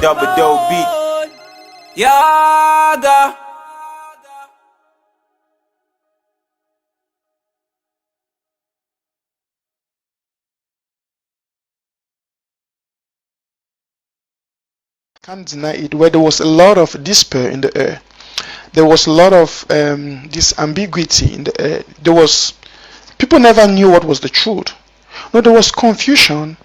Double dope beat. Yaga. Can't deny it, where there was a lot of despair in the air. There was a lot of this ambiguity in the air. People never knew what was the truth. No, there was confusion.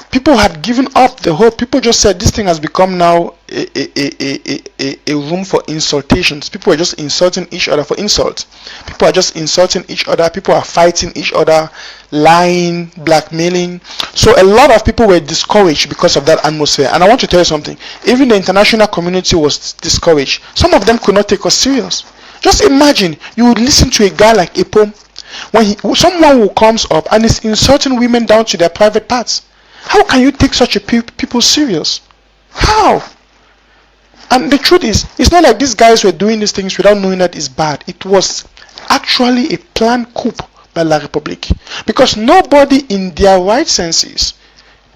People had given up the hope. People just said this thing has become now a room for insultations. People are just insulting each other for insults. People are just insulting each other. People are fighting each other, lying, blackmailing. So a lot of people were discouraged because of that atmosphere. And I want to tell you something. Even the international community was discouraged. Some of them could not take us serious. Just imagine you would listen to a guy like a POW when someone who comes up and is insulting women down to their private parts. How can you take such a people serious? How? And the truth is, it's not like these guys were doing these things without knowing that it's bad. It was actually a planned coup by La République. Because nobody in their right senses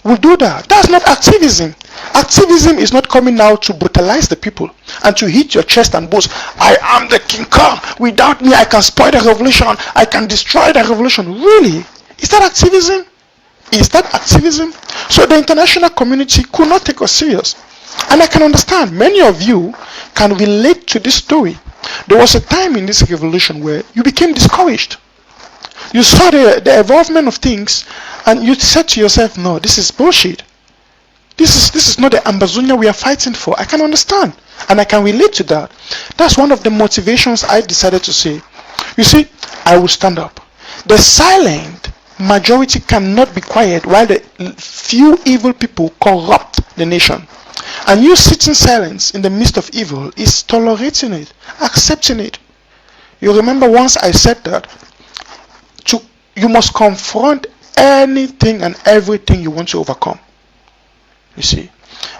will do that. That's not activism. Activism is not coming out to brutalize the people and to hit your chest and boast, I am the King Kong. Without me, I can spoil the revolution. I can destroy the revolution. Really? Is that activism? Is that activism? So the international community could not take us serious. And I can understand, many of you can relate to this story. There was a time in this revolution where you became discouraged. You saw the evolvement of things and you said to yourself, no, this is bullshit. This is not the Ambazonia we are fighting for. I can understand and I can relate to that. That's one of the motivations I decided to say, you see, I will stand up. The silent majority cannot be quiet while the few evil people corrupt the nation. And you sitting silent in the midst of evil is tolerating it, accepting it. You remember once I said that you must confront anything and everything you want to overcome. You see.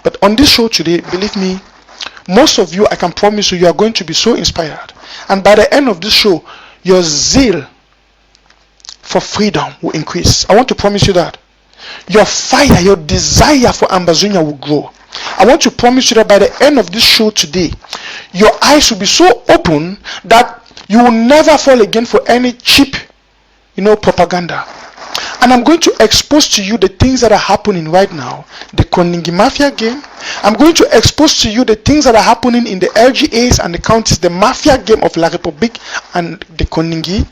But on this show today, believe me, most of you, I can promise you are going to be so inspired. And by the end of this show, your zeal for freedom will increase. I want to promise you that. Your fire, your desire for Ambazonia will grow. I want to promise you that by the end of this show today, your eyes will be so open that you will never fall again for any cheap, propaganda. And I'm going to expose to you the things that are happening right now. The Kondengui Mafia game. I'm going to expose to you the things that are happening in the LGAs and the counties, the Mafia game of La République and the Kondengui.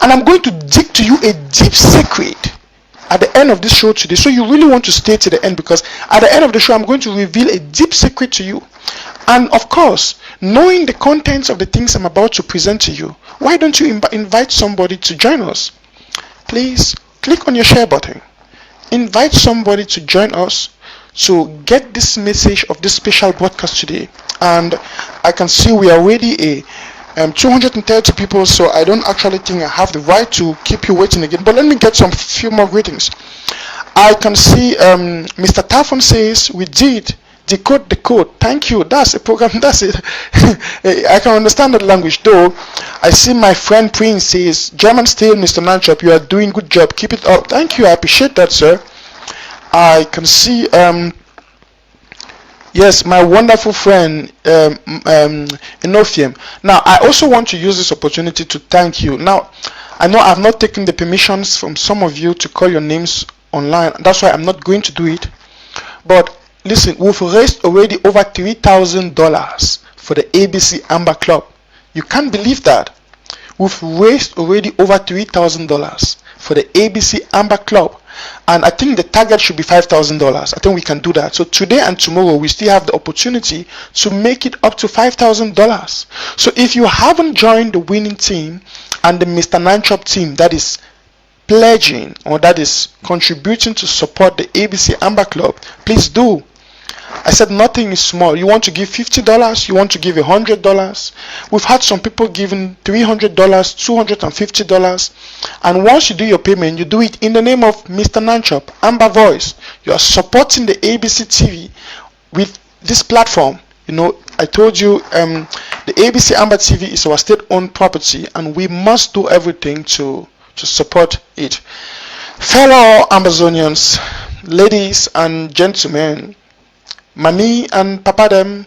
And I'm going to dig to you a deep secret at the end of this show today. So you really want to stay to the end, because at the end of the show, I'm going to reveal a deep secret to you. And of course, knowing the contents of the things I'm about to present to you, why don't you invite somebody to join us? Please click on your share button. Invite somebody to join us to get this message of this special broadcast today. And I can see we are already 230 people, so I don't actually think I have the right to keep you waiting again. But let me get some few more greetings. I can see Mr. Tafon says we did decode the code. Thank you. That's a program. That's it. I can understand that language though. I see my friend Prince says German still, Mr. Nanchop, you are doing good job. Keep it up. Thank you. I appreciate that, sir. I can see yes, my wonderful friend Enofium. Now I also want to use this opportunity to thank you. Now I know I've not taken the permissions from some of you to call your names online. That's why I'm not going to do it. But listen, we've raised already over $3,000 for the ABC Amber Club. You can't believe that. We've raised already over $3,000 for the ABC Amber Club. And I think the target should be $5,000. I think we can do that. So today and tomorrow, we still have the opportunity to make it up to $5,000. So if you haven't joined the winning team and the Mr. Nanchop team that is pledging or that is contributing to support the ABC Amber Club, please do. I said nothing is small. You want to give $50, you want to give $100. We've had some people giving $300, $250. And once you do your payment, you do it in the name of Mr. Nanchop, Amber Voice. You are supporting the ABC TV with this platform. I told you the ABC Amber TV is our state-owned property, and we must do everything to support it. Fellow Amazonians, ladies and gentlemen, Mami and Papa them,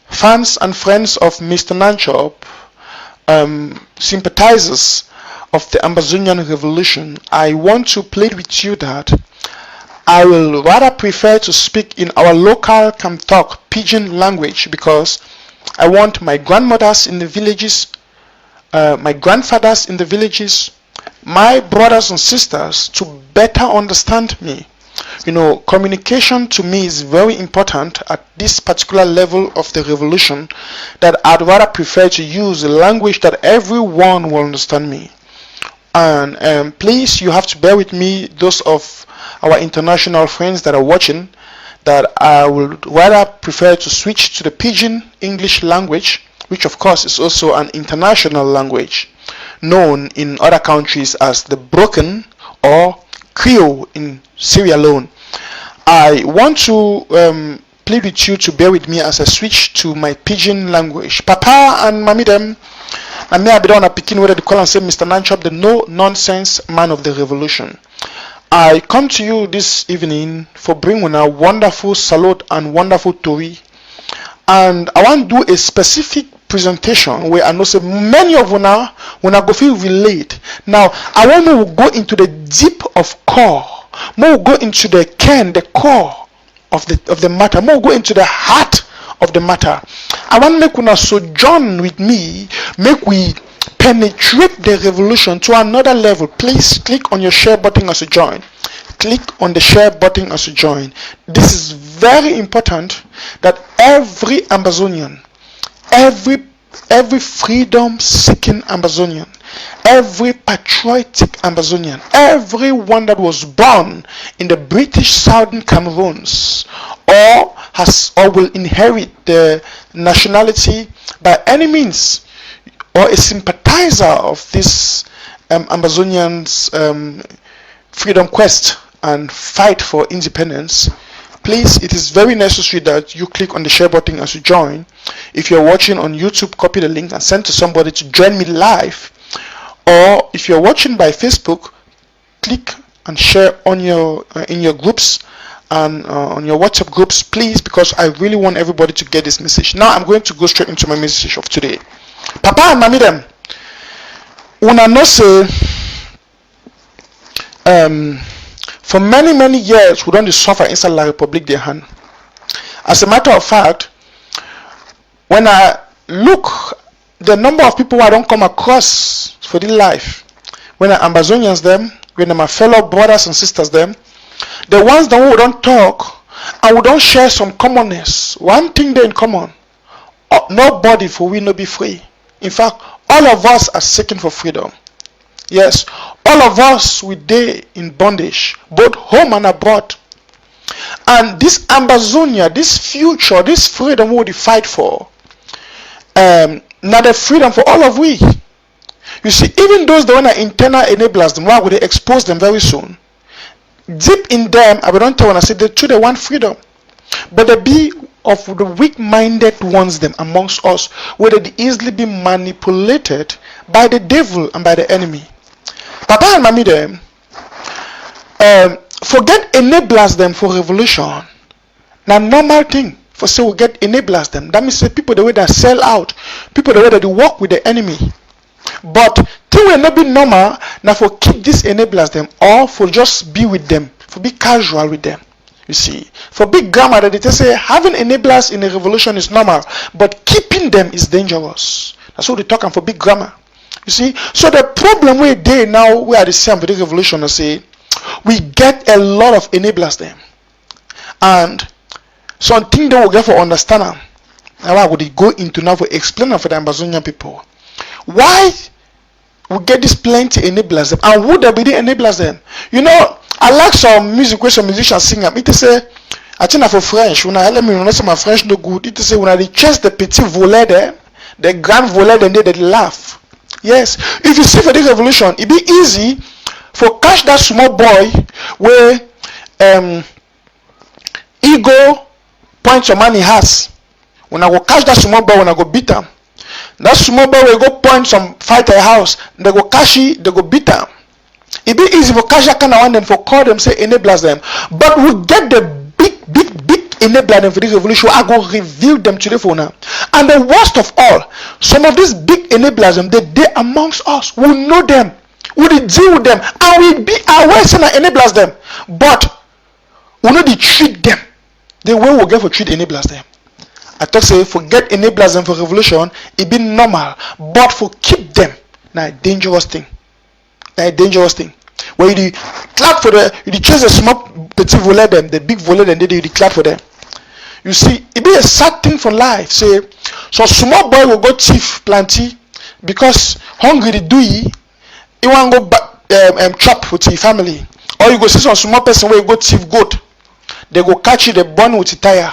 fans and friends of Mr. Nanchop, sympathizers of the Amazonian Revolution, I want to plead with you that I will rather prefer to speak in our local Kamtok pidgin language, because I want my grandmothers in the villages, my grandfathers in the villages, my brothers and sisters to better understand me. You know, communication to me is very important at this particular level of the revolution, that I'd rather prefer to use a language that everyone will understand me. And please, you have to bear with me, those of our international friends that are watching, that I would rather prefer to switch to the pidgin English language, which of course is also an international language, known in other countries as the Broken or Creole in Sierra Leone. I want to plead with you to bear with me as I switch to my pidgin language. Papa and Mami them, and me I be down a picking whether they call and say Mr. Nanchop, the no-nonsense man of the revolution. I come to you this evening for bringing a wonderful salute and wonderful story, and I want to do a specific presentation where I know say many of una go feel relate. Now I want to go into the deep of core, more go into the core of the matter, more go into the heart of the matter. I want to make una sojourn with me, make we penetrate the revolution to another level. Please click on your share button as you join. Click on the share button as you join. This is very important, that every Amazonian, every freedom-seeking Amazonian, every patriotic Amazonian, everyone that was born in the British Southern Cameroons, or will inherit the nationality by any means, or a sympathizer of this Amazonians' freedom quest and fight for independence, please, it is very necessary that you click on the share button as you join. If you're watching on YouTube, copy the link and send to somebody to join me live. Or if you're watching by Facebook, click and share on your in your groups and on your WhatsApp groups, please, because I really want everybody to get this message. Now I'm going to go straight into my message of today. Papa and Mami them, una know say for many years we don't suffer inside La Republique des Han. As a matter of fact, when I look the number of people I don't come across for this life, when I Amazonians them, when I'm my fellow brothers and sisters them, the ones that we don't talk and we don't share some commonness, one thing they in common, nobody for we no be free. In fact, all of us are seeking for freedom. Yes, all of us we day in bondage, both home and abroad. And this Amazonia, this future, this freedom we fight for, not the freedom for all of we. You see, even those that are internal enablers, them, why would they expose them very soon? Deep in them, I don't tell when I say they too they want freedom, but they be of the weak-minded ones them amongst us, where they easily be manipulated by the devil and by the enemy. Papa and Mami them, forget enablers them for revolution. Now normal thing for say we get enablers them. That means the people the way that sell out, people the way that they work with the enemy. But thing will not be normal now for keep these enablers them, or for just be with them, for be casual with them. You see, for big grammar that they say having enablers in a revolution is normal, but keeping them is dangerous. That's what they talking for big grammar. You see, so the problem we they now we are the same with the revolution. I say we get a lot of enablers them, and something they will get for understand them. Now I would go into now for explaining for the Amazonian people why we get this plenty enablers them, and would there be the enablers them? You know, I like some music where some musicians sing them. It say, I think for French, when I let me know say my French no good. It say when I chase the petit volet there, the grand volet, then they laugh. Yes, if you see for this revolution, it be easy for catch that small boy where ego point your money has. When I go catch that small boy, when I go beat him. That small boy will go point some fight a house. They go catch it, they go beat him. It be easy for catch that kind of one and for call them, say enablers them. But we get the big enabler them for this revolution. I go reveal them today for now. And the worst of all, some of these big enablers them, they amongst us. We know them. We deal with them. And we be aware and enablers them. But we know they treat them the way we get for treat enablers them. I talk say forget enablers them for revolution, it be normal. But for keep them, now a dangerous thing. Now a dangerous thing. Where you clap for you chase the small petit volet them, the big volet and they clap for them. You see, it be a sad thing for life. Say, so small boy will go thief plenty because hungry to do he want go chop with his family. Or you go see some small person where you go thief goat. They go catch you, they burn with the tire.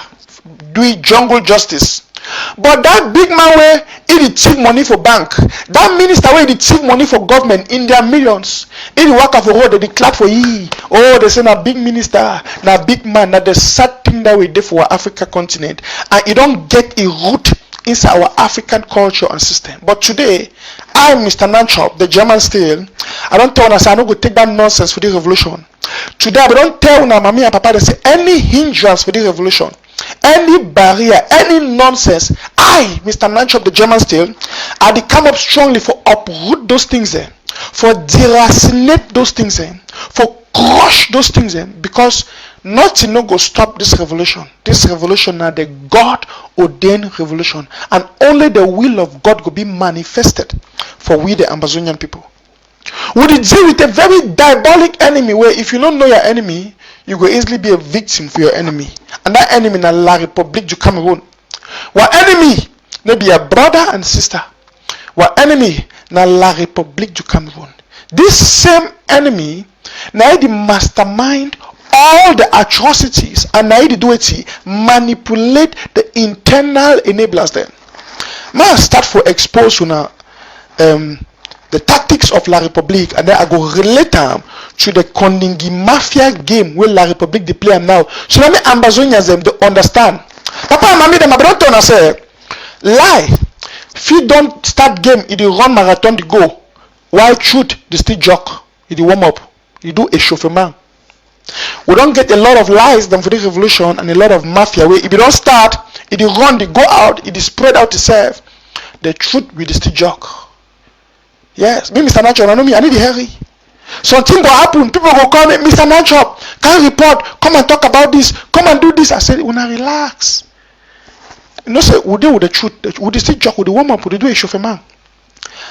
Do it jungle justice. But that big man where he thief money for bank, that minister where he thief money for government in their millions, he work for road, they clap for ye. Oh, they say na big minister, na big man, na the sad thing that we do for our Africa continent, and it don't get a root inside our African culture and system. But today, I, Mr. Nanchop, the German style, I don't tell us I don't go take that nonsense for the revolution. Today, I don't tell una mommy and papa they say any hindrance for the revolution, any barrier, any nonsense. I, Mr. Nanchop, the German style, I come up strongly for uproot those things there, for deracinate those things there, for crush those things there, because nothing no go stop this revolution. This revolution now the God ordained revolution, and only the will of God will be manifested for we the Amazonian people. We deal with a very diabolic enemy where if you don't know your enemy, you will easily be a victim for your enemy. And that enemy na La République du Cameroon. Our enemy may be a brother and sister. Our enemy na La République du Cameroon. This same enemy na the mastermind all the atrocities and na the do it manipulate the internal enablers then. May I start for expose una the tactics of La République, and then I go relate them to the Kondengui Mafia game where La République they play now. So let me Ambazonians them to understand. Papa and mommy them I don't tell say lie. If you don't start game, it will run marathon to go. While truth, the still jog, it will warm up. You do a chauffement. We don't get a lot of lies done for the revolution and a lot of mafia where if you don't start, it will run, they go out, it is spread out itself. The truth will still jog. Yes, me Mr. Natural, I know me, I need to hurry. Something will happen, people will call me, Mr. Natural, can't report, come and talk about this, come and do this. I said, una relax. You know, say, we deal with the truth, we still jog, we warm up, we do a chauffement.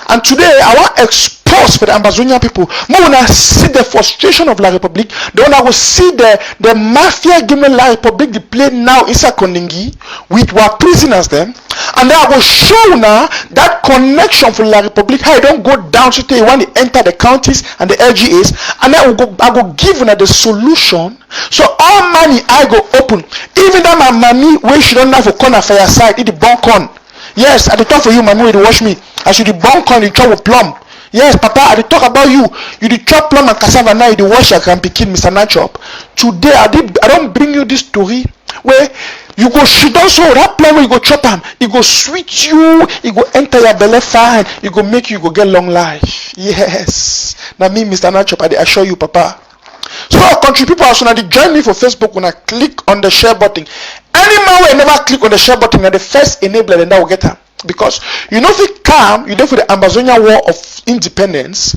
And today, I want to expose for the Ambazonian people. More when I see the frustration of La République, then I will see the mafia game La République they play now inside Kondengui with our prisoners them. And then I will show now that connection for La République, how it don't go down to when they enter the counties and the LGAs. And then I go give them the solution. So all money I go open. Even that my mommy, where she don't have a corner for your side, it the bunk on. Yes, I dey talk for you, mommy, you dey wash me. As you dey bunk on, you chop with plum. Yes, papa, I dey talk about you. You dey chop plum and cassava now, you dey wash your pikin, Mr. Nachop. Today, I don't bring you this story where you go shit down so that plum where you go chop am, it go sweet you, it go enter your belly fine, it go make you go get long life. Yes. Now me, Mr. Nachop, I dey assure you, papa. So our country people also now they join me for Facebook when I click on the share button. Any man will never click on the share button and the first enabler and that will get her. Because you know if you come, you know for the Amazonian War of Independence,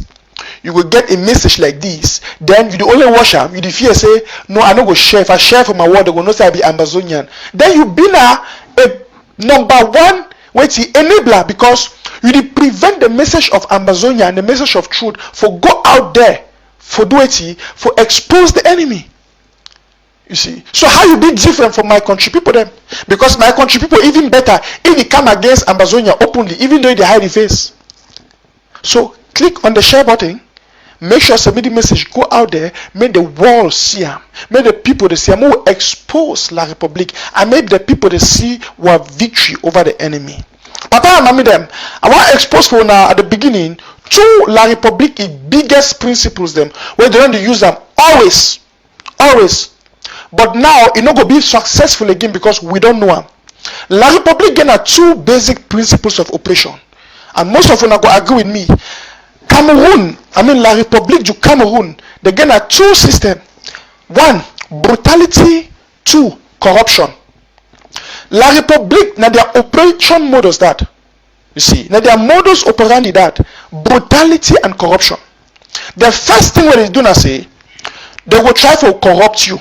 you will get a message like this. Then you the only watch them, you the fear say, no, I don't go share. If I share for my word, they will not say I be Amazonian. Then you be now a number one wait enabler because you the prevent the message of Amazonia and the message of truth for go out there. For do it, for expose the enemy. You see. So how you be different from my country people then? Because my country people even better if they come against Amazonia openly, even though they hide the face. So click on the share button. Make sure submit the message. Go out there. Make the world see them. Make the people they see them. Who expose La République and make the people they see what victory over the enemy. Papa and mommy them. I want to expose for now at the beginning. Two La République is biggest principles them where they don't use them always. But now it not gonna be successful again because we don't know them. La République get two basic principles of operation, and most of you go agree with me. Cameroon, La République du Cameroon, they get two systems. One, brutality. Two, corruption. La République, now their operation models that. You see, now their modus operandi that brutality and corruption. The first thing what they do now say, they will try to corrupt you.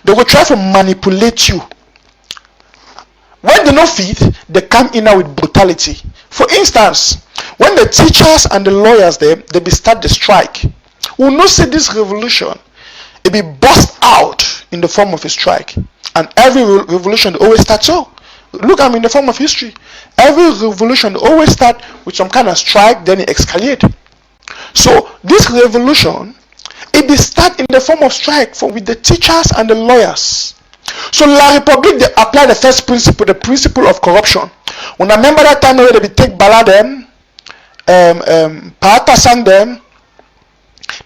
They will try to manipulate you. When they no fit, they come in now with brutality. For instance, when the teachers and the lawyers they be start the strike, we will not see this revolution. It be burst out in the form of a strike. And every revolution always starts so. Look, in the form of history. Every revolution always start with some kind of strike, then it escalate. So this revolution, it be start in the form of strike with the teachers and the lawyers. So La République, they apply the first principle, the principle of corruption. When I remember that time where they take Bala them, Paata sang them,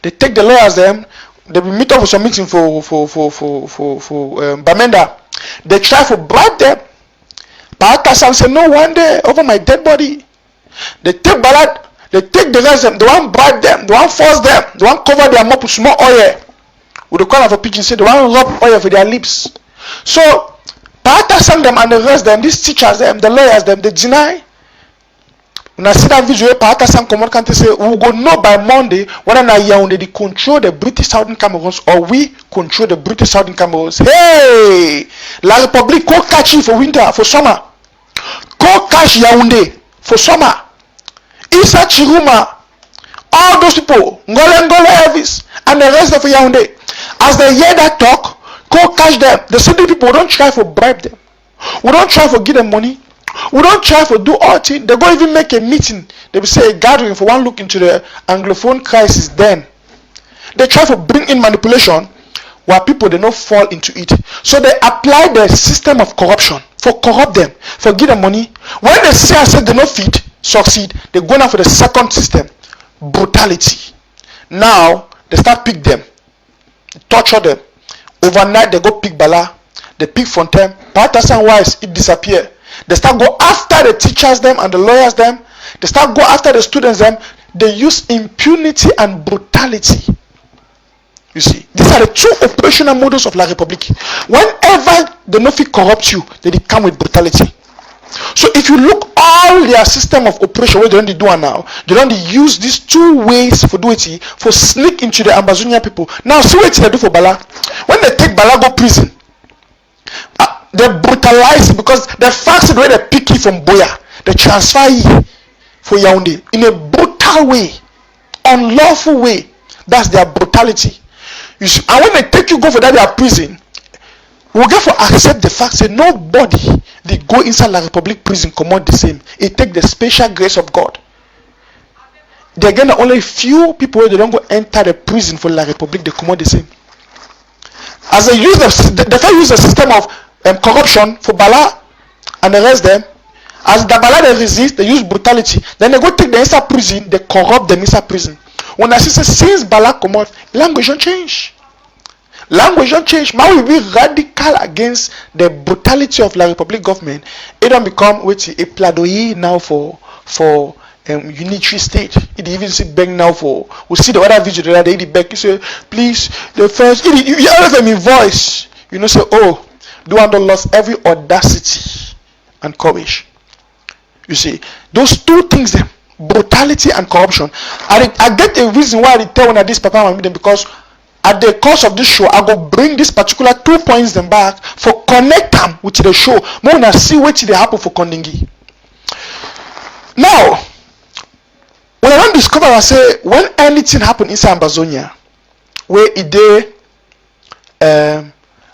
they take the lawyers them, they will meet up for some meeting for Bamenda. They try to bribe them. Paata sang say, no, one day over my dead body. They take Bala, they take the rest of them, they want bribe them, they want force them, they want cover their mouth with small oil. With the corner of a pigeon say, they want rub oil for their lips. So, Paata sang them and the rest of them, these teachers them, the lawyers them, they deny. When I see that video, Paata sang come out can't say, we will go know by Monday whether or not Yaoundé they control the British Southern Cameroons or we control the British Southern Cameroons. Hey! La République, go catch you for winter, for summer. Go catch Yaoundé for summer. Issa Chiruma, all those people, Ngole Elvis, and the rest of Yaoundé, as they hear that talk, go catch them. The city people, don't try to bribe them. We don't try to give them money. We don't try to do all things. They go even make a meeting. They will say a gathering for one look into the Anglophone crisis. Then they try to bring in manipulation while people they not fall into it. So they apply the system of corruption for corrupt them, for give them money. When they see and say they not fit succeed, they go now for the second system, brutality. Now they start pick them, torture them. Overnight they go pick Bala, they pick Fontaine, Paata and Wise, it disappear. They start go after the teachers them and the lawyers them. They start go after the students them. They use impunity and brutality. You see, these are the two operational models of La République. Whenever they no fit corrupt you, they come with brutality. So if you look all their system of operation, what they don't do now, they don't use these two ways for do it, for sneak into the Ambazonia people. Now see what they do for Bala. When they take Bala go prison, they brutalize because the facts the way they pick it from Boya, they transfer it for Yaoundé in a brutal way, unlawful way. That's their brutality. You see, and when they take you go for that their prison, we get to accept the fact that nobody they go inside La République prison come out the same. It take the special grace of God. They get only few people where they don't go enter the prison for La République, they come out the same. As they use they first use the system of corruption for Bala and the rest them. As the Bala they resist, they use brutality. Then they go take the inside prison, they corrupt them inside prison. When I say since Bala come out, language don't change. Language don't change. Now we be radical against the brutality of La République government. It don't become a plaidoyer now for unitary state. It even see beg now for. We see the other video that they beg. You say please the first. You hear them in voice. You know say oh. Do and don't lost every audacity and courage. You see, those two things, them, brutality and corruption. I get a reason why I tell when I this papa and them because at the course of this show, I go bring this particular 2 points them back for connect them with the show. More when I see what they happen for Kondengui. Now, when I don't discover, I say when anything happen inside Ambazonia, where it dey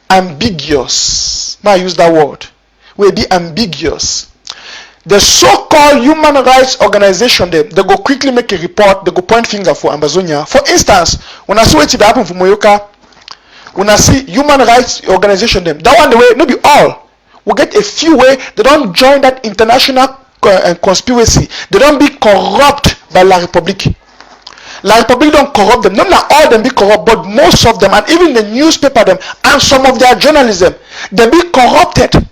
ambiguous. Now I use that word. Will be ambiguous. The so-called human rights organization, they go quickly make a report, they go point finger for Ambazonia. For instance, when I see what it happen for Moyoka, when I see human rights organization, that one the way, no be all. We get a few way, they don't join that international conspiracy. They don't be corrupt by La République. La République don't corrupt them. Not all them be corrupt, but most of them, and even the newspaper them, and some of their journalism, they be corrupted.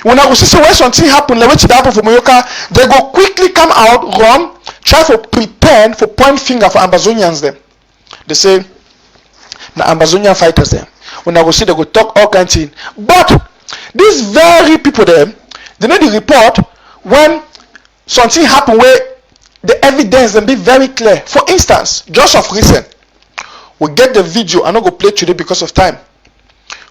When I go see when something happen, like what happen for Moyoka, they go quickly come out, run, try to pretend for point finger for Ambazonians them. They say, the Ambazonian fighters them. When I go see, they go talk all kinds of things. But these very people them, they know the report when something happen where the evidence them be very clear. For instance, just of recent, we get the video. I'm not going to play today because of time.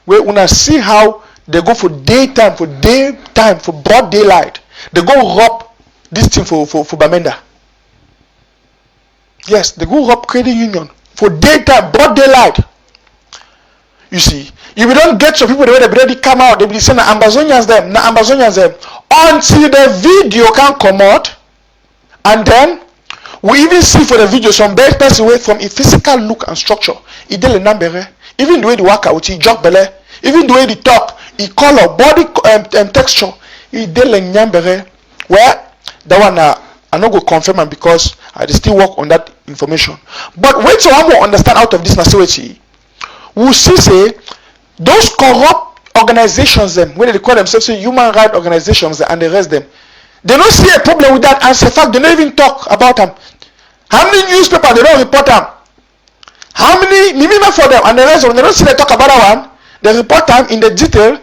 Where when I see how they go for daytime, for broad daylight, they go rob this thing for Bamenda. Yes, they go rob credit union for daytime, broad daylight. You see, if we don't get some people the way they already come out, they will say na Ambazonians them, until the video can come out, and then we even see for the video some bad person away from a physical look and structure. It did number, even the way they walk out, he jog belly, even the way they talk, he color, body texture, he did number. Where that one I not go confirm am because I still work on that information. But wait till I will understand out of this nationality. We see say those corrupt organizations them, when they call themselves human rights organizations and the rest them, they don't see a problem with that, and in fact they don't even talk about them. How many newspapers they don't report them? How many minimum for them and the rest of them, they don't see they talk about that one, they report them in the detail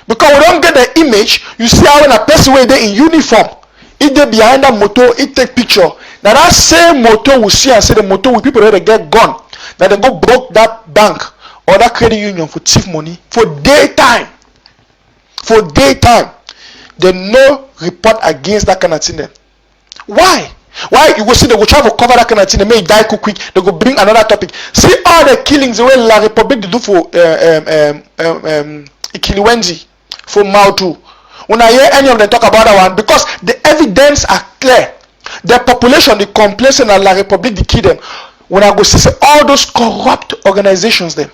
because we don't get the image. You see how when a person where they in uniform, if they behind that motor, it take picture. Now that same motor we see and say the motor with people that they get gone, that they go broke that bank or that credit union for thief money for daytime. For daytime, they no report against that kind of thing. Then why? Why you go see they go try to cover that kind of thing? They may die quick. They go bring another topic. See all the killings the way La Republic they do for Ikiliwenzi, for Mautu. When I hear any of them talk about that one, because the evidence are clear. The population, the complacent and La Republic, they kill them. When I go see say, all those corrupt organizations, them,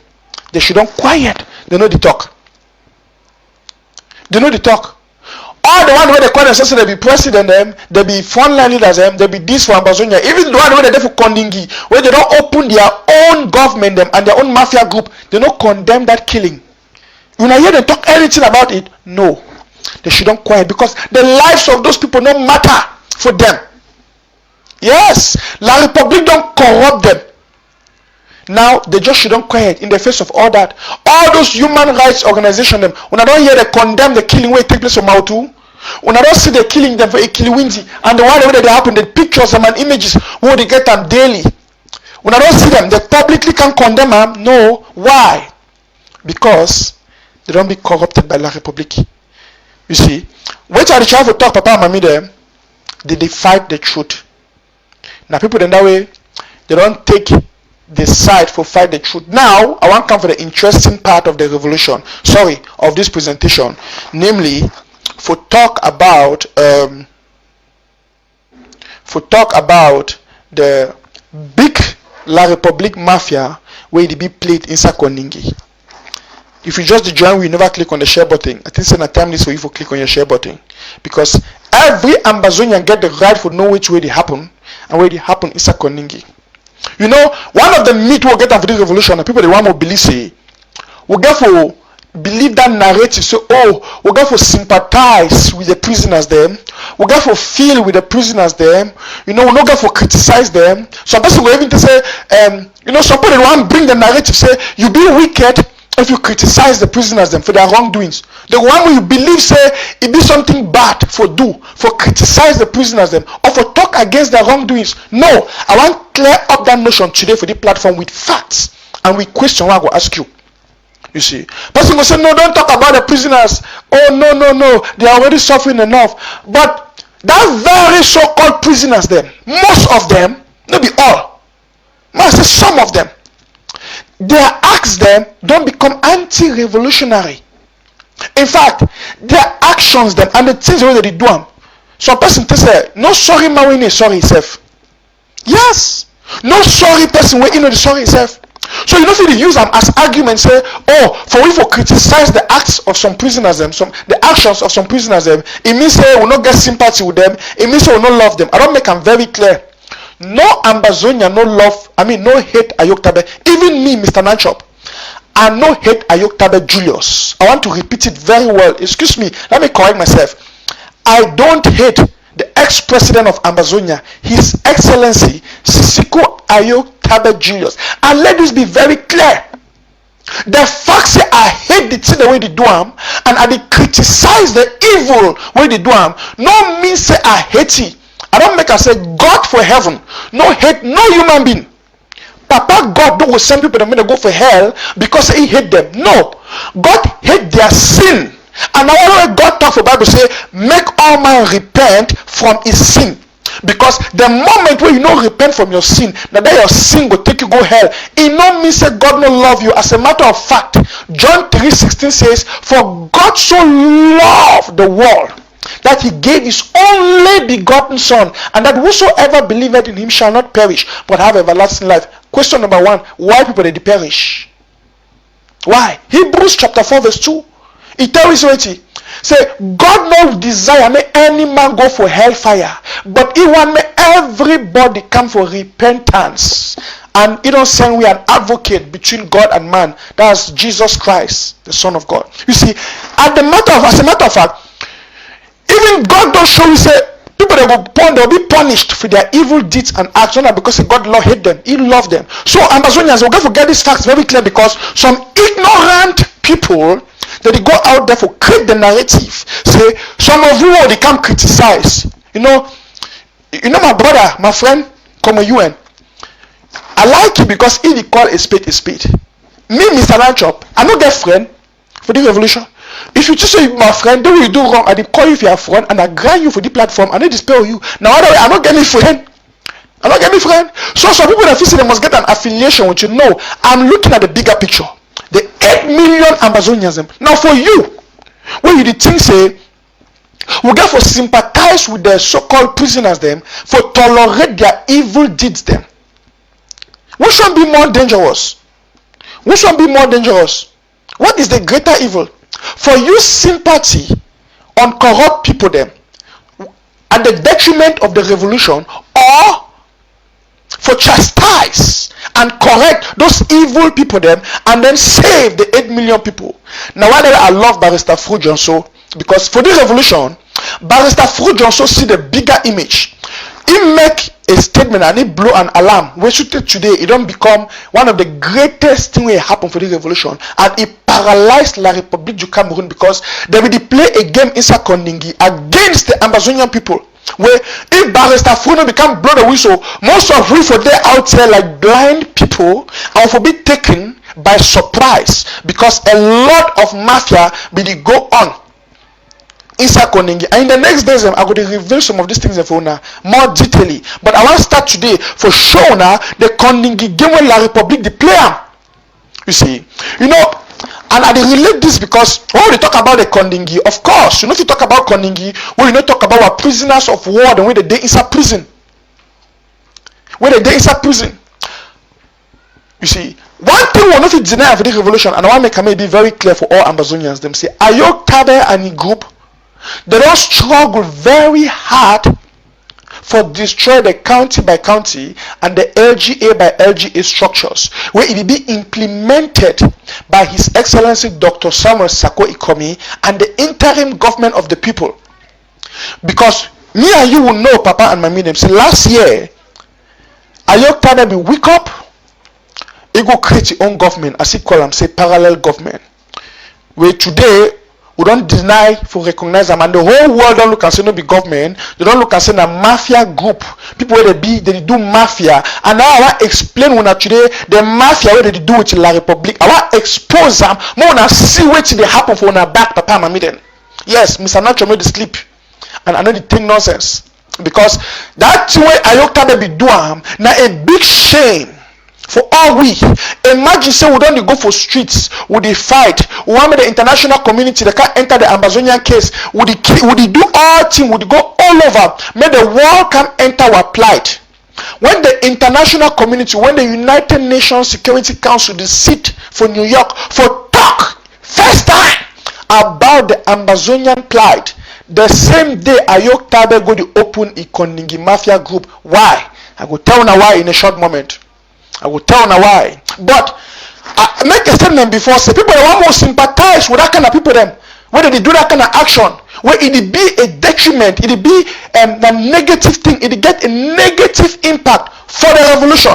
they should not quiet. They know the talk. They know the talk. All the one where they call themselves, they be president, them, they be frontline leaders, them, they be this for Ambazonia. Even the one where they do for Kondengui, where they don't open their own government, them, and their own mafia group, they don't condemn that killing. When I hear them talk anything about it, no. They shouldn't quiet because the lives of those people don't matter for them. Yes, La Republic don't corrupt them. Now they just shouldn't quiet in the face of all that. All those human rights organizations, them when I don't hear they condemn the killing where it take place on Mautu, when I don't see they killing them for Ikiliwinzi and the one way that they happen, the pictures and images where they get them daily. When I don't see them, they publicly can condemn them. No, why? Because they don't be corrupted by La Republic. You see, when I try to talk, Papa and Mommy them, they fight the truth. Now people in that way, they don't take the side for fight the truth. Now I want to come for the interesting part of the revolution. Sorry, of this presentation, namely for talk about the big La Republic Mafia where it be played inside Kondengui. If you just join, we never click on the share button. I think it's a time list for you to click on your share button because every Ambazonian get the right to know which way they happen and where they happen inside Kondengui. You know, one of the myths we'll get after this revolution, and people they want to believe say, we'll get for believe that narrative. So, oh, we'll get for sympathize with the prisoners them. We'll get for feel with the prisoners them. You know, we'll not get for criticize them. Some person will even to say, you know, some people they want to bring the narrative say, you be wicked if you criticize the prisoners them for their wrongdoings. The one where you believe say it be something bad for do, for criticize the prisoners them, or for talk against their wrongdoings. No, I want to clear up that notion today for the platform with facts and with questions I go ask you. You see, person will say no, don't talk about the prisoners. Oh no, they are already suffering enough. But that very so-called prisoners them, most of them, not be all, must say some of them, their acts them don't become anti-revolutionary. In fact, their actions them and the things that they do them. Some person say, no sorry man when sorry himself. Yes, no sorry person when the sorry himself. So you don't feel use them as argument say, oh, for we for criticize the acts of some prisoners them, the actions of some prisoners them, it means say we'll not get sympathy with them, it means we'll not love them. I don't make them very clear. No Ambazonia, no love, no hate Ayoktabe. Even me, Mr. Nanchop, I no hate Ayoktabe Julius. I want to repeat it very well. Excuse me, let me correct myself. I don't hate the ex-president of Amazonia, His Excellency Sisiko Ayoktabe Julius. And let this be very clear. The fact say I hate the thing the way they do am, and I criticize the evil way they do am, no mean say I hate it. I don't make I say God for heaven, no hate no human being. Papa God don't send people that may go for hell because he hate them. No, God hate their sin. And now God talk for Bible say, make all man repent from his sin. Because the moment when you don't repent from your sin, now that your sin will take you go hell. It no means that God no love you. As a matter of fact, John 3:16 says, for God so loved the world that he gave his only begotten son, and that whosoever believeth in him shall not perish but have everlasting life. Question number 1, why people they perish? Why? Hebrews chapter 4 verse 2. It tells you, say, God no desire may any man go for hellfire, but he want me everybody come for repentance. And he don't send we an advocate between God and man. That's Jesus Christ, the Son of God. You see, as a matter of fact, even God don't show you say people they'll be punished for their evil deeds and acts, not because God love hate them, he love them. So Amazonians, we're going to get these facts very clear, because some ignorant people that they go out there for create the narrative. Say some of you will come criticize. You know my brother, my friend, come with UN. I like you because he call a spade a spade. Me, Mr. Lanchop, I no get friend for the revolution. If you just say my friend, then you do wrong, I did call you for your friend and I grant you for the platform and I dispel you. Now other way, I don't get me friend. I don't get me friend. So some people that feel they must get an affiliation with you. No, I'm looking at the bigger picture. The 8 million Amazonians. Now for you, when you the thing say, we get for sympathize with the so-called prisoners them, for tolerate their evil deeds them. Which one be more dangerous? Which one be more dangerous? What is the greater evil? For you sympathy on corrupt people them at the detriment of the revolution, or for chastise and correct those evil people them and then save the 8 million people. Now why I love Barrister Frujon so, because for this revolution, Barrister Frujon so see the bigger image. He make a statement and he blow an alarm. We should today it don't become one of the greatest thing will happen for the revolution, and it paralyzed La République du Cameroon, because they will play a game inside Kondengui against the Amazonian people. Where if Barrister Frujon become blow the whistle, most of we for there out there like blind people and for be taken by surprise, because a lot of mafia will go on inside Kondengui. And in the next days I'm going to reveal some of these things for now more detailedly. But I want to start today for showing now the Kondengui game when La République the player. You see, and I relate this because when we talk about the Kondengui, of course, if you talk about Kondengui, when you talk about our prisoners of war and when they day inside prison. When they day inside prison. You see, one thing we not deny for the revolution, and I want to make it very clear for all Amazonians, them say Ayoktabe and his group, they don't struggle very hard for destroy the county by county and the LGA by LGA structures, where it will be implemented by His Excellency Dr. Samuel Sako Ikomi and the interim government of the people. Because me and you will know, Papa and Mami, them say last year, Ayoktabe be wake up, he go create his own government, as he call them, say parallel government. Where today, we don't deny for recognize them, and the whole world don't look and say no be government. They don't look and say a mafia group. People where they do mafia. And now I want to explain when today the mafia where they do with La République. I want to expose them more and see what they happen for our back, Papa Mami then. Yes, Mr. Nacho made the sleep. And I know the thing nonsense. Because that way Ayoktabe be doing now a big shame. For all we imagine, say we don't go for streets, we they fight. We want the international community, they can't enter the Amazonian case. We they do all things, we go all over. May the world can enter our plight. When the international community, when the United Nations Security Council, they sit for New York for talk first time about the Amazonian plight, the same day Ayoktabe go to open a Kondengui Mafia group. Why? I will tell now why in a short moment. I will tell now why. But I make a statement before, say people that want more sympathize with that kind of people them, whether they do that kind of action, where it be a detriment, it be a negative thing, it get a negative impact for the revolution.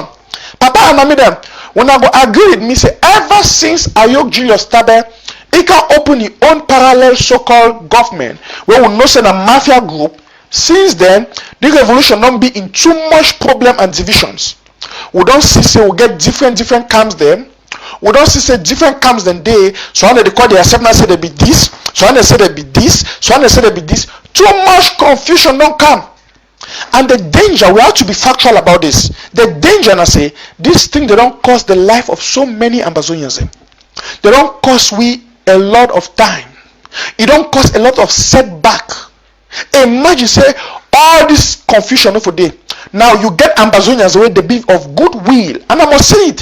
Papa and mommy them, when I go agree with me, say ever since Ayok Julius started, he can open his own parallel so-called government, where we know say a mafia group. Since then, the revolution don't be in too much problem and divisions. We don't see say we get different camps there. We don't see say different camps than they. So when they call their acceptance, say they be this. So when they say they be this. So when they say they be this. Too much confusion don't come. And the danger, we have to be factual about this. The danger, I say, this thing they don't cost the life of so many Amazonians. They don't cost we a lot of time. It don't cost a lot of setback. Imagine say all this confusion for day. Now you get Amazonians where they be of goodwill, and I must say it.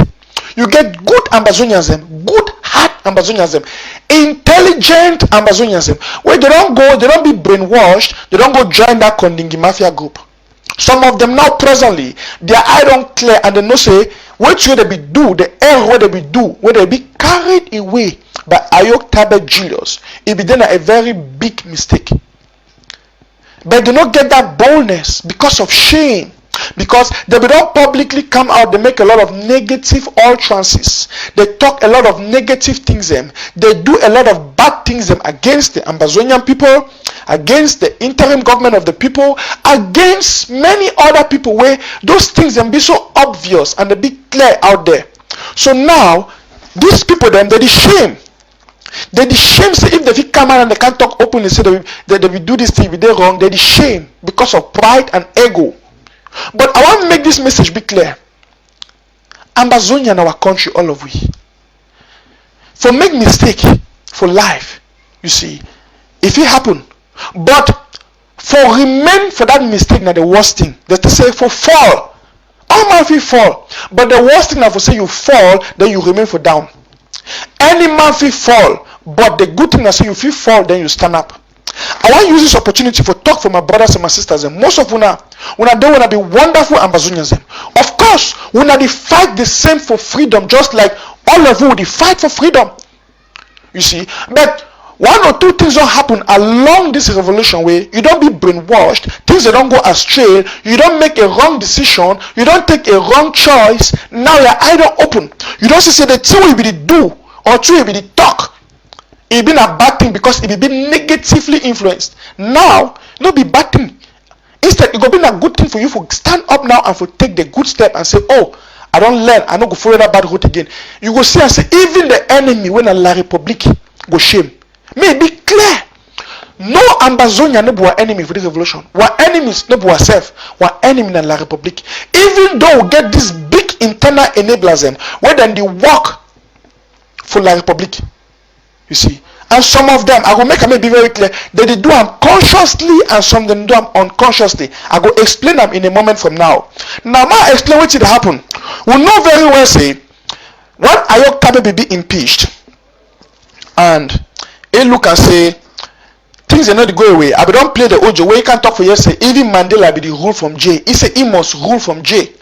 You get good Amazonians, good heart Amazonians, intelligent Amazonians, where they don't be brainwashed, they don't go join that Kondengui Mafia group. Some of them now presently, their eye don't clear and they know say what they be do, the error where they be do, where they be carried away by Ayok Tabe Julius. It be then a very big mistake. But they don't get that boldness because of shame. Because they don't publicly come out, they make a lot of negative utterances. They talk a lot of negative things. They do a lot of bad things against the Amazonian people, against the interim government of the people, against many other people where those things be so obvious and they be clear out there. So now, these people they shame. They shame say if they come out and they can't talk openly, say they will do this thing, they wrong, they shame because of pride and ego. But I want to make this message be clear. Amazonia in our country, all of we. For make mistake for life, you see, if it happen, but for remain for that mistake now the worst thing. That's to say for fall. All man will fall. But the worst thing now for say you fall, then you remain for down. Any man will fall, but the good thing is say you feel fall, then you stand up. I want to use this opportunity for talk for my brothers and my sisters. And most of una don't want to be wonderful Amazonians. Of course, una they fight the same for freedom, just like all of you they fight for freedom. You see, but one or two things don't happen along this revolution where you don't be brainwashed, things that don't go astray, you don't make a wrong decision, you don't take a wrong choice. Now your eye don't open. You don't see the thing will be the do or two will be the talk. It been a bad thing because it be negatively influenced. Now, no be bad thing. Instead, it go be a good thing for you for stand up now and for take the good step and say, oh, I don't learn, I don't go follow that bad route again. You go see and say, even the enemy when a La Republic go shame. May it be clear. No Amazonia no be our enemy for the revolution. Our enemies no be ourselves. Our enemy in La Republic. Even though we get these big internal enablers them, where then they work for La Republic. You see, and some of them, I will make them be very clear, they do them consciously and some them do them unconsciously. I will explain them in a moment from now. Now, I explain what did happen. We know very well, say, when Ayok Tabe be impeached, and he look and say, things are not go away. I don't play the audio where you can talk for yesterday. Even Mandela be the rule from J. He say he must rule from J.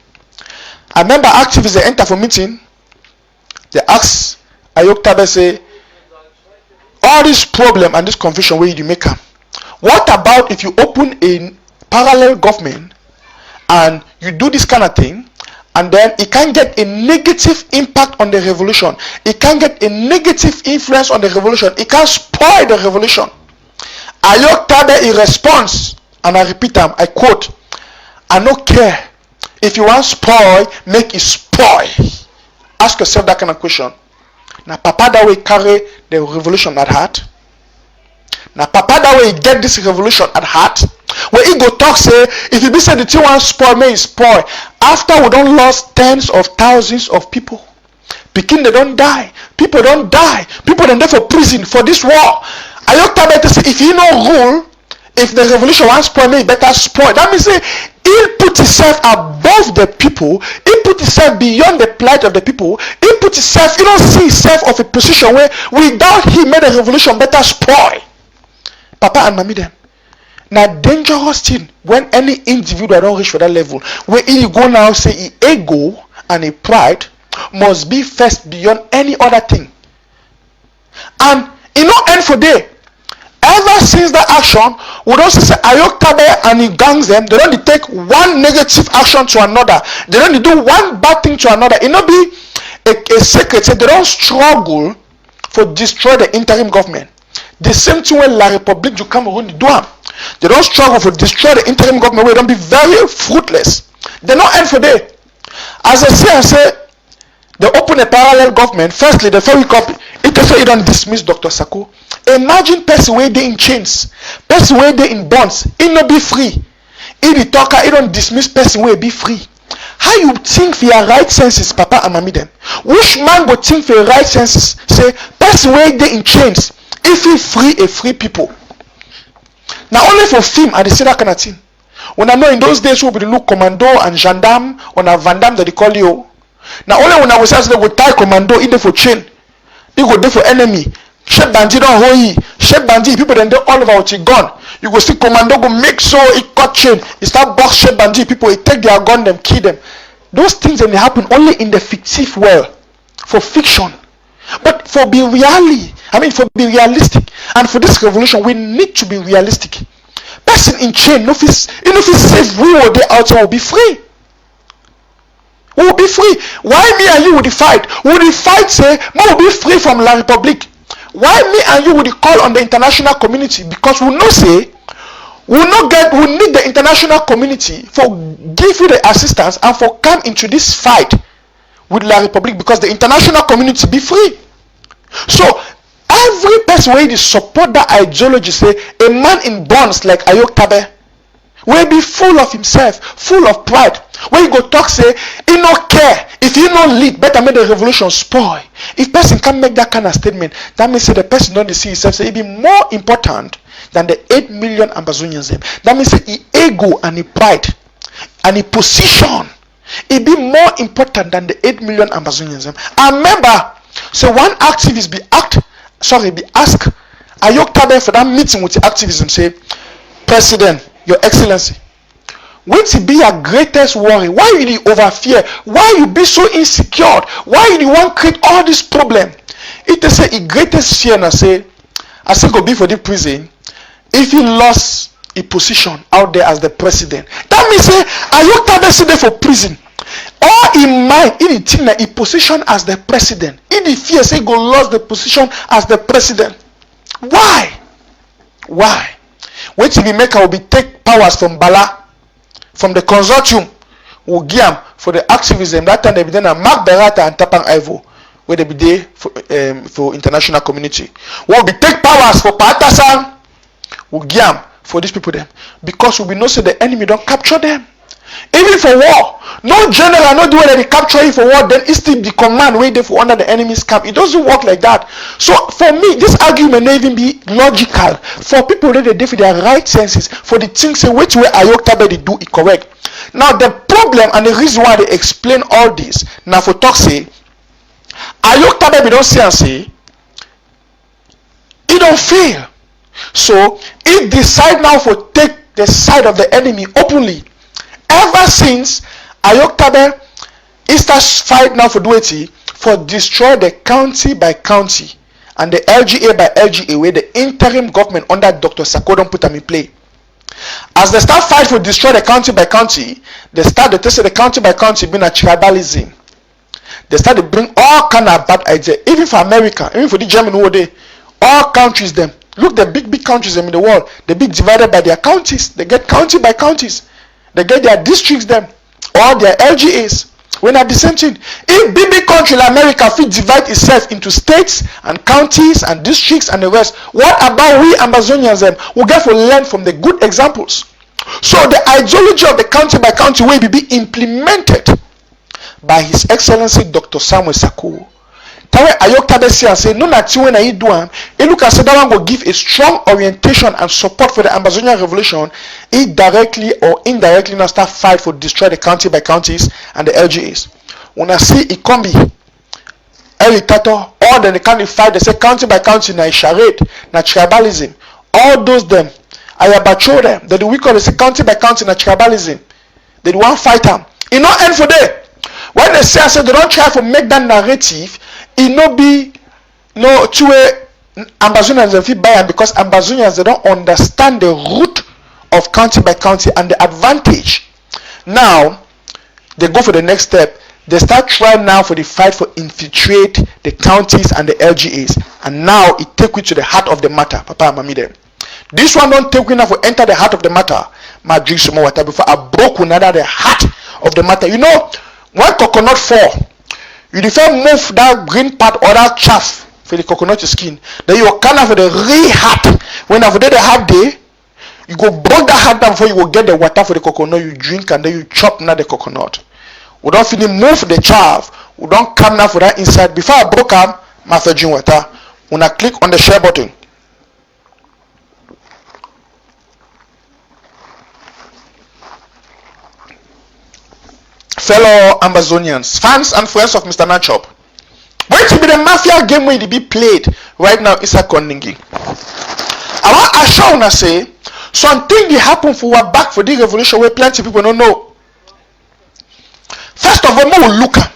I remember activists they enter for meeting. They ask Ayok Tabe say, all this problem and this confusion where you make them. What about if you open a parallel government and you do this kind of thing and then it can get a negative impact on the revolution. It can get a negative influence on the revolution. It can spoil the revolution. Ayok Tabe in response, and I repeat them, I quote, I don't care. If you want spoil, make it spoil. Ask yourself that kind of question. Now Papa that way carry the revolution at heart. Now Papa that way get this revolution at heart. Where he go talk say, if you be say the thing want spoil, may it spoil. After we don't lost tens of thousands of people. Pikin they don't die. People don't die. People then there for prison for this war. Ayok Tabe to say if he no rule, if the revolution wants spoil, may it better spoil. That means say he put himself above the people. He put himself beyond the plight of the people. He put himself, he don't see himself of a position where without him made the revolution better spoil. Papa and Mommy them. Now dangerous thing when any individual don't reach for that level. Where he go now say he ego and he pride must be first beyond any other thing. And it no end for day. Ever since that action, we don't say Ayok Tabe and he gangs them. They don't take one negative action to another. They don't do one bad thing to another. It not be a secret. They don't struggle for destroy the interim government. The same thing when La République du Cameroun do. They don't struggle for destroy the interim government. We don't be very fruitless. They not end for day. As I say, they open a parallel government. Firstly, the very copy. It also you don't dismiss Dr. Sako. Imagine person where they in chains, person where they in bonds, it not be free. If the talker, it don't dismiss person where be free. How you think for your right senses, Papa and Mami them? Which man go think for your right senses? Say person where they in chains, if he free a free people. Now only for film I say that kind of thing. When I know in those days we will look commando and gendarme on a Van Damme that they call you. Now only when I was asking they go tie commando in there for chain, they go there for enemy. Chef bandit don't hold you. Chef bandit people then they all over with your gun. You go see commando go make sure it cut chain. It start box chef bandit people. It take their gun them kill them. Those things then they happen only in the fictive world, for fiction. But for be realistic, and for this revolution we need to be realistic. Person in chain, no fit save we or they outside will be free. We will be free. Why me and you would fight? Would the fight say we will be free from La République? Why me and you would call on the international community? Because we know say we need the international community for give you the assistance and for come into this fight with La République, because the international community be free. So every person where they support that ideology say a man in bonds like Ayok Tabe will be full of himself, full of pride. When you go talk say he no care if you no lead, better make the revolution spoil. If person can make that kind of statement, that means say the person don't see himself say it be more important than the 8 million Amazonians. That means say he ego and he pride and he position, it be more important than the 8 million Amazonians. I remember, so one activist be asked Ayok Tabe for that meeting with the activism, say, President, Your Excellency, what's be your greatest worry? Why you overfear? Why you be so insecure? Why you want create all this problem? It is say the greatest fear na say, I say go be for the prison if he lost a position out there as the president. That means say Ayok Tabe sit there for prison. Or in mind, in the thing that he position as the president, in the fear say go lost the position as the president. Why? Wait till the maker will be take powers from Bala, from the consortium, will give them for the activism. That time they be done a Mark Berata and Tapang Ivo, where they be there for international community. Will be take powers for Patasan, will give them for these people them, because we know say the enemy don't capture them. Even for war, no general no do when they capture you for war, then it's still the command waiting for under the enemy's camp. It doesn't work like that. So for me, this argument may even be logical for people that they for their right senses, for the things say which way Ayok Tabe they do it correct. Now the problem and the reason why they explain all this now for talk say Ayok Tabe we don't say and say it don't fail. So if decide now for take the side of the enemy openly. Ever since Ayok Tabe he starts fight now for duty for destroy the county by county and the LGA by LGA where the interim government under Dr. Sako don't put them in play. As they start fight for destroy the county by county, they start to say the county by county being a tribalism. They start to bring all kind of bad ideas. Even for America, even for the German who they all countries them. Look the big countries them in the world, they be divided by their counties. They get county by counties. They get their districts them or their LGAs. When at the same thing, if big country like America fit divide itself into states and counties and districts and the rest, what about we Amazonians them? We get to learn from the good examples. So the ideology of the county by county will be implemented by His Excellency Dr. Samuel Sako. Tawe Ayok Tabe say no na ti when I do am, he look as that one will give a strong orientation and support for the Amazonian revolution. He directly or indirectly now start fight for destroy the county by counties and the LGAs. When I see it can be Elitato, or then they can't fight, they say county by county na charade, na tribalism. All those them, I abacho them, that we call they say county by county na tribalism. They want fight them. It not end for them. When they say, I said they don't try to make that narrative, it no be no to a Ambazonians and fit buy am, because Ambazonians they don't understand the root of county by county and the advantage. Now they go for the next step. They start trying now for the fight for infiltrate the counties and the LGAs, and now it take you to the heart of the matter, Papa and Mami them. This one don't take you now for enter the heart of the matter. Ma drink some more water before I broke another the heart of the matter. You know, when coconut fall, you defend move that green part or that chaff for the coconut skin. Then you kind of for the real heart. When after the heart day, you go break that heart down before you go get the water for the coconut you drink, and then you chop now the coconut. We don't finish move the chaff. We don't come now for that inside. Before I broke up, my drink water. When I click on the share button, fellow Ambazonians, fans and friends of Mr. Nachop, wait to be the Mafia game where it be played right now inside Kondengui. I want to show you say something that happen for our back for the revolution where plenty people don't know. First of all, we will look at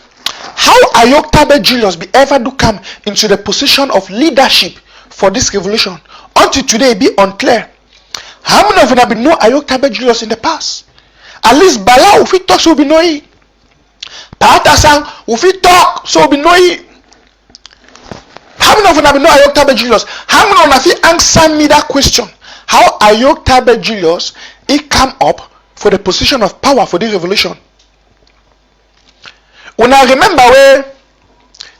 how Ayoktabe Julius be ever do come into the position of leadership for this revolution. Until today, it be unclear. How many of you have been know Ayoktabe Julius in the past? At least Bala, if we talk, so we know it. Paatasan, if we talk, so we know it. How many of you have been know Ayoktabe Julius? How many of you answer me that question? How Ayoktabe Julius he come up for the position of power for the revolution? When I remember where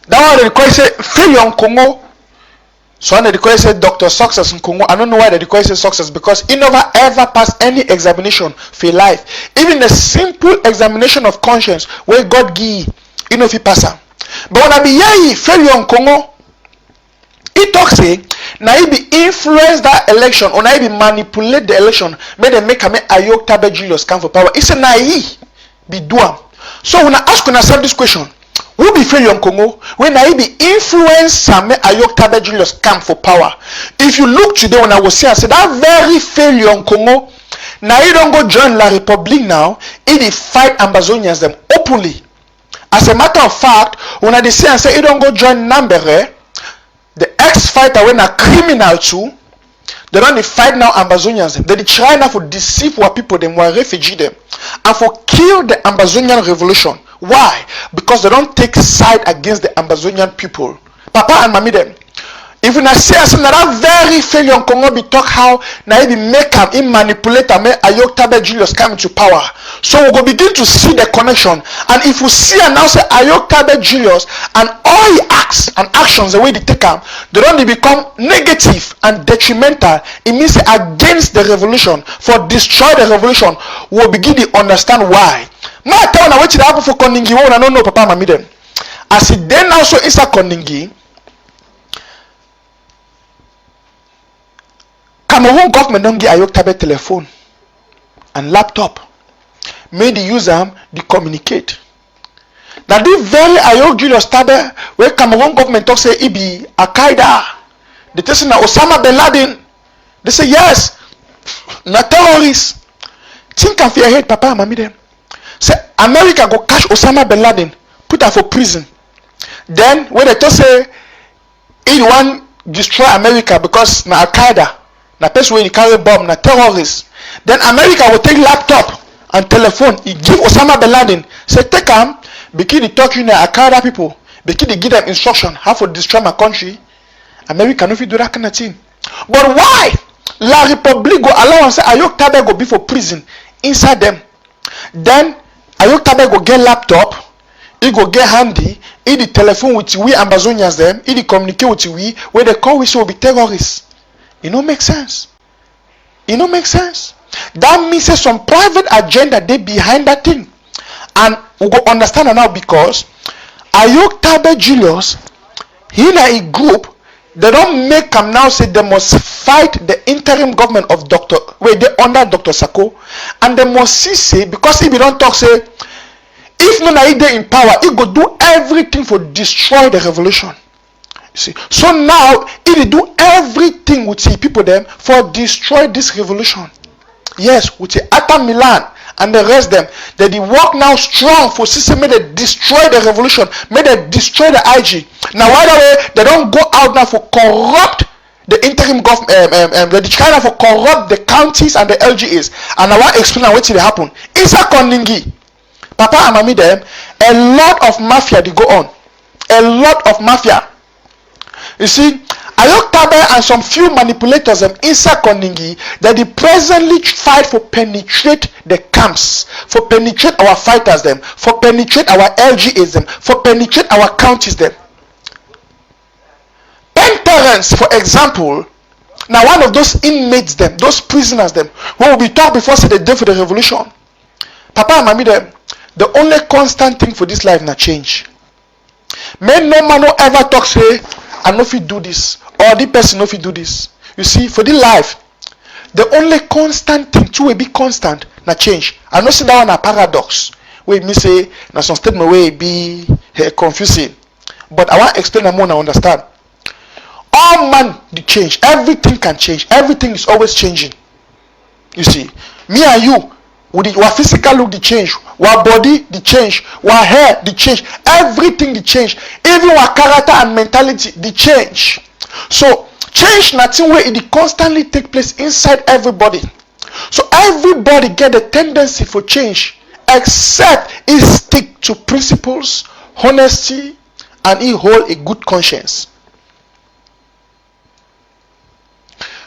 that one they say failure in Congo, so when they say Dr. Success in Congo, I don't know why they say success, because he never ever passed any examination for life. Even the simple examination of conscience where God give, he know if he pass am. But when I be hear failure in Congo, he talk say now he be influence that election, or now he be manipulate the election, make him Ayoktabe Julius come for power. He say now he be do am. So when I ask yourself this question, who be failure in Congo? When I be influence Same Ayoktabe Julius come for power. If you look today, when I was here, I said that very failure in Congo, now he don't go join La Republique now, he fight Ambazonians them openly. As a matter of fact, when I say he don't go join Nambere, the ex-fighter when a criminal too, they don't fight now Ambazonians. They try now for deceive our people, them were refugee them, and for kill the Ambazonian revolution. Why? Because they don't take side against the Ambazonian people. Papa and Mami them. If we say that very failure in Congo be talk how now he make him manipulate him Ayoktabe Julius come into power. So we go begin to see the connection. And if we see and now say Ayoktabe Julius and all he acts and actions the way they take him, they don't become negative and detrimental. It means against the revolution, for destroy the revolution. We'll begin to understand why. My tell now what happen for Kondengui, I don't know Papa Mami them. As it then also inside Kondengui, Cameroon government don't get Ayoktabe telephone and laptop. Made the user they communicate. Now this very Ayok Julius Tabe where Cameroon government talk say it be Al-Qaeda. They tell say na Osama bin Laden. They say yes, na terrorists. Think of your head, Papa and Mami them. Say America go catch Osama bin Laden, put her for prison. Then when they talk say he want destroy America because na Al-Qaeda. Na person when he carry bomb, na terrorists. Then America will take laptop and telephone. He give Osama bin Laden. Say take him, begin to talk to Al-Qaeda people. Begin to give them instruction how to destroy my country. America no fit do that kind of thing. But why La Republique go allow and say Ayoktabe go be for prison inside them? Then Ayoktabe go get laptop. He go get handy. He the telephone with we Ambazonians them. He the communicate with we where they call we so be terrorists. It don't make sense. It don't make sense. That means some private agenda they behind that thing. And we go understand it now because Ayoktabe Julius, he in a group, they don't make them now say they must fight the interim government of they under Dr. Sako, and they must see say because if you don't talk say if no na he in power, he go do everything for destroy the revolution. You see, so now he do everything with the people them for destroy this revolution. Yes, with the Atta Milan and the rest them. They work now strong for system, may they destroy the revolution, may they destroy the IG. Now why the way they don't go out now for corrupt the interim government, they try now for corrupt the counties and the LGAs. And I want to explain what will happen. Inside Kondengui, Papa and Mommy them, a lot of mafia they go on. A lot of mafia. You see, Ayok Tabe and some few manipulators inside Kondengui that they presently fight for penetrate the camps, for penetrate our fighters them, for penetrate our LGAs them, for penetrate our counties them. Parents, for example, now one of those inmates them, those prisoners them, who will be taught before say the day for the revolution. Papa and Mommy them, the only constant thing for this life na change. May no man no ever talk say, I know if you do this, or the person know if you do this. You see, for this life, the only constant thing to be constant na change. I know see that one a paradox. Where me say na some statement where be confusing. But I want to explain them more and understand. All man the change, everything can change, everything is always changing. You see, me and you, with our physical look the change, our body the change, our hair the change, everything the change, even our character and mentality the change. So change nothing where it constantly take place inside everybody. So everybody get a tendency for change, except he stick to principles, honesty, and he hold a good conscience.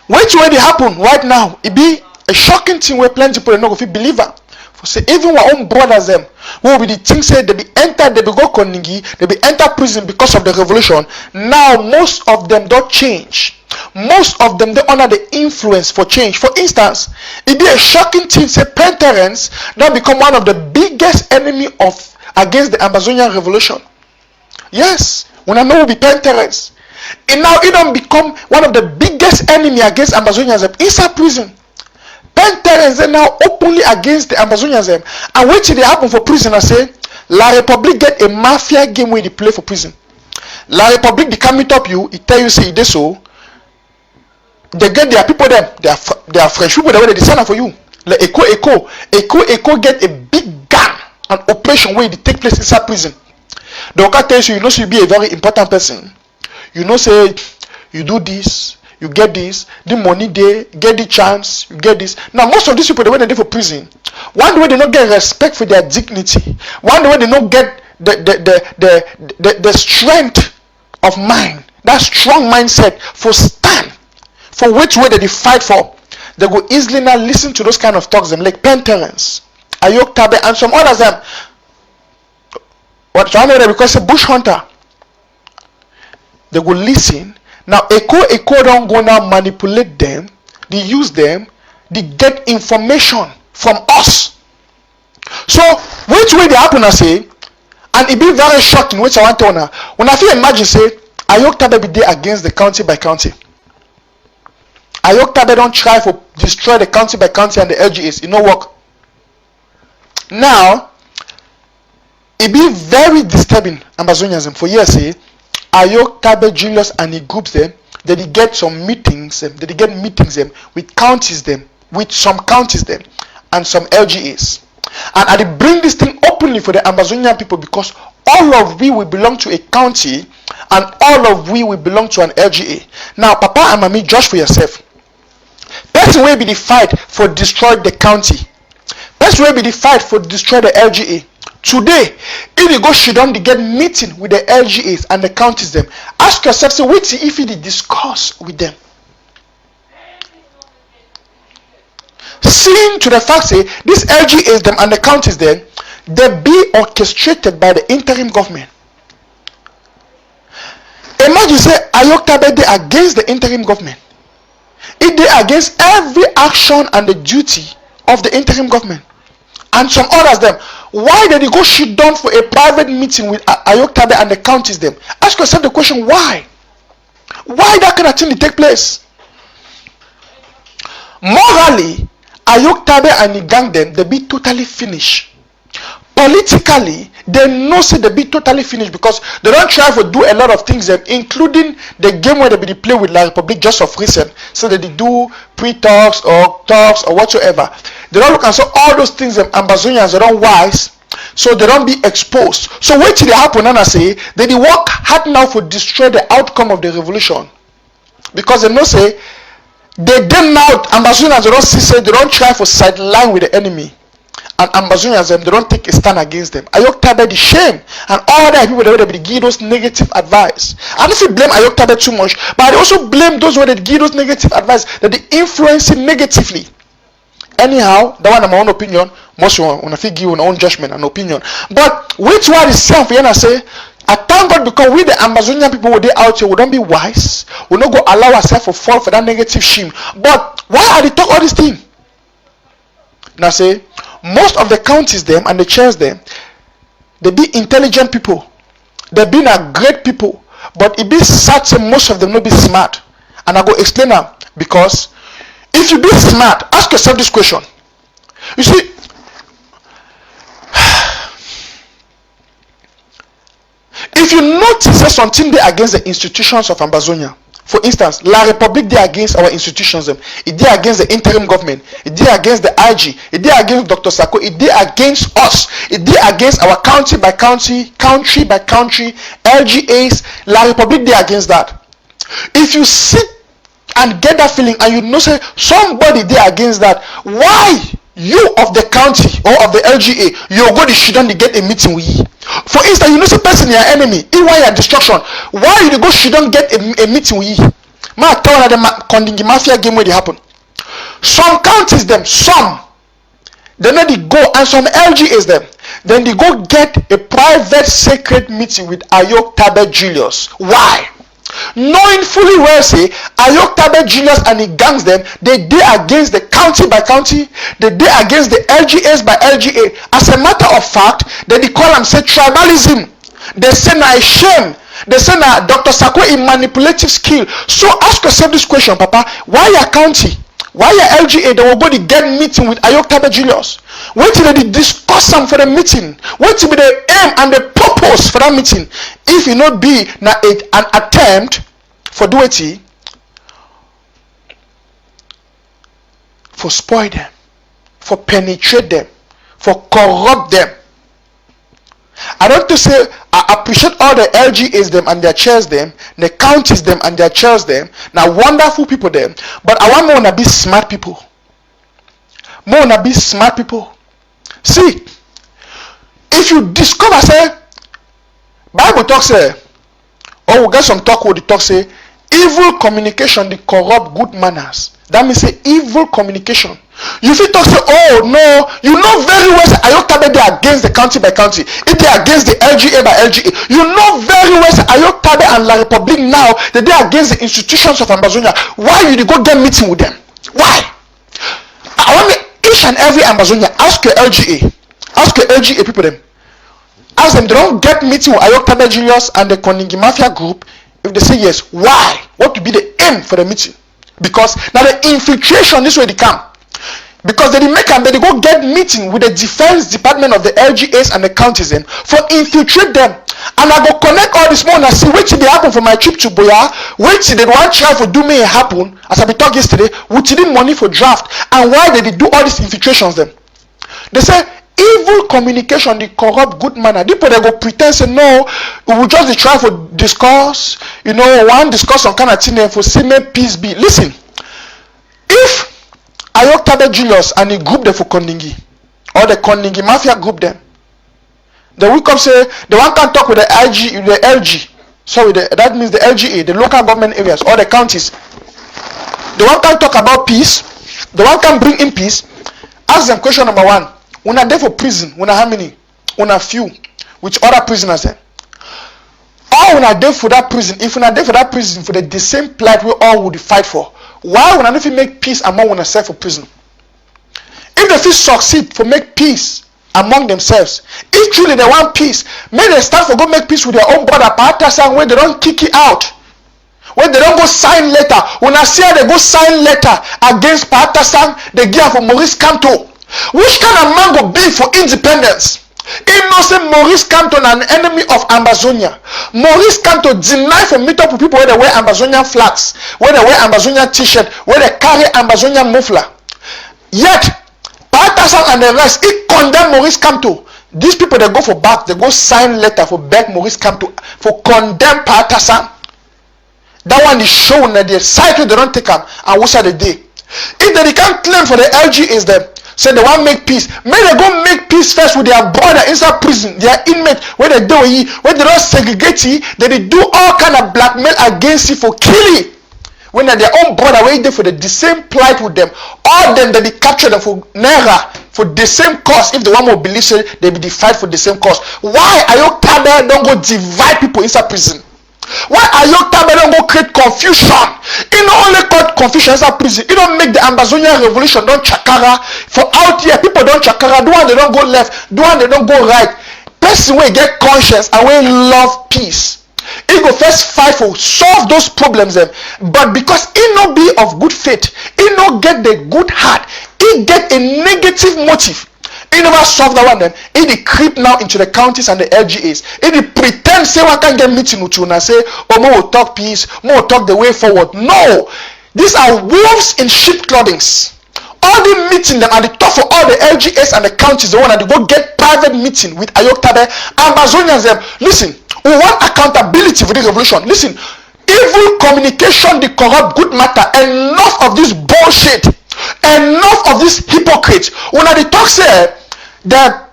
Which way they happen right now, it be a shocking thing where plenty people not go believe her. For say even our own brothers them, who will be the things say they be entered, they be go Kondengui, they be enter prison because of the revolution. Now most of them don't change. Most of them they under the influence for change. For instance, it be a shocking thing say parents now become one of the biggest enemy of against the Amazonian revolution. Yes, when I know will be parents. And now it don't become one of the biggest enemy against Amazonians inside prison. Parents are now openly against the Amazonians. And wait till they happen for prison, I say, La Republique get a mafia game where they play for prison. La Republique, they come meet up you, it tell you say they so. They get their people them, they are French people, they design for you. Like Echo get a big gun, an operation where they take place inside prison. The Oka tells you, you know, so you be a very important person. You know, say you do this, you get this, the money they get the chance, you get this. Now most of these people, the way they do for prison, one way they don't get respect for their dignity, one way they don't get the strength of mind, that strong mindset for stand for which way they fight for. They go easily now listen to those kind of talks them like parents, Ayok Tabe and some others them. What I know them because a bush hunter. They will listen. Now Echo don't go now manipulate them. They use them. They get information from us. So which way they happen I say, and it be very shocking. Which I want to know. When I feel imagine say Ayok Tabe be there against the county by county. Ayok Tabe don't try for destroy the county by county and the LGAs. It no work. Now it be very disturbing Amazonians for years say. Ayok Tabe Julius and he groups them, then they get some meetings, with counties them, with some counties them, and some LGAs. And they bring this thing openly for the Amazonian people because all of we will belong to a county and all of we will belong to an LGA. Now, Papa and Mommy, judge for yourself. Person will be the fight for destroy the county. Person will be the fight for destroy the LGA. Today, if you go sit down, they get meeting with the LGAs and the counties them. Ask yourself, so wait if you discuss with them. Seeing to the fact say these LGAs them and the counties them, they be orchestrated by the interim government. Imagine say Ayok Tabe they against the interim government. It they against every action and the duty of the interim government. And some others them. Why did you go sit down for a private meeting with Ayok Tabe and the counties them? Ask yourself the question, why? Why that kind of thing take place? Morally, Ayok Tabe and the gang them, they be totally finished. Politically, they know say they be totally finished because they don't try to do a lot of things, including the game where they be play with La Republic just of recent. So they do pre-talks or talks or whatsoever. They don't look and so all those things Ambazonians they don't wise, so they don't be exposed. So wait till they happen and I say they work hard now for destroy the outcome of the revolution. Because they know say they did now Ambazonians they don't see say they don't try for sideline with the enemy. And Ambazonians they don't take a stand against them. Ayok Tabe the shame and all that people that they give those negative advice. I don't feel blame Ayok Tabe too much, but I also blame those who they give those negative advice that they influence it negatively. Anyhow, that one is my own opinion. Most when I give you own judgment and opinion. But which one is self? I say, I thank God because we the Amazonian people who they out here, we don't be wise. We not go allow ourselves to fall for that negative shame. But why are they talk all these things? Now say, most of the counties them and the chairs them, they be intelligent people. They be a great people. But it be sad say most of them not be smart. And I go explain now because if you be smart, ask yourself this question. You see, if you notice that something they against the institutions of Ambazonia, for instance, La Republic they against our institutions, it they against the interim government, it they against the IG, it they against Dr. Sako, it they against us, it they against our county by county, country by country, LGAs, La Republic they against that. If you sit and get that feeling and you know say somebody there against that, why you of the county or of the LGA you go to shouldn't get a meeting with you? For instance, you know say person your enemy, why your destruction, why you go shouldn't get a meeting with you? Ma tell you the Kondengui Mafia game where they happen. Some counties them, some they know they go and some LGAs them, then they go get a private sacred meeting with Ayok Tabe Julius. Why? Knowing fully well say Ayok Tabe Julius and the gangs them, they against the county by county, they against the LGAs by LGA. As a matter of fact, they call them say tribalism. They say na a shame. They say na Dr. Sako a manipulative skill. So ask yourself this question, Papa. Why your county? Why your LGA? They will go to get meeting with Ayok Tabe Julius. Wait till they discuss them for the meeting. Wait till the aim and the purpose for that meeting. If it not be an attempt for do it, for spoil them, for penetrate them, for corrupt them. I don't to say I appreciate all the LGAs them and their chairs them, the counties them and their chairs them. Now wonderful people them, but I want more to be smart people. More to be smart people. See, if you discover say Bible talk say, or we get some talk where the talk say evil communication they corrupt good manners. That means say evil communication. You feel talk say, oh no, you know very well say Ayok Tabe they against the county by county, if they against the LGA by LGA. You know very well say Ayok Tabe and La Republic now that they against the institutions of Ambazonia. Why you go get meeting with them? Why? I want me each and every Ambazonia ask your LGA, ask your LGA people them. Ask them, they don't get meeting with Ayok Tabe Julius and the Kondengui Mafia group. If they say yes, why? What would be the aim for the meeting? Because now the infiltration, this way they come. Because they make them, they go get meeting with the defense department of the LGAs and the counties then for infiltrate them. And I go connect all this morning and see which they happen for my trip to Boya, which they want try for do me happen, as I be talking yesterday, which did money for draft, and why did they do all these infiltrations then? They say evil communication, the corrupt good manner. People they go pretend say no, we will just try for discuss, one discuss some kind of thing for say may peace be. Listen, if Ayok Tabe Julius and the group there for Kondengui, or the Kondengui Mafia group them, they will come say the one can talk with the IG, the LG. Sorry, that means the LGA, the local government areas or the counties. The one can talk about peace. The one can bring in peace. Ask them question number one. Una there for prison, una how many? Una few. Which other prisoners then? All una there for that prison. If una there for that prison for the same plight we all would fight for, why would not make peace among una self for prison? If they feel succeed for make peace among themselves, if truly they want peace, may they start for go make peace with their own brother Paatasan when they don't kick it out. When they don't go sign letter, when I see how they go sign letter against Paatasan, they give for Maurice Kamto. Which kind of man go be for independence? He knows that Maurice Kamto an enemy of Ambazonia. Maurice Kamto deny for meet up with people where they wear Ambazonian flags, where they wear Ambazonian t-shirt, where they carry Ambazonian muffler. Yet, Patasan and the rest, he condemn Maurice Kamto. These people, they go for back, they go sign letter for beg Maurice Kamto for condemn Patasan. That one is shown that the site they don't take them, and what's the day? If they can't claim for the LGAs, them say they want make peace. May they go make peace first with their brother inside prison, their inmate, where they do where they don't segregate then they do all kind of blackmail against you for killing. When they're their own brother waiting for the same plight with them, all them that they capture them for naira for the same cause. If the one more believes it, they be defied for the same cause. Why are you Tabe don't go divide people inside prison? Why are you Tabe don't go create confusion? It not only cause confusion inside prison, it don't make the Ambazonian revolution don't chakara. For out here, people don't chakara, do one they don't go left, do one they don't go right. Person will get conscious and will love peace. He go first fight for solve those problems them, but because he no be of good faith, he no get the good heart, he get a negative motive. He never solve that one then. He dey creep now into the counties and the LGAs. He dey pretend say one can get meeting with you and say, oh, more will talk peace, more will talk the way forward. No, these are wolves in sheep clothing. All the meeting them and the talk for all the LGAs and the counties, the one that they go get private meeting with Ayoktabe, Ambazonians them. Listen. We want accountability for the revolution. Listen, evil communication, the corrupt good matter. Enough of this bullshit. Enough of this hypocrites. When they talk say the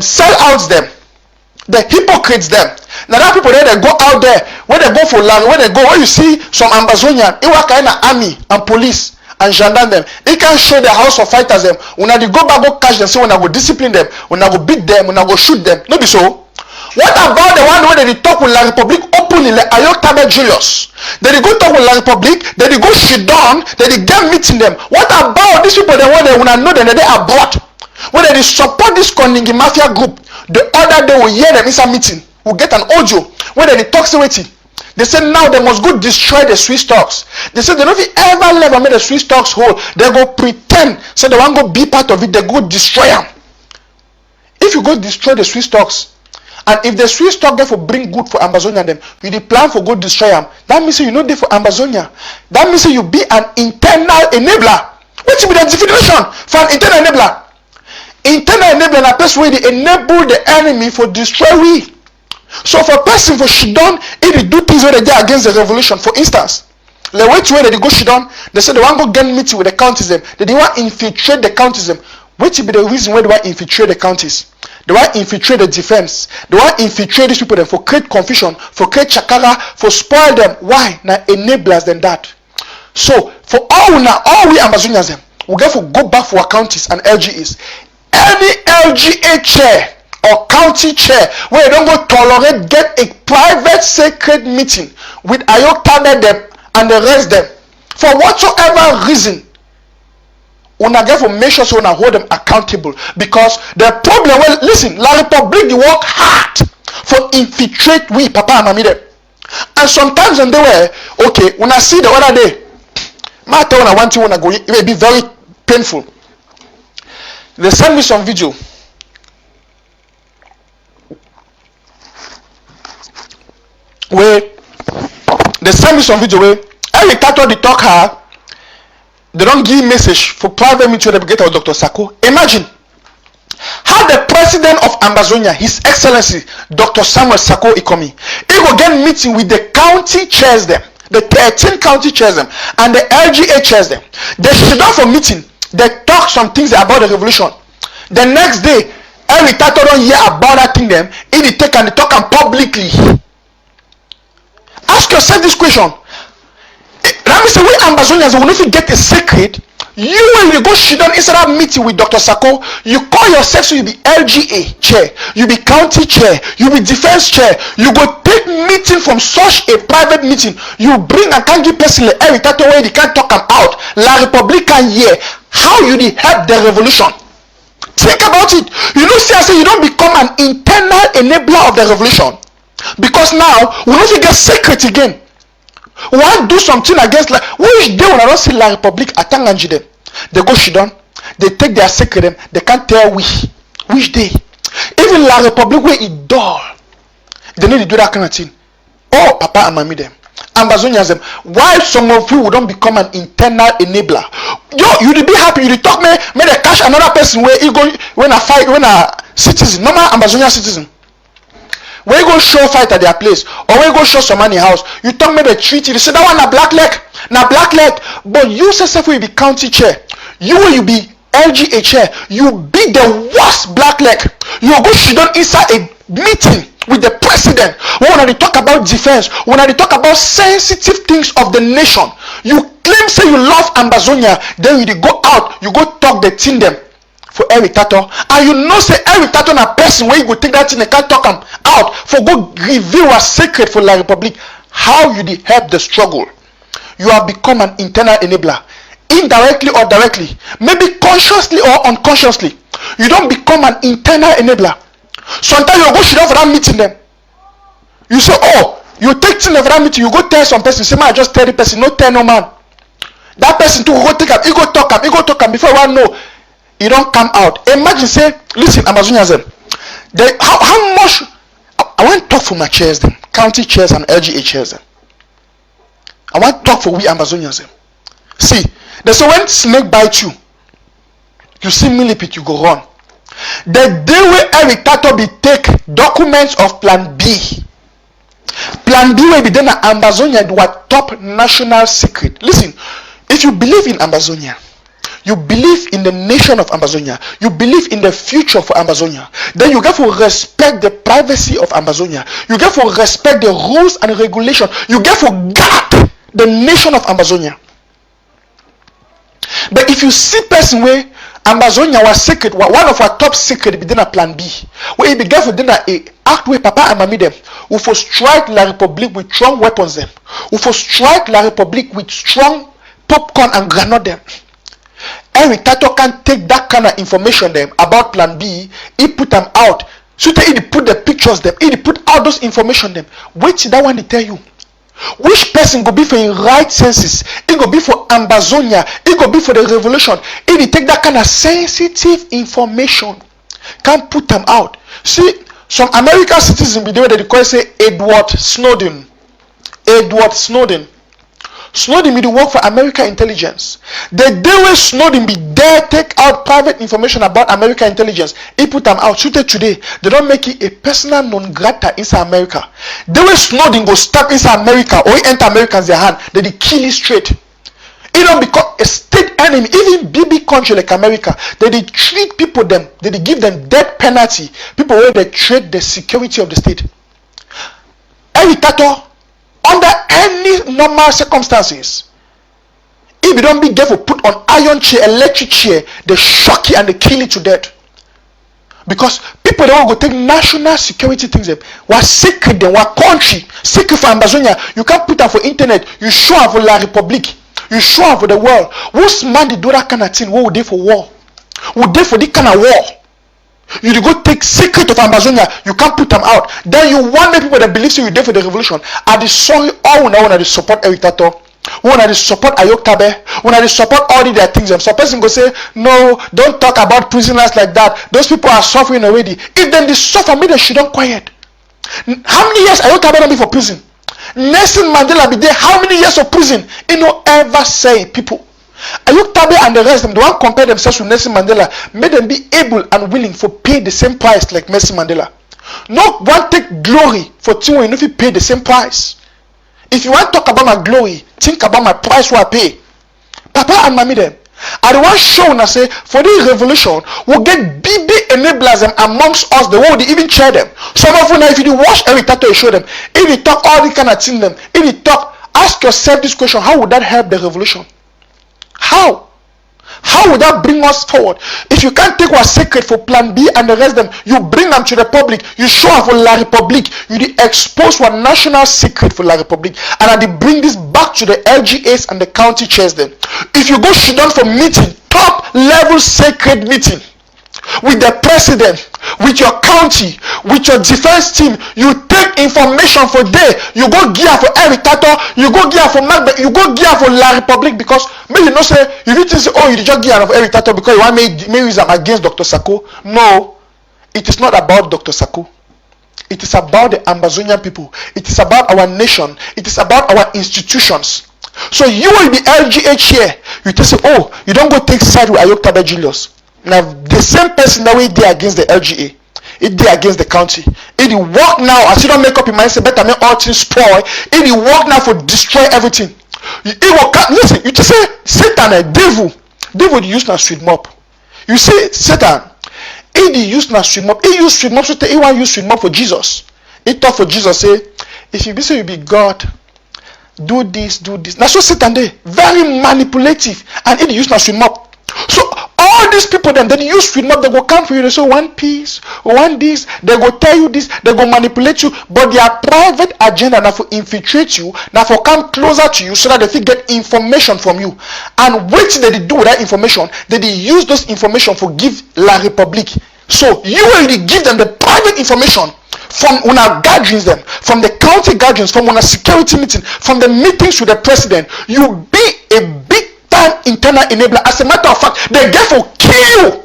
sell outs them, the hypocrites them. Now that people there they go out there when they go for land, when you see some Ambazonian, it was kind of army and police and gendarme them. They can show the house of fighters them. When they go back go catch them, say when I go discipline them, when I go beat them, when I go shoot them. No be so. What about the one where they talk with La Republique openly, like Ayoktabe Julius? They go talk with La Republique, they go shit down, they get meeting them. What about these people that want they wanna know that they are bought? When they support this Kondengui Mafia group, the other day we hear them in some meeting, we get an audio where they talk waiting. They say now they must go destroy the Swiss stocks. They say they don't ever let them make the Swiss stocks whole. They go pretend, so they want to go be part of it, they go destroy them. If you go destroy the Swiss stocks, and if the Swiss stock there for bring good for Ambazonia them, you the plan for go destroy them. That means you know there for Ambazonia. That means you be an internal enabler. What be the definition for an internal enabler? Internal enabler na person where they enable the enemy for destroy we. So for person for Shidon, if they do things where they get against the revolution, for instance, the way to where they go Shidon, they say they want to go get meeting with the counties them. They want to infiltrate the counties them. What be the reason why they want to infiltrate the counties? They want to infiltrate the defense. They want to infiltrate these people them for create confusion, for create chakara, for spoil them. Why? Now enablers than that. So for all we Amazonians them, we get to go back for our counties and LGAs. Any LGA chair or county chair where you don't go tolerate get a private sacred meeting with Ayoktabe them and the rest them for whatsoever reason. Una get for make sure so una hold them accountable, because the problem, well, listen, La Republique they work hard for infiltrate we papa and mommy them, and sometimes when they were okay, when I see the other day, my tell when I want to when I go, it may be very painful. They send me some video where every title they talk her. They don't give message for private meeting with the of Dr. Sako. Imagine how the president of Ambazonia, His Excellency Dr. Samuel Sako Ikomi, he will get meeting with the county chairs them, the 13 county chairs them, and the LGA chairs them. They sit down for meeting. They talk some things about the revolution. The next day, every title don't hear about that thing them. If they take and they talk them publicly. Ask yourself this question. Let me say, we Ambazonians, when you get a secret, you when you go sit down inside that meeting with Dr. Sako, you call yourself so you be LGA chair, you be county chair, you be defense chair, you go take meeting from such a private meeting, you bring and can't give personally every title where they can't talk them out. La Republique can hear how you did help the revolution. Think about it. You know, see, I say you don't become an internal enabler of the revolution, because now we don't get secret again. We want to do something against, like, which day when I don't see La Republique atanganji them, they go shidon, they take their secret them, they can't tell which day. Even La Republic where it dull, they need to do that kind of thing. Oh, Papa and Mommy them. Ambazonia them. Why some of you would not become an internal enabler? Yo, you'd be happy. You'd talk me they cash another person where you go when a citizen, normal Ambazonia citizen. When you go show fight at their place, or when you go show some money house, you talk me the treaty. They say that one a black leg, but you yourself will be county chair. You be LGA chair. You be the worst black leg. You go sit down inside a meeting with the president when they talk about defense, when they talk about sensitive things of the nation. You claim say you love Ambazonia, then you go out, you go talk the thing them for Eric Tato, and you know say Eric Tato na person where you go take that thing and can't talk him out for go reveal a secret for La Republic. How you did help the struggle? You have become an internal enabler, indirectly or directly, maybe consciously or unconsciously. You don't become an internal enabler. Sometimes you go sit down for that meeting them. You say, oh, you take things for that meeting, you go tell some person, say, man, I just tell the person, no tell no man. That person too go take him, he go talk him, before one know, he don't come out. Imagine say, listen, Amazonians them. How much I want to talk for my chairs them, county chairs and LGA chairs them. I want to talk for we Amazonians them. See, they say when snake bite you, you see millipede, you go run. The day where Eric Tato be take documents of Plan B. Plan B will be done at Ambazonia what top national secret. Listen, if you believe in Ambazonia, you believe in the nation of Ambazonia, you believe in the future for Ambazonia, then you get to respect the privacy of Ambazonia. You get to respect the rules and regulations. You get to guard the nation of Ambazonia. But if you see person where Ambazonia was secret, one of our top secret within a Plan B, where he began for dinner a act where Papa and Mommy them who for strike La Republic with strong weapons them, who for strike La Republic with strong popcorn and granite them. Eric Tato can take that kind of information them about Plan B, he put them out. So he put the pictures them, he put all those information them. Wait till that one they tell you. Which person go be for in right senses? It go be for Ambazonia. It go be for the revolution. If you take that kind of sensitive information, can't put them out. See, some American citizens be the way that they call say Edward Snowden. Snowden be the work for American intelligence. The day when Snowden be there take out private information about American intelligence, he put them out. Today, they don't make it a personal non grata inside America. The way Snowden go stuck inside America or he enter Americans their hand, they kill it straight. He don't become a state enemy. Even BB country like America, they treat people them, they give them death penalty. People where they trade the security of the state. Eric Tato, under any normal circumstances, if you don't be careful, put on iron chair, electric chair, they shock you and they kill you to death. Because people don't go take national security things. What secret them, what country, secret for Ambazonia, you can't put them for internet, you show up for La Republic, you show up for the world. Who's man they do that kind of thing? What would they for war? Would they for this kind of war? You go take secret of Ambazonia, you can't put them out. Then you want the people that believe so you did for the revolution. Are they sorry all when they support Eric Tato? When they support Ayok Tabe? When they support all their things? Some person go say, no, don't talk about prisoners like that. Those people are suffering already. If then they suffer, maybe they shouldn't quiet. How many years Ayok Tabe don't be for prison? Nelson Mandela be there. How many years of prison? He no ever say people. Ayuk Tabe and the rest of them, they want to compare themselves with Nelson Mandela, made them be able and willing for pay the same price like Nelson Mandela. No one take glory for things when you know if you pay the same price. If you want to talk about my glory, think about my price what I pay. Papa and Mommy them, I don't want to show and say for this revolution, we'll get big enablers them amongst us, the world they even chair them. Some of you now, if you watch Eric Tato, you show them. If you talk all the kind of thing them, if you talk, ask yourself this question: how would that help the revolution? How would that bring us forward? If you can't take what's secret for Plan B and the rest of them, you bring them to the public, you show up for La Republic, you expose one national secret for La Republic, and they bring this back to the LGAs and the county chairs then. If you go sit down for meeting, top level sacred meeting, with the president, with your county, with your defense team, you take information for there. You go gear for Eric Tato, you go gear for Macbeth, you go gear for La Republic, because maybe you know say you need to say, oh, you just gear for Eric Tato because you want me use them against Dr. Sako. No, it is not about Dr. Sako. It is about the Ambazonian people. It is about our nation. It is about our institutions. So you will be LGA chair. You just say, oh, you don't go take side with Ayoktabe Julius. Now the same person that we did against the LGA, it did against the county. It work now as you don't make up your mind, say better make all things spoil. It work now for destroy everything. It will listen, you just say Satan a devil. Devil use now sweet mop. You see Satan, he use now sweet mop. He use sweet mop, so he want use sweet mop for Jesus. He talk for Jesus, say, if you be say you be God, do this, do this. Now so Satan they very manipulative, and he use now sweet mop. So all these people then they use sweet mop, they go come for you, they say one piece, one this, they go tell you this, they go manipulate you, but their private agenda now for infiltrate you, now for come closer to you so that they fit get information from you. And what they do with that information, they use those information for give La République. So you will give them the private information from una gatherings them, from the county gatherings, from una security meeting, from the meetings with the president. You be a big internal enabler. As a matter of fact, they get for kill you.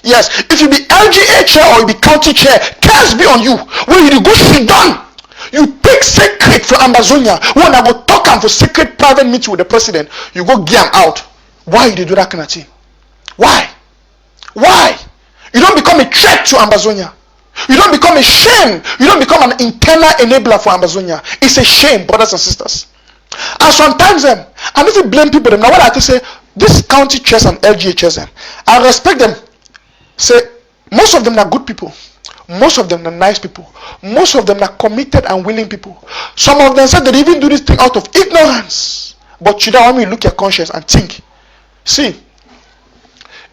Yes, if you be LGA chair or you be county chair, case be on you. When you go sit down, you take secret for Amazonia. When I go talk and for secret private meeting with the president, you go get him out. Why you do that kind of thing? Why? You don't become a threat to Amazonia. You don't become a shame. You don't become an internal enabler for Amazonia. It's a shame, brothers and sisters. And sometimes I need to blame people. Now what I have to say, this county chairs and LGA chairs, I respect them. Say most of them are good people. Most of them are nice people. Most of them are committed and willing people. Some of them said they even do this thing out of ignorance. But you don't want me to look at your conscience and think. See,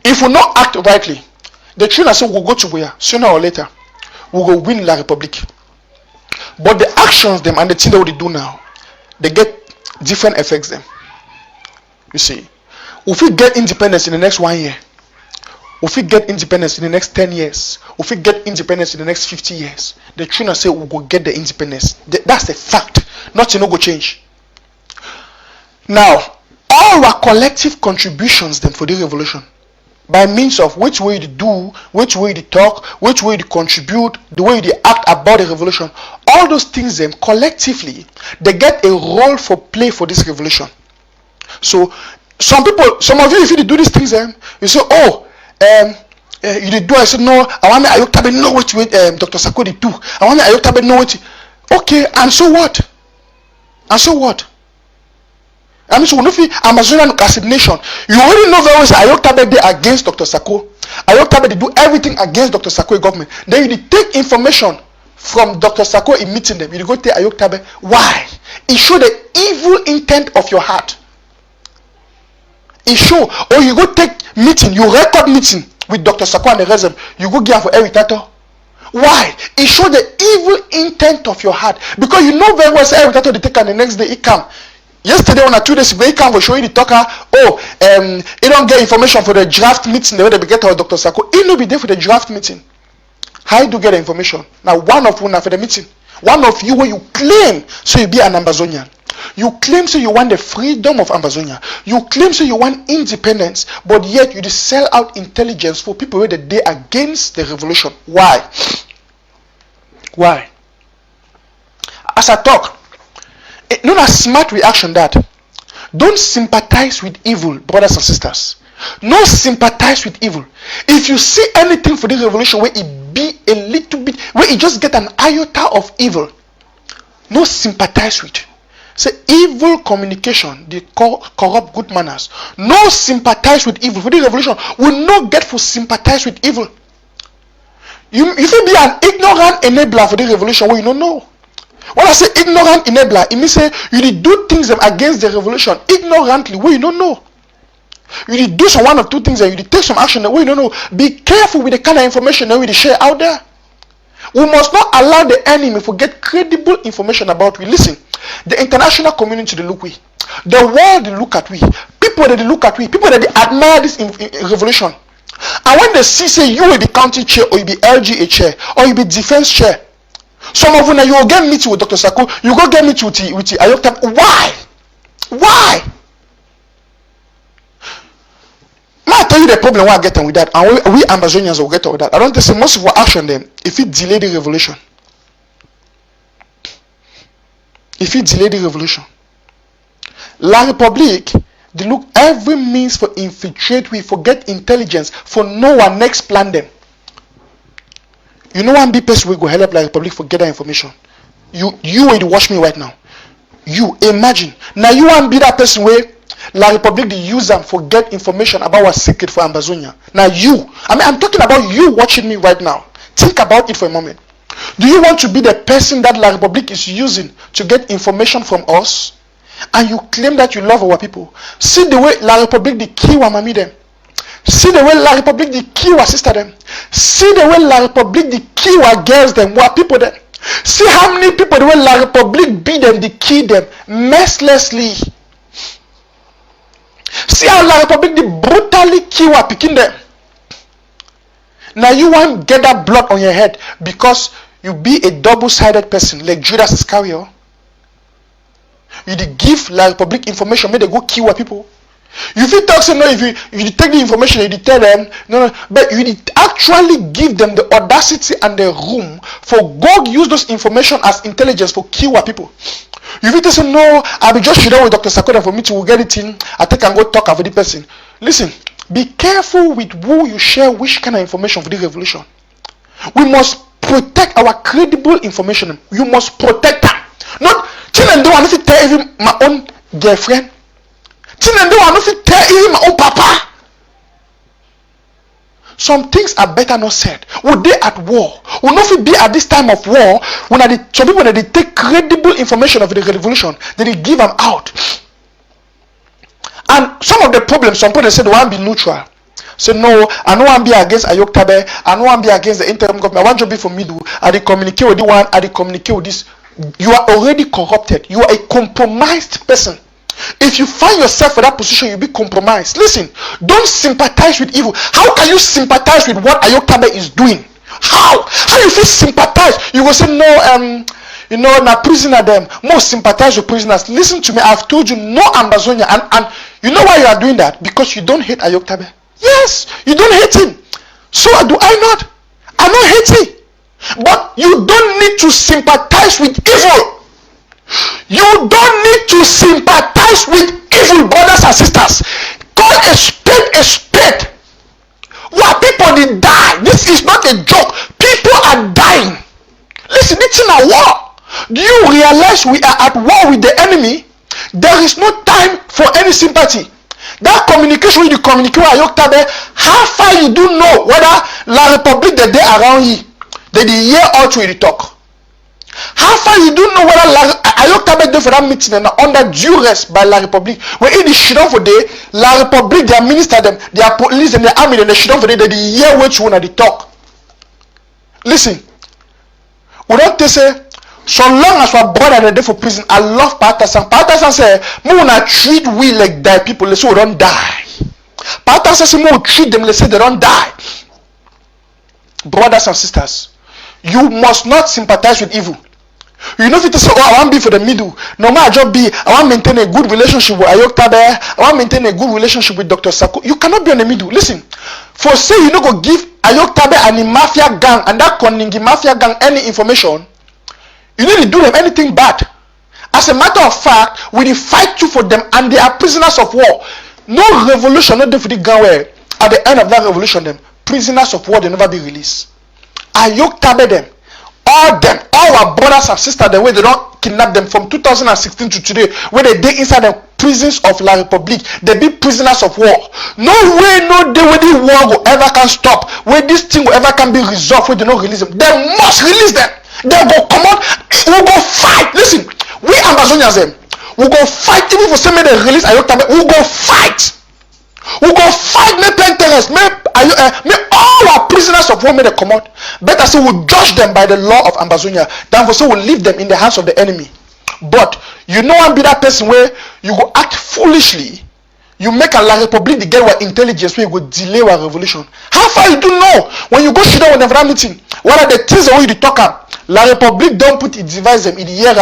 if we not act rightly, the children say we'll go to where sooner or later we will win La République. But the actions them and the thing that we do now, they get different effects them. You see, if we get independence in the next 1 year, if we get independence in the next 10 years, if we get independence in the next 50 years, the children say we will get the independence. That's the fact. Nothing no go change. Now, all our collective contributions then for the revolution, by means of which way you do, which way you talk, which way you contribute, the way you act about the revolution, all those things then collectively, they get a role for play for this revolution. So some people, some of you, if you do these things, you say, oh, you did do. I said, no, I want me Ayoktabe know what Dr. Sako did do. I want me Ayoktabe know what. Okay, and so what? And so what? I mean, so if Amazonian assignation, you already know very well Ayoktabe did against Dr. Sako. Ayoktabe did do everything against Dr. Sako government. Then you take information from Dr. Sako in meeting them. You go tell Ayoktabe why? It show the evil intent of your heart. It show, or you go take meeting, you record meeting with Dr. Sako and the rest of them. You go give for every title. Why? It show the evil intent of your heart. Because you know very well say every title they take and the next day it come. Yesterday or 2 days ago, he can show you the talker. Oh, he don't get information for the draft meeting. The way they get out Dr. Sako, he no be there for the draft meeting. How do you get the information? Now, one of you now for the meeting. One of you where you claim so you be an Ambazonian. You claim so you want the freedom of Amazonia. You claim so you want independence, but yet you just sell out intelligence for people where they against the revolution. Why? Why? As I talk. Not a smart reaction that. Don't sympathize with evil, brothers and sisters. No sympathize with evil. If you see anything for this revolution where it be a little bit, where it just get an iota of evil, no sympathize with. Say evil communication, they corrupt good manners. No sympathize with evil. For this revolution, will not get for sympathize with evil. You will be an ignorant enabler for this revolution where you don't know. When I say ignorant enabler, it means say you do things against the revolution ignorantly where you don't know. You do some one of two things and you take some action where you don't know. Be careful with the kind of information that we share out there. We must not allow the enemy to get credible information about we. Listen, the international community they look we, the world they look at we, people that they look at we, people that they admire this revolution. And when they see say you will be county chair or you be LGA chair or you be defense chair. Some of you now you will get meeting with Dr. Sako, you go get meeting with Ayoktabe. Why? Why? tell you the problem we are getting with that, and we Amazonians will get with that. I don't think most of our action them if it delay the revolution. If it delay the revolution. La Republique, they look every means for infiltrate, we forget intelligence, for no one next plan them. You know one big person will go help La Republique for get that information. You will watch me right now. You imagine. Now you want to be that person where La Republique they use them for get information about what's secret for Amazonia. Now I'm talking about you watching me right now. Think about it for a moment. Do you want to be the person that La Republique is using to get information from us? And you claim that you love our people. See the way La Republique they kill our mommy them. See the way La Republique they kill our sister them. See the way La Republique they kill our girls them, our people them. See how many people the way La Republique beat them, they kill them mercilessly. See how La Republique they brutally kill our picking them. Now you want to get that blood on your head because you be a double-sided person like Judas Iscariot. You did give La Republique information, make they go kill our people. You feel talk say no, if you take the information, you did tell them no, but you did actually give them the audacity and the room for God use those information as intelligence for kill our people. You feel say no, I'll be just sit down with Dr. Sakoda for me to get it in. I think I go talk about the person. Listen, be careful with who you share which kind of information for the revolution. We must protect our credible information. You must protect them. Not children don't want to tell even my own girlfriend. Children don't want to tell even my own papa. Some things are better not said. Would they at war? Will not be at this time of war when some people when they take credible information of the revolution, they give them out. And some of the problems, some people say they want to be neutral. Say no, I don't want to be against Ayok Tabe, I don't want to be against the interim government, I want to be for middle, I dey communicate with the one, I dey communicate with this. You are already corrupted. You are a compromised person. If you find yourself in that position, you'll be compromised. Listen, don't sympathize with evil. How can you sympathize with what Ayok Tabe is doing? How you feel sympathize? You will say no, you know, na prisoner them. Most sympathize with prisoners. Listen to me, I've told you no Amazonia, and you know why you are doing that? Because you don't hate Ayok Tabe. Yes, you don't hate him. So do I not. I don't hate him. But you don't need to sympathize with evil. You don't need to sympathize with evil, brothers and sisters. Call a spade a spade. Why people did die? This is not a joke. People are dying. Listen, it's in a war. Do you realize we are at war with the enemy? There is no time for any sympathy. That communication you communicate with Ayok Tabe, how far you do know whether La Republique the day around you, they hear all through the talk. How far you do know whether Ayok Tabe do for that meeting and under duress by La Republique? When it is shit for day, La Republique, their minister, them, their police and their army, then they shit for day, they hear what you want to talk. Listen, we don't say, so long as our brother are there for prison, I love Patasan. Patasan say, we will not treat we like die people, let's say we don't die. Patasan say, we will treat them, let's say they don't die. Brothers and sisters, you must not sympathize with evil. You know if you say, oh, I want to be for the middle. No matter job be, I want to maintain a good relationship with Ayok Tabe, I want to maintain a good relationship with Dr. Sako. You cannot be on the middle. Listen, for say you don't go give Ayok Tabe and the Mafia gang and that Kondengui Mafia gang any information, you need to do them anything bad. As a matter of fact, we will fight you for them and they are prisoners of war. No revolution, not for the gang where at the end of that revolution, them prisoners of war, they never be released. Ayok Tabe them, all our brothers and sisters, the way they don't kidnap them from 2016 to today, where they inside the prisons of La Republique, they be prisoners of war. No way, no day where the war will ever can stop, where this thing will ever can be resolved, where they don't release them. They must release them. They go come out, we go fight. Listen, we Amazonians them, we go fight even for some they release Ayok Tabe, we go fight. We go fight, make plain terrorists, make all our prisoners of war, make they come out. Better say we judge them by the law of Amazonia than for say we leave them in the hands of the enemy. But you know one be that person where you go act foolishly, you make a La Republique to get our intelligence where you go delay our revolution. How far you do know when you go sit down with every meeting? What are the things that way you talk about? La Republique don't put it device them in the year.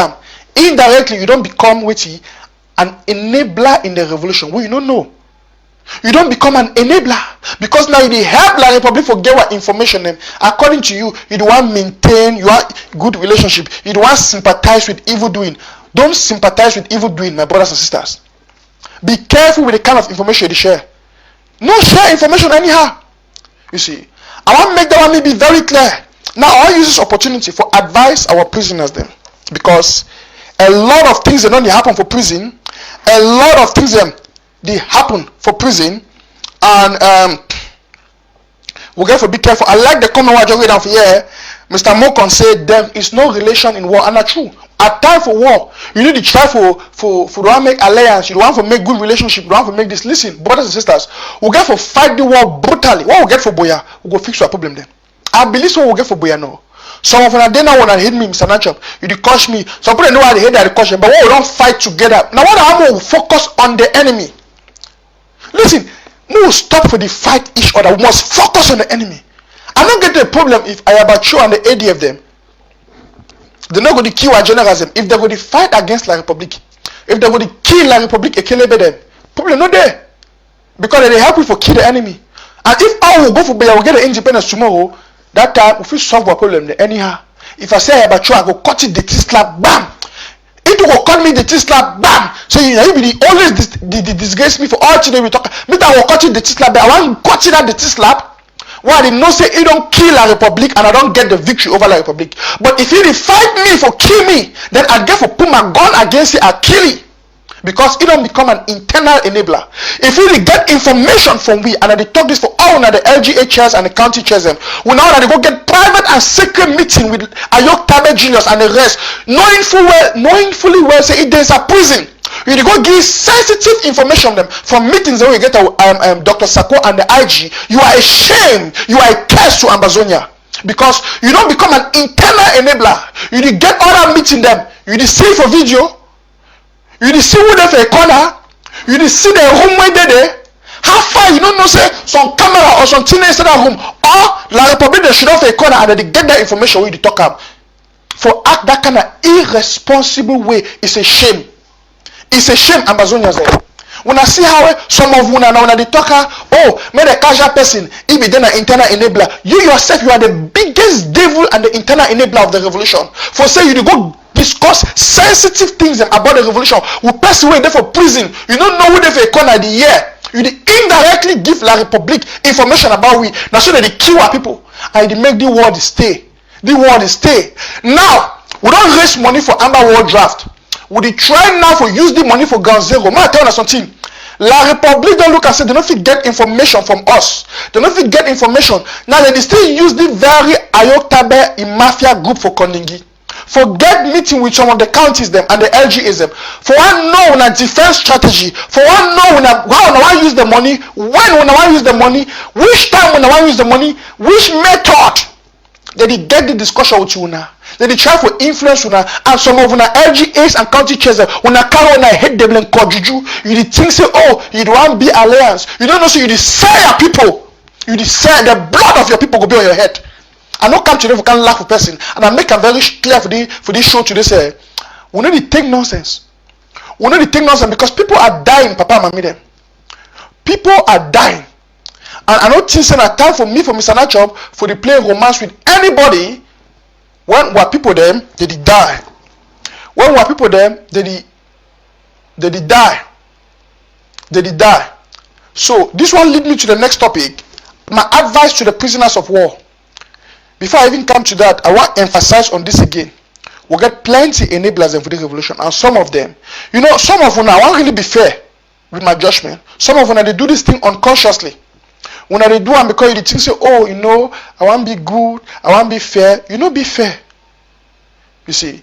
Indirectly, you don't become witty an enabler in the revolution. We don't know. You don't become an enabler. Because now you help La Republic forget what information them. According to you, you want maintain your good relationship. You want sympathize with evil doing. Don't sympathize with evil doing, my brothers and sisters. Be careful with the kind of information you share. No share information anyhow. You see, I want to make that one be very clear. Now I want to use this opportunity for advise our prisoners then. Because a lot of things that don't happen for prison. A lot of things they happen for prison, and we got to be careful. I like the comment I just read down for here. Mr. Mokon said there is no relation in war, and that's true. At time for war, you need to try for to make alliance. You want to make good relationship. You want to make this. Listen, brothers and sisters, we get to fight the war brutally. What we get for Boya, we go fix our problem then. I believe what we get for Boya now. Some of them they now want to hate me, Mr. Nachop. You coach me. Some people know how they hate that coach, but we don't fight together. Now what I will focus on the enemy. Listen, we will stop for the fight each other. We must focus on the enemy. I don't get the problem if I about you and the ADF them. They're not going to kill our generals them. If they're going to fight against La Republic, if they're going to kill La Republic, them, problem not there. Because they help you for kill the enemy. And if I will go for Beya, will get the independence tomorrow, that time if we solve our problem there anyhow. If I say about you, I go cut it the slap, bam. It will cut me the slap, bam. So you be the always disgrace me for all today we talk. Me that will cut it the slap, I want to cut it at the slap. Why I did not say you don't kill La Republic and I don't get the victory over La Republic. But if you fight me for kill me, then I get for put my gun against it, I kill it. Because it don't become an internal enabler. If you get information from we, and I talk this for all the LGA chairs and the county chairs, we now that they go get private and secret meeting with Ayok Tabe Juniors and the rest, knowing fully well, say if there's a prison, you go give sensitive information them from meetings where you get Dr. Sako and the IG. You are ashamed. You are a curse to Ambazonia. Because you don't become an internal enabler. You get other meeting them. You see for video. You see who they for a corner. You see the room where they there. How far you don't know say some camera or some thing inside that room. Or La Republic they should have a corner and they get that information where you talk about. For act that kind of irresponsible way is a shame. It's a shame Amazonians there. When I see how some of you now when they talk, may the casual person, he be then an internal enabler. You yourself, you are the biggest devil and the internal enabler of the revolution. For say you go discuss sensitive things about the revolution. We pass away there for prison. You don't know who they for a corner the year. You indirectly give La Republic information about we. Now so that they kill our people and they make the world stay. The world stay. Now we don't raise money for Amber World Draft. We try now for use the money for Ground Zero. May I tell you something? La Republic don't look and say they don't fit get information from us. They don't fit get information. Now they still use the very Ayok Tabe in Mafia group for Kondengui. For get meeting with some of the counties them and the LGAs them. For one know on a defense strategy. For one know when I want to use the money. When I want to use the money. Which time when I want to use the money. Which method. They get the discussion with you now. They try for influence you now. And some of the LGAs and county chairs when I carry when I hate them and call you think say you don't want to be alliance. You don't know so you sell your people. You sell the blood of your people will be on your head. I don't come to them for can't laugh a person. And I make a very clear for this show today say we need to take nonsense. We need to take nonsense because people are dying, Papa Mami them. People are dying. And I don't think it's a time for me, for Mr. Nachop, for the play romance with anybody. When were people them, they did die. When were people them, they did die. They did die. So this one lead me to the next topic. My advice to the prisoners of war. Before I even come to that, I want to emphasize on this again. We'll get plenty enablers for the revolution, and some of them, some of them, I won't really be fair with my judgment. Some of them, they do this thing unconsciously. When they do, and because you think say, I want to be good, I want to be fair. You know, be fair. You see,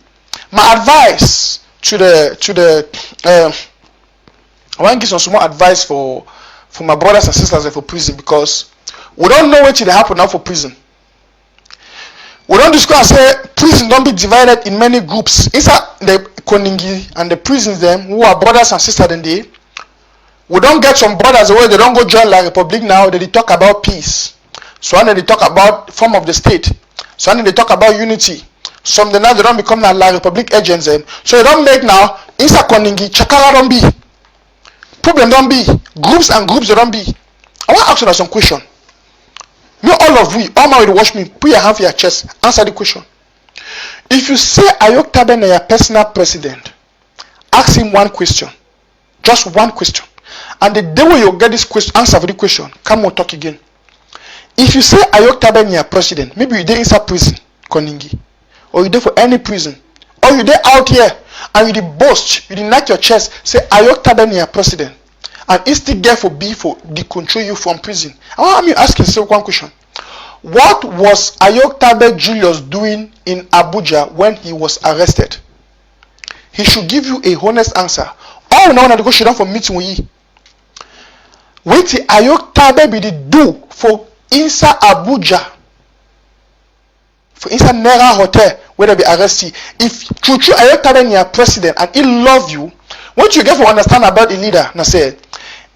my advice to the I want to give some more advice for my brothers and sisters for prison because we don't know what will happen now for prison. We don't discuss say prison don't be divided in many groups. Inside the Kondengui and the prisons them who are brothers and sisters than they. We don't get some brothers where they don't go join La Republic now. They talk about peace. So when they talk about form of the state. So when they talk about unity. Some now they don't become La Republic agents. So they don't make now inside Kondengui Chakala don't be. problem don't be. Groups and groups they don't be. I want to ask you some question. Me, all of we, all my will watch me, put your hand for your chest, answer the question. If you say Ayok Taben is your personal president, ask him one question. Just one question. And the day when you get this question, answer for the question, come on, talk again. If you say Ayok Taben is your president, maybe you're there inside prison, Kondengui, or you're there for any prison, or you're there out here, and you did boast, you did knock your chest, say Ayok Taben is your president, and it's still there for B for the control you from prison. I want me to ask you one question. What was Ayok Taben Julius doing in Abuja when he was arrested? He should give you a honest answer. All now to go sit down for meeting with you. What did Ayok Taben be do for inside Abuja? For inside Nera Hotel where they be arrested. If true Ayok Taben is president and he love you, what you get to understand about a leader? Now say,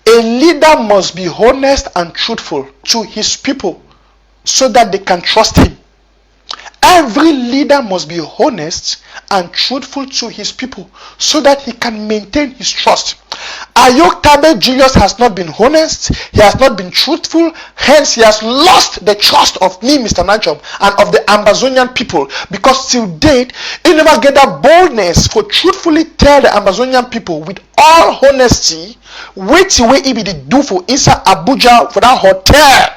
a leader must be honest and truthful to his people so that they can trust him. Every leader must be honest and truthful to his people so that he can maintain his trust. Ayok Taben Julius has not been honest, he has not been truthful, hence he has lost the trust of me, Mr. Nanchob, and of the Ambazonian people, because till date, he never get that boldness for truthfully tell the Ambazonian people with all honesty what way he be do for inside Abuja for that hotel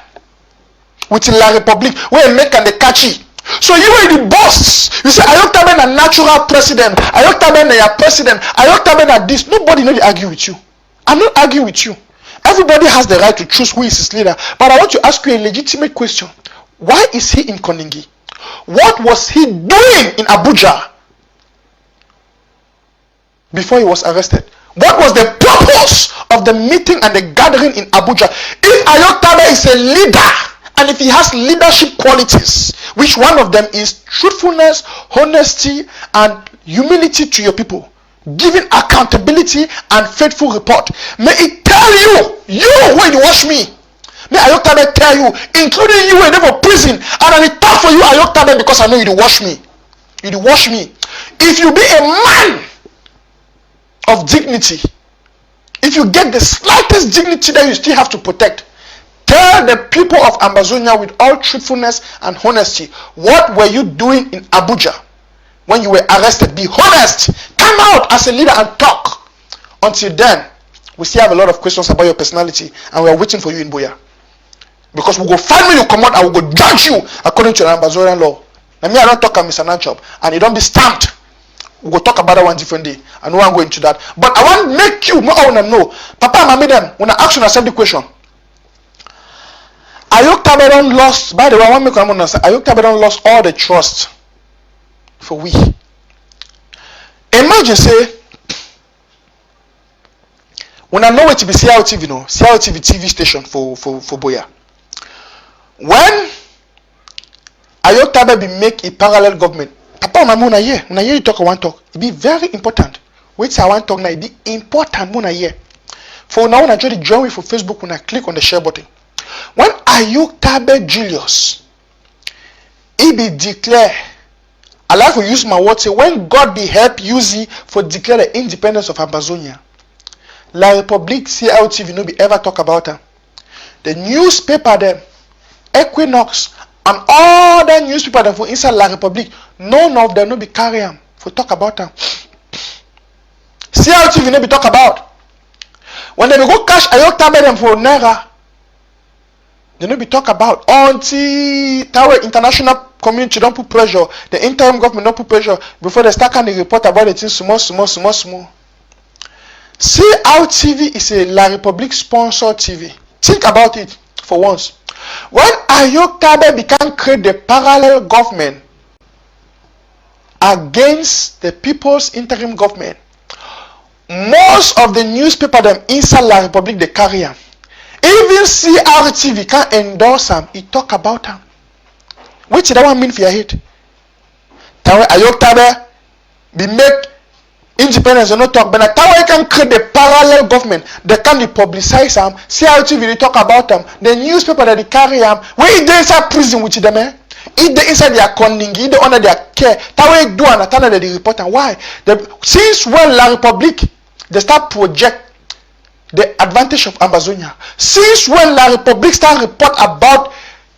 with La Republique where he make and they catch it. So you are the boss. You say Ayok Taben a natural president. Ayok Taben is your president. Ayok Taben is this. Nobody will argue with you. I'm not arguing with you. Everybody has the right to choose who is his leader. But I want to ask you a legitimate question. Why is he in Kondengui? What was he doing in Abuja before he was arrested? What was the purpose of the meeting and the gathering in Abuja? If Ayok Taben is a leader, and if he has leadership qualities, which one of them is truthfulness, honesty, and humility to your people, giving accountability and faithful report, may it tell you when you watch me, may Ayok Taben tell you, including you when they for prison, and I will talk for you Ayok Taben because I know you watch me. You watch me. If you be a man of dignity, if you get the slightest dignity that you still have to protect, tell the people of Ambazonia with all truthfulness and honesty, what were you doing in Abuja when you were arrested? Be honest. Come out as a leader and talk. Until then, we still have a lot of questions about your personality, and we are waiting for you in Boya. Because we go find when you come out and we go judge you according to the Ambazonian law. Now me, I don't talk about Mr. Nanchob, and it don't be stamped. We go talk about that one different day. I know I'm going to that. But I want to make you more want to know. Papa and Mami them, when I ask you the question. Ayok Taben lost, by the way, I want to make one answer. Ayok Taben lost all the trust for we. Imagine say, when I know it to be CRTV, you know, CRTV TV station for Boya. When Ayok Taben be make a parallel government, Papa and Mama una hear you talk one talk. It be very important. Wait I want talk now, it be important una hear. For now when I try to join me for Facebook, when I click on the share button. When Ayok Taben Julius, he be declare, I like to use my word, say when God be help use it for declare the independence of Ambazonia. La Republique CLTV no be ever talk about her. The newspaper them, Equinox, and all the newspaper them for inside La Republique, none of them no be carry them for talk about her. CLTV no be talk about. When they go cash Ayok Taben them for Naira, they no be talk about until our international community don't put pressure, the interim government don't put pressure before they start kind of report about it in small. CLTV is a La Republique sponsored TV. Think about it for once. When Ayok Taben began create the parallel government against the people's interim government, most of the newspaper them inside La Republique they carry them. Even CRTV can endorse him. He talk about him. What did that one mean for your head? Ayok Taben be make independence and not talk. But now you can create the parallel government. They can publicize him. CRTV they talk about him. The newspaper that they carry him. Where they inside prison with them, eh? If they inside their Kondengui, they under their care. That way do and they report and why? Since when La Republique they start project the advantage of Amazonia. Since when La Republique start report about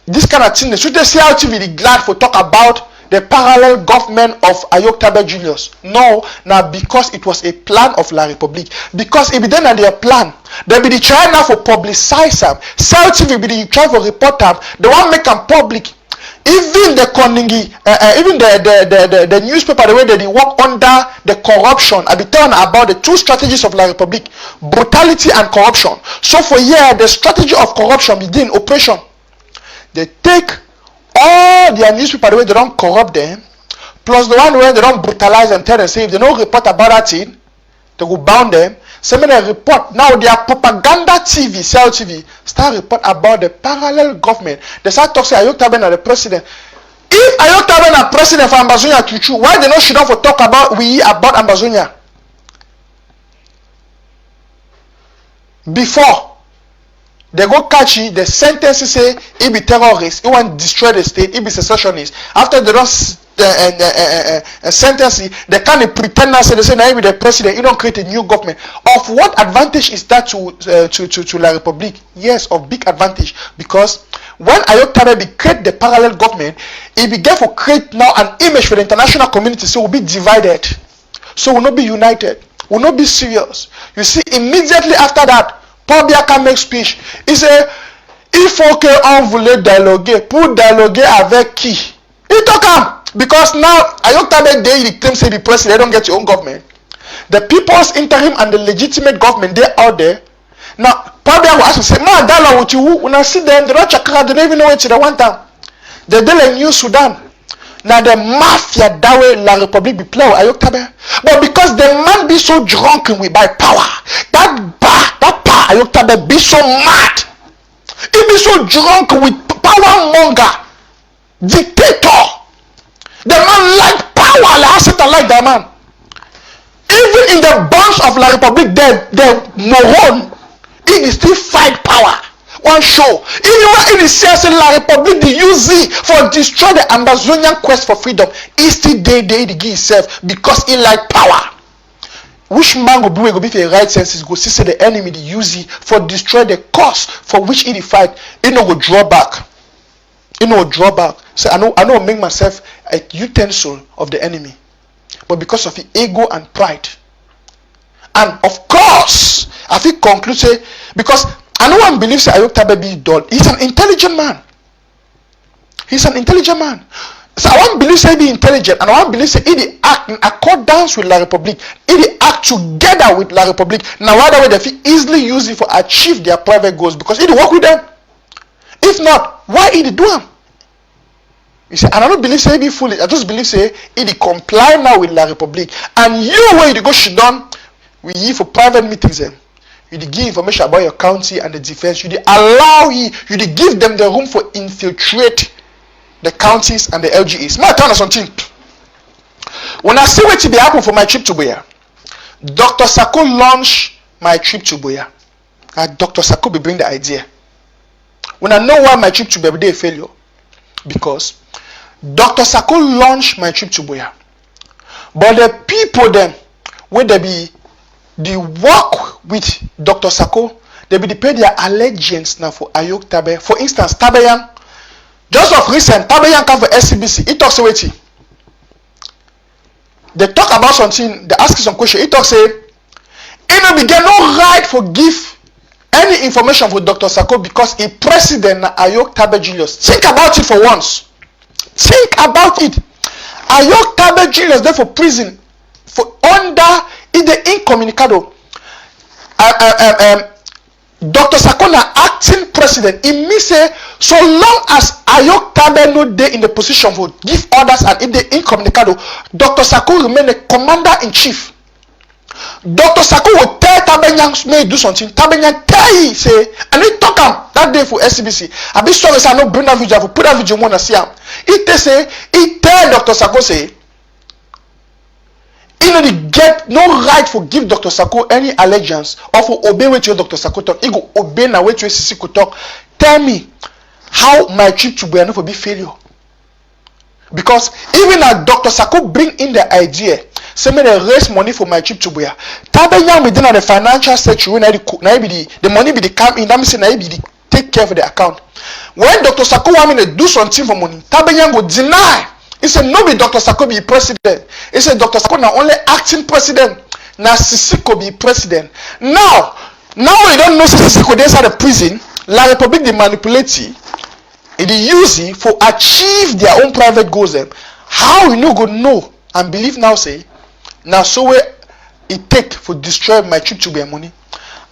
this kind of thing, the CLTV be glad for talk about the parallel government of Ayok Tabe Julius. No, now because it was a plan of La Republique. Because if it didn't have their plan, they be the try now for publicize them. CLTV be the try for report them. They want make them public. Even the Kondengui, even the newspaper, the way they work under the corruption, I be telling about the two strategies of La Republique, brutality and corruption. So for years, the strategy of corruption begin operation. They take all their newspaper, the way they don't corrupt them, plus the one where they don't brutalize and tell them, say if they don't report about that thing, they will bound them. So many report now their propaganda TV, Cell TV, start report about the parallel government. They start talking say Ayok Tabe na the president. If Ayok Tabe na president for Amazonia Chuchu, why they not should not for talk about Amazonia? Before they go catch you, the sentence say he be terrorist, he want to destroy the state, he be secessionist. After they don't sentence, they can't pretend now say they say now he be the president, he don't create a new government. Of what advantage is that to La Republique? Yes, of big advantage, because when Ayok Tabe be create the parallel government, he began for create now an image for the international community, so we'll be divided, so we'll not be united, we'll not be serious. You see, immediately after that, POW can make speech. Il say, il faut qu'on voulait dialoguer. Pour dialoguer avec qui? He talk because now Ayok Tabe Day, he claims say the president, they don't get your own government. The people's interim and the legitimate government, they're out there. Now, POW will ask say, man, dialogue with you. When I see them, they don't check out, they don't even know what they want time. They deal in New Sudan. Now the mafia that way La Republique be play with Ayok Tabe. But because the man be so drunken with by power, that power Ayok Tabe be so mad. He be so drunk with power monger, dictator. The man like power, like Satan like that man. Even in the bunch of La Republique, the moron, he still fight power. One show. Even in the sense La Republique, the UZ for destroy the Amazonian quest for freedom, he still they give himself because he like power. Which man go be for the right senses go see the enemy the UZ for destroy the cause for which he fight. He no go draw back. He no draw back. So I know make myself a utensil of the enemy, but because of the ego and pride, and of course I think conclude say because. And no one believes that Ayok Tabe be dull. He's an intelligent man. He's an intelligent man. So I want to believe say he be intelligent, and I want to believe say he act in accordance with La Republique. He act together with La Republique. Now why way they feel easily use it for achieve their private goals because he work with them. If not, why he do them? You see, and I don't believe say he be foolish. I just believe say he comply now with La Republique. And you where you go shit done, we you for private meetings them. You give information about your county and the defense. You allow you give them the room for infiltrate the counties and the LGAs. Now I tell you something. When I see what be happen for my trip to Boya, Dr. Sako launched my trip to Boya. Dr. Sako be bring the idea. When I know why my trip to Boya be a failure, because Dr. Sako launched my trip to Boya, but the people them where they be. The work with Dr. Sako, they be pay their allegiance now for Ayok Tabe. For instance, Tabeyan, just of recent, Tabeyan come for SCBC. He talks about it. They talk about something, they ask some question. He talks say, he no be get no right for give any information for Dr. Sako because he president Ayok Tabe Julius. Think about it for once. Think about it. Ayok Tabe Julius there for prison for under in the incommunicado. Dr. Sakona acting president. It means say so long as Ayok Tabe no dey in the position for give orders and in the incommunicado, Dr. Sako remain the commander in chief. Dr. Sako will tell Tabenyang may do something. Tabenyang tell he say, and he talk him that day for SCBC. I be sorry say I no bring that video for put that video wanna see him. He tell Dr. Sako say. He no get no right for give Dr. Sako any allegiance or for obey what your Dr. Sako talk. He go obey na what your CC could talk. Tell me how my trip to Boya no for be failure. Because even as Dr. Sako bring in the idea, say me they raise money for my trip to Buya. Tabenyang within the financial sector when the money be the come in, that means na be the take care of the account. When Dr. Sako want me to do something for money, Tabenyang will deny. He said no be Dr. Sako be president. He said Dr. Sako na only acting president. Na Sisiko be president. Now you don't know Sisiko dey inside the prison. La Republic they manipulate it. They use it for achieve their own private goals. How you no go know and believe now say now so where it take for destroy my trip to be money.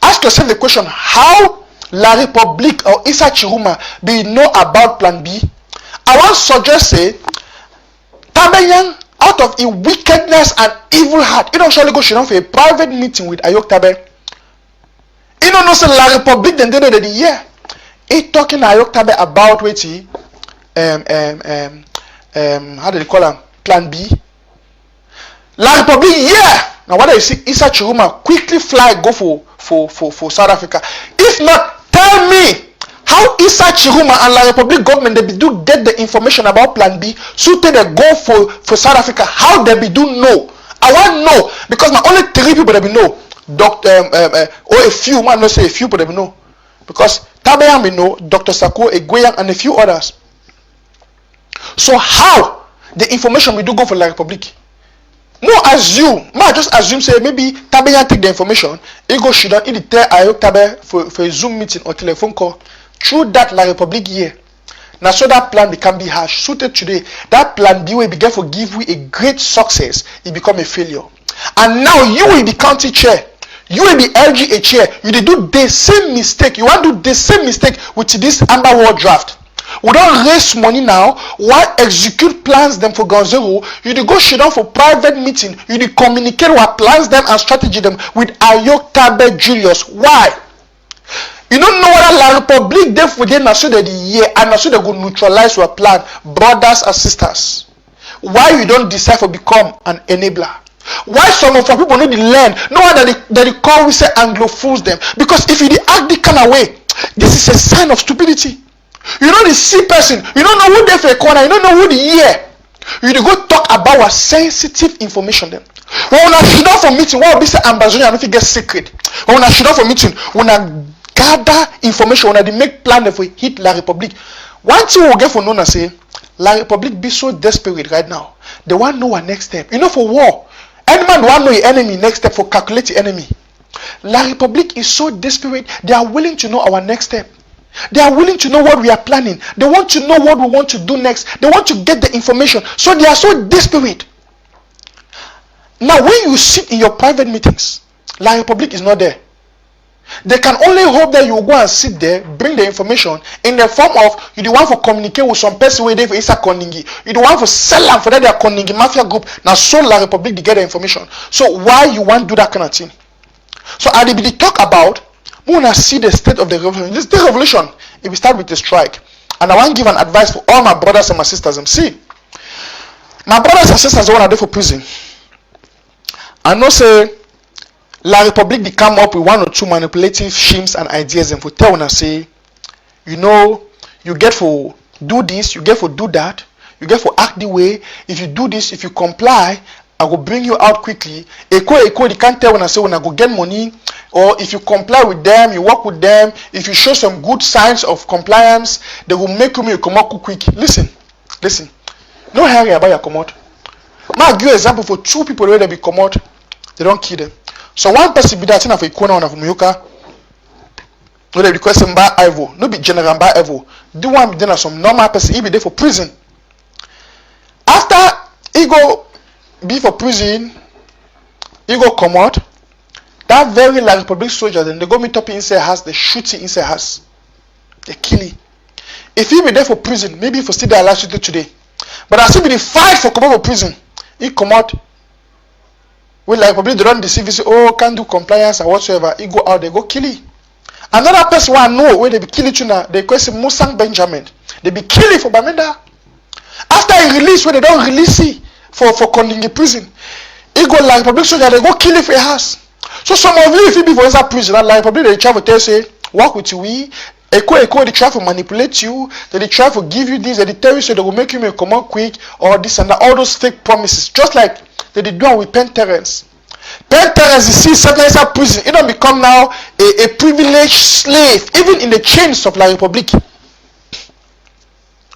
Ask yourself the question: how La Republic or Issa Chiruma be know about Plan B? I want suggest say Tabenyang out of a wickedness and evil heart, you don't surely go sit down for a private meeting with Ayok Tabe. You don't know say La Republic then they know that the year. He talking to Ayok Tabe about what he how do they call him? Plan B. La Republic, yeah. Now what do you see? Issa Chiruma quickly fly go for South Africa. If not, tell me how Issa Chiruma and La Republic government they be do get the information about Plan B so they go for South Africa. How they be do know? I want know because not only 3 people that be know. Doctor or a few man not say a few people that be know. Because Tabenyang we know, Dr. Sako, Egweyang, and a few others. So how the information we do go for La Republic? No assume. Ma just assume say maybe Tabenyang take the information. He go should not tell Ayok Tabe for a Zoom meeting or telephone call. Through that La Republic year. Now so that plan can be harsh. Suited today, that plan B will begin for give we a great success. It become a failure. And now you will be county chair. You will be LGA chair. You did do the same mistake. You want to do the same mistake with this Amber World draft. We don't raise money now. Why execute plans them for ground zero? You dey go sit down for private meeting. You dey communicate what plans them and strategy them with Ayok Tabe Julius. Why? You don't know what La Republic dey for them so that the year and so they go neutralize your plan, brothers and sisters. Why you don't decide to become an enabler? Why some of our people know the land? No one that they call we say Anglophones them. Because if you dey act the kind of way, this is a sign of stupidity. You know the C person, you don't know who they for a corner, you don't know who the year. You dey go talk about what sensitive information them. When una should down for meeting, what will be say ambassador and if you get secret. When una should down for meeting, when una gather information, when they make plan for hit La Republic. One thing we'll get for known say La Republic be so desperate right now. They want to know our next step. You know for war. Any man want to know your enemy next step for calculate the enemy. La Republic is so desperate, they are willing to know our next step. They are willing to know what we are planning. They want to know what we want to do next. They want to get the information. So they are so desperate. Now when you sit in your private meetings, La Republic is not there. They can only hope that you will go and sit there, bring the information in the form of you the one for communicate with some person where they for Issa Kondengui. You the one for sell them for that their Kondengui Mafia group. Now so La Republic to get the information. So why you want to do that kind of thing? So I will talk about we want to see the state of the revolution. This state revolution, if we start with the strike, and I want to give an advice for all my brothers and my sisters. See, my brothers and sisters want to do for prison. I know say La Republic they come up with 1 or 2 manipulative schemes and ideas and for tell and say, you know, you get for do this, you get for do that, you get for act the way. If you do this, if you comply, I will bring you out quickly. They can't tell when I say when I go get money, or if you comply with them, you work with them, if you show some good signs of compliance, they will make you come out quick. Listen. No hurry about your come out. I'll give you an example for 2 people where they be come out, they don't kill them. So one person be that for Ikona on Muyoka, where they request him by Ivo, no be general by Ivo. Do one be there some normal person, he be there for prison. After he go be for prison, he go come out. That very La Republic soldier, then they go meet up inside house, they shoot him inside house, they kill him. If he be there for prison, maybe for still there last today. But as he be the fight for come out for prison, he come out. Well, La Republic they don't deceive. He say, oh, can't do compliance or whatsoever. He go out, they go kill him. Another person want know where they be killing you now. They question Musang Benjamin. They be killing for Bamenda. After he release, where they don't release him for Kondengui prison, he go La Republic soldier, they go kill him for a house. So some of you, if you be for inside prison, La Republic they travel tell say, work with we, They try to manipulate you, they try to give you this, they tell you so they will make you come out quick, or this and that, all those fake promises. Just like they did do with Penterence. Penterence, you see, certain inside prison, it don't become now a privileged slave, even in the chains of La Republique.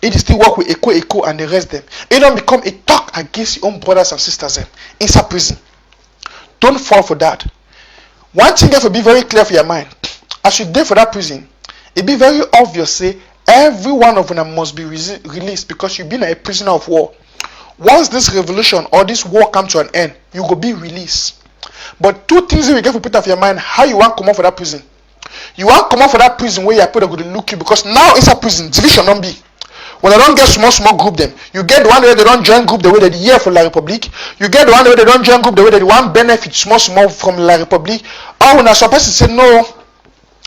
It is still work with Echo and the rest them. It don't become a talk against your own brothers and sisters inside prison. Don't fall for that. One thing that will be very clear for your mind. As you there for that prison, it be very obvious, say, every one of them must be released because you've been a prisoner of war. Once this revolution or this war comes to an end, you will be released. But two things you get to put off your mind, how you want to come out for that prison. You want to come out for that prison where you are put to look you, because now inside prison, division don't be. When they don't get small group them, you get the one where they don't join group the way they here for La Republique. You get the one where they don't join group the way they want benefit small from La Republique. Or when some person say no,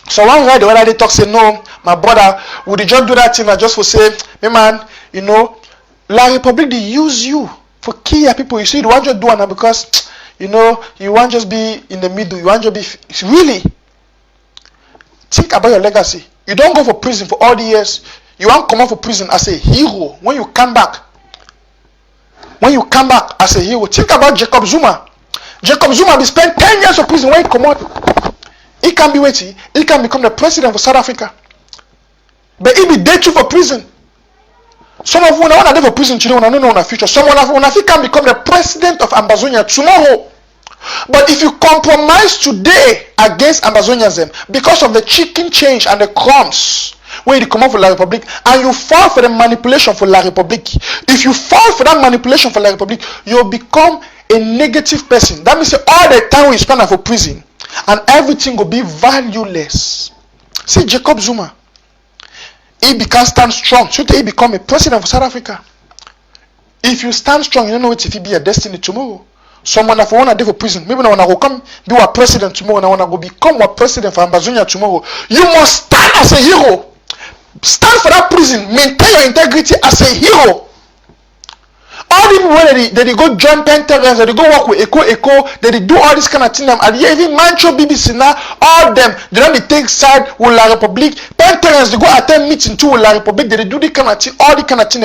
so one guy the way they talk say no, my brother, would you just do that thing? I just for say, hey man, you know, La Republique they use you for key people. You see, you want just do it because you know you want just be in the middle. You want just be really think about your legacy. You don't go for prison for all the years. You want to come out for prison as a hero when you come back. When you come back as a hero, think about Jacob Zuma. Jacob Zuma be spent 10 years of prison when he come out. He can be waiting. He can become the president of South Africa. But he be dead too for prison. Some of you want to there for prison today, want to know in the future. Someone of you can become the president of Ambazonia tomorrow. But if you compromise today against Ambazonianism because of the chicken change and the crumbs where you come out for La Republique, and you fall for the manipulation for La Republique, if you fall for that manipulation for La Republique, you'll become a negative person. That means all the time you spend for prison and everything will be valueless. See Jacob Zuma, he become stand strong. So he become a president of South Africa. If you stand strong, you don't know what if he be a destiny tomorrow. Someone if want to do for prison, maybe now go come be a president tomorrow, now wanna go become a president for Ambazonia tomorrow. You must stand as a hero. Stand for that prison, maintain your integrity as a hero. All the people they go join Penterence, they go work with Echo, they do all this kind of thing. And even Mancho BBC now, all them, they don't take side with La Republique. Penterence, they go attend meeting too with La Republique, they do the kind of thing, all the kind of thing.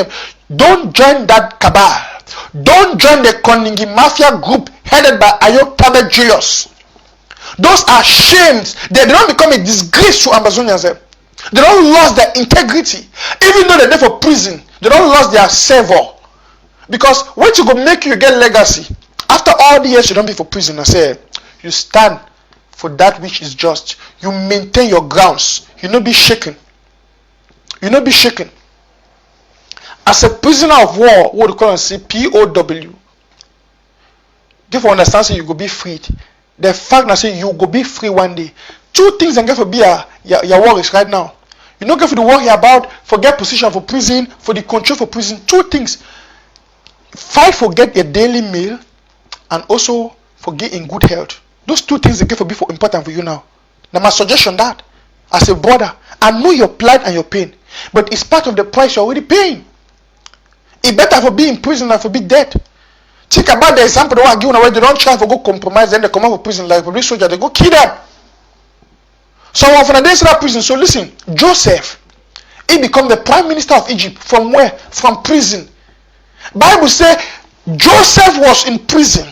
Don't join that cabal. Don't join the Kondengui Mafia group headed by Ayotabe Julius. Those are shames. They don't become a disgrace to Ambazonians. They don't lose their integrity. Even though they're there for prison, they don't lose their savor. Because what you go make you get legacy. After all the years you don't be for prison, I say you stand for that which is just. You maintain your grounds. You not be shaken. You not be shaken. As a prisoner of war, what we call and say POW. Therefore understand say you go be freed. The fact that say you go be free one day. Two things and get for be your worries right now. You don't get for the worry about forget position for prison, for the control for prison. Two things. Fight for get a daily meal and also for get in good health. Those two things they get for be for important for you now. Now my suggestion that as a brother, I know your plight and your pain, but it's part of the price you're already paying. It better for be in prison than for be dead. Think about the example that I give where they don't try to go compromise, then they come out of prison like police soldier, they go kill them. Some of them days in that prison. So listen, Joseph, he become the prime minister of Egypt. From where? From prison. Bible say Joseph was in prison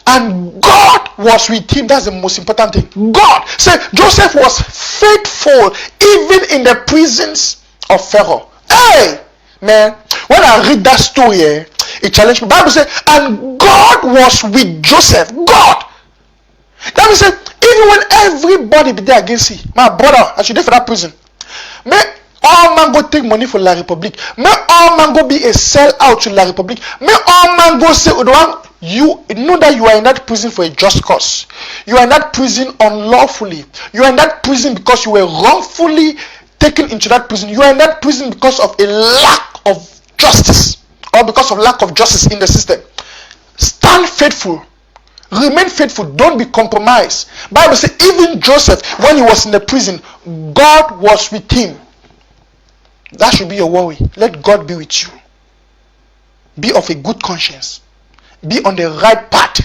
and God was with him. That's the most important thing. God said Joseph was faithful even in the prisons of Pharaoh. Hey, man, when I read that story, it challenged me. Bible said, and God was with Joseph. God. That means even when everybody be there against you, my brother, I should there for that prison. May all man go take money for La Republique. May all man go be a sell out to La Republique. May all man go say, you know that you are in that prison for a just cause. You are in that prison unlawfully. You are in that prison because you were wrongfully taken into that prison. You are in that prison because of a lack of justice or because of lack of justice in the system. Stand faithful. Remain faithful. Don't be compromised. Bible says even Joseph, when he was in the prison, God was with him. That should be your worry. Let God be with you. Be of a good conscience. Be on the right path.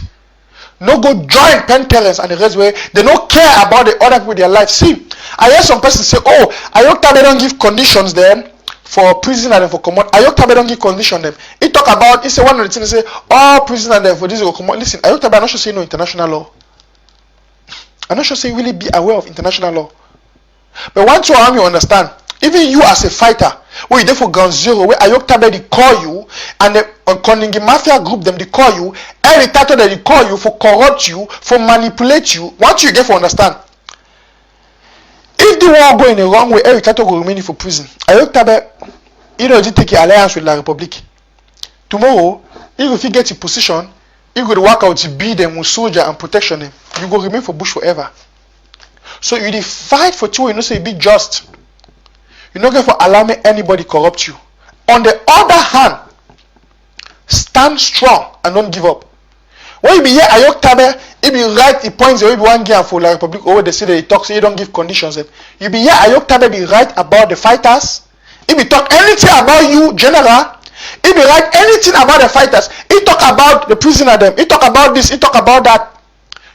No go join pen parents and the rest where they don't care about the other people with their life. See, I hear some person say, oh, Ayokta they don't give conditions then for prisoner and for common. Ayokta they don't give condition them. He talk about, he say one of the things, say, all prisoner there for this will come. Listen, Ayokta I'm not sure say no international law. I'm not sure say really be aware of international law. But once you have you understand, even you as a fighter, where you there for ground zero, where Ayokta they call you, and the Kondengui Mafia group them they call you, every title that they call you for corrupt you, for manipulate you. Once you get for understand, if the war go in the wrong way, every title will remain for prison. Ayokta you know you take your alliance with La Republic. Tomorrow, if you get a position, you go to work out to be them with soldier and protection them. You go remain for bush forever. So you dey fight for two, you know say you be just. You not going for allowing anybody corrupt you. On the other hand, stand strong and don't give up. When you be here Ayokta, if you write the points where you want to give for La Republic, or they say they talk, say you don't give conditions. You be here Ayokta, be right about the fighters. If you talk anything about you, general, if you write anything about the fighters, he talk about the prisoner them, he talk about this, he talk about that.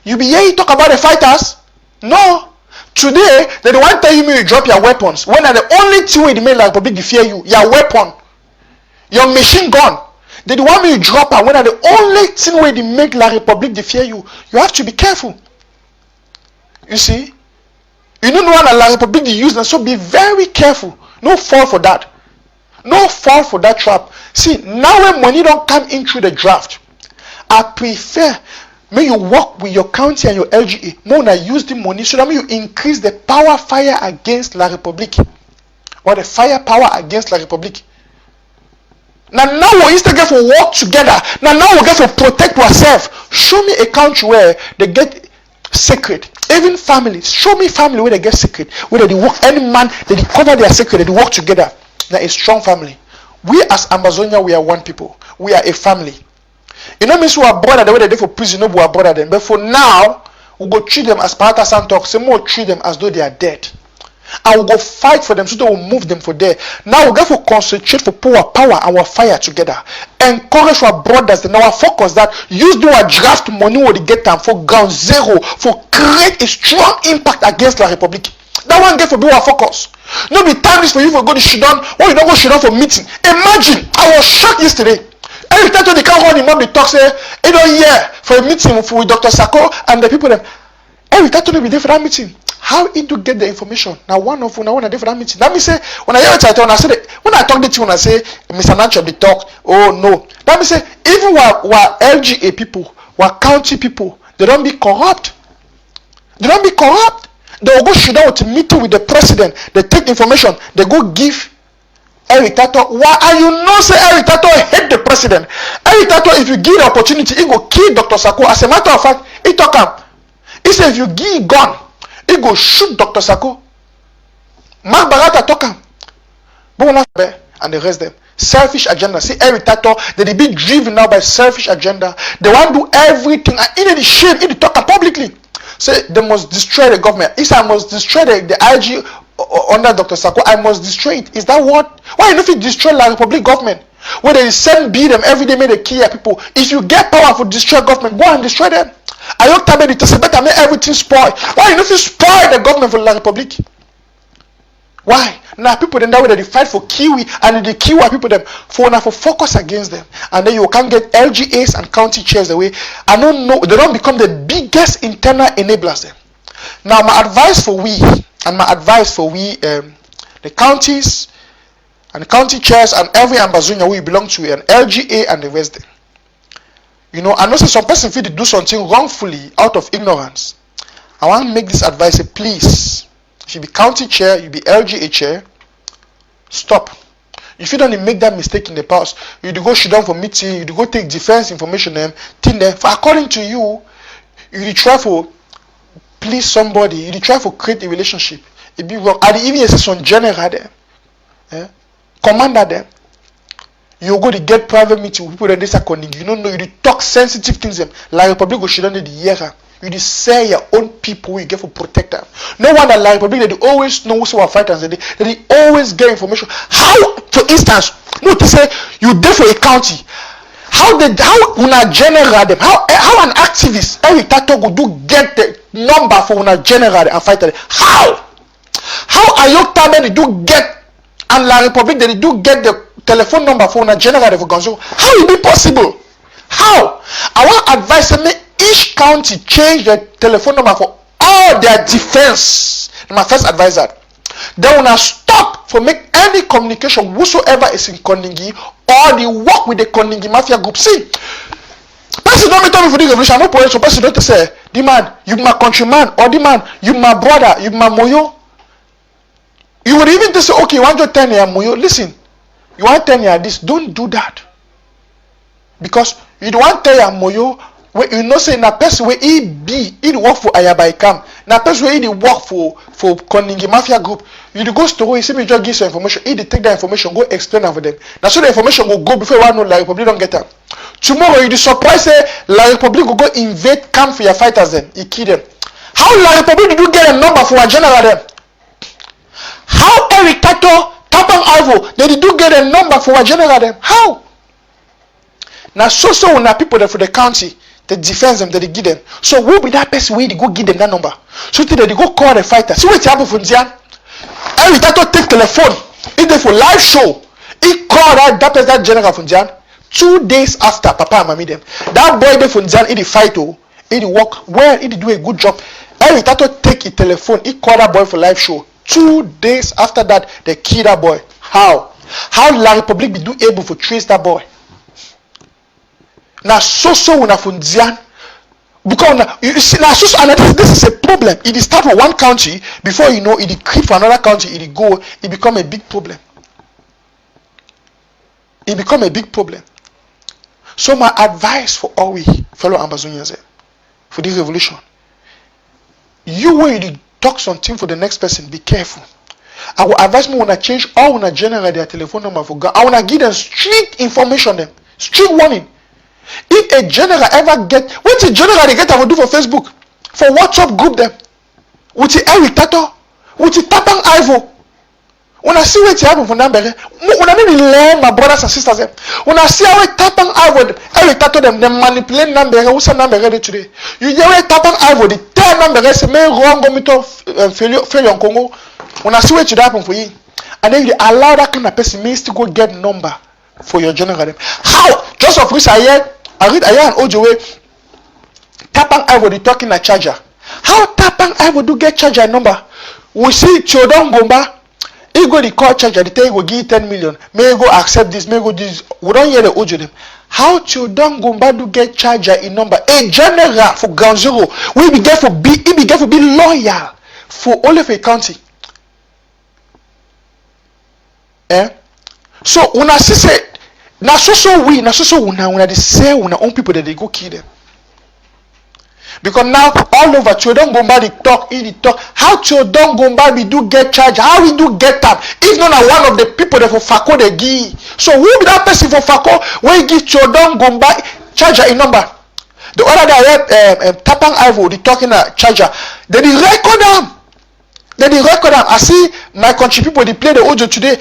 You be here, he talk about the fighters. No. Today, they don't want to tell you you drop your weapons. When are the only thing they make La Republic fear you? Your weapon. Your machine gun. They don't want me to drop her. When are the only thing where they make La Republic fear you? You have to be careful. You see? You don't know what La Republic they use, so be very careful. No fall for that. No fall for that trap. See, now when money don't come in through the draft, I prefer may you work with your county and your LGA. More than use the money so that you increase the power fire against La Republic. Or the firepower against La Republic. Now we used to get for work together. Now we get to protect ourselves. Show me a country where they get secret. Even families. Show me family where they get secret. Where they work, any man, they cover their secret, they work together. Now a strong family. We as Amazonia, we are one people. We are a family. You know, means we are brother the way they do for prison, no, we are brother them. But for now, we go treat them as part of some talk. Say more treat them as though they are dead. And we go fight for them so that we move them for there. Now we go for concentrate for power and our fire together. Encourage our brothers and our focus that use the draft money we get them for ground zero for create a strong impact against La Republic. That one get for be our focus. No be time is for you for go to Sudan or you don't go Sudan for meeting. Imagine, I was shocked yesterday. Every time they can't run him up, they talk say, you know, yeah, for a meeting with Dr. Sako and the people them. Every time they be there for that meeting. How he do get the information? Now one of them, there for that meeting. That means say when I hear it, when I say when I talk to you, when I say Mr. Nacho they talk, oh no. That means say even while LGA people, while county people, they don't be corrupt. They don't be corrupt. They will go sit down to meeting with the president. They take information. They go give Eric Tato. Why are you not say Eric Tato hate the president? Eric Tato, if you give the opportunity, he go kill Dr. Sako. As a matter of fact, he talk him. He said if you give gun, he go shoot Dr. Sako. Mark Barata talk him. And the rest them. Selfish agenda. See Eric Tato, they be driven now by selfish agenda. They want to do everything. And in the shame, in the talk publicly. Say they must destroy the government. If I must destroy the IG under Dr. Sako, I must destroy it. Is that what? Why you not destroy La Republic government? Where they send beat them every day, make they kill people. If you get power for destroy government, go and destroy them. Ayokta made it to say better make everything spoil. Why you not spoil the government for La Republic? Why? Now people then that way they fight for Kiwi and they kill people them for now for focus against them. And then you can't get LGAs and county chairs the way. I don't know, they don't become the biggest internal enablers then. Now my advice for we the counties and the county chairs and every Ambazonia we belong to an LGA and the rest there. You know, I know some person feel to do something wrongfully out of ignorance. I want to make this advice, please. If you be county chair, you be LGA chair, stop. If you don't make that mistake in the past, you go sit down for meeting, you go take defense information them, think them. For according to you, you try for please somebody, you try for create a relationship. It be wrong. At the even some general there, commander there, you go to get private meeting with people that they say Kondengui. You don't know you talk sensitive things them. La Republic go sit down the year. You say your own people you get for protect them. No one that La Republic they always know who are fighters they always get information. How, for instance, no to say you there for a county. how una general them, how an activist Eric Tato go do get the number for una general and fight them? How Ayok Tabe do get and La Republic they do get the telephone number for una general for Gonzo? How it be possible? How? I want advice me each county change the telephone number for all their defense. My first advisor. Then when I stop for make any communication whatsoever is in Kondengui or the work with the Kondengui Mafia group. See, person don't tell me for the revolution. No point. So person don't say, the man, you my countryman, or the man, you my brother, you my moyo. You would even say, okay, you want to 10 year moyo. Listen, you want 10 year this. Don't do that. Because you don't want 10 year moyo. When you know say na person where he work for Ayabaikam, na person where he work for Kondengui Mafia group, you go store, you see me just give some information, he take that information, go explain it for them. Now so the information will go before one know La Republic don't get them. Tomorrow you be surprised say La Republic will go invade camp for your fighters then, he kill them. How La Republic did you get a number for a general them? How Eric Tato, Tapang Ivo, they did you get a number for a general them? How? Now so when the people there for the county, they defend them, they give them. So who be that person where they go give them that number? So they go call the fighter. See what happen for Ndian? Every time take telephone, he did for live show. He called that general from Ndian. 2 days after Papa and Mami them. That boy there from Ndian, he fight he work well, he do a good job. Every time take a telephone, he called that boy for live show. 2 days after that, they kill that boy. How? How La Republic be do able to trace that boy? Now so una fundian because you see now so and this is a problem. It start for one county before you know it creep for another county, it go, it become a big problem. It become a big problem. So my advice for all we fellow Amazonians for this revolution, you when you talk something for the next person, be careful. I will advise me when I change all when I generate their telephone number for God. I want to give them strict information them, strict warning. If a general ever get, what a general they get I will do for Facebook, for WhatsApp group them, with the Eric Tato, with the Tapang Ivo. When I see what happen for number, when I maybe learn my brothers and sisters them, when I see how Tapang Ivo, Eric Tato them, they manipulate number, what's the number ready today? You hear Tapang Ivo, the 10 number, say, me wrong, go me to failure in Congo. When I see what happen for you, and then you allow that kind of person means to go get number for your general. How? Just of which I read an audio way Tapang Ivo the talking a charger. How Tapang Ivo do get charger number? We see Chodon Gomba, he go the call charger, the thing will give 10 million. May go accept this, may go this. We don't hear the audio them. How Chodon Gomba do get charger in number? A general for ground zero. We be get for be loyal for all of a county. So when I say na so we una they say una own people that they go kill them. Because now all over Chodon Gomba they talk, how Chodon Gomba we do get charge, how we do get up. If not one of the people that for Fako they give. So who be that person for Fako when give Chodon Gomba charger in number? The other day Tapang Ivo they talking a charger. They record them. I see my country people they play the audio today.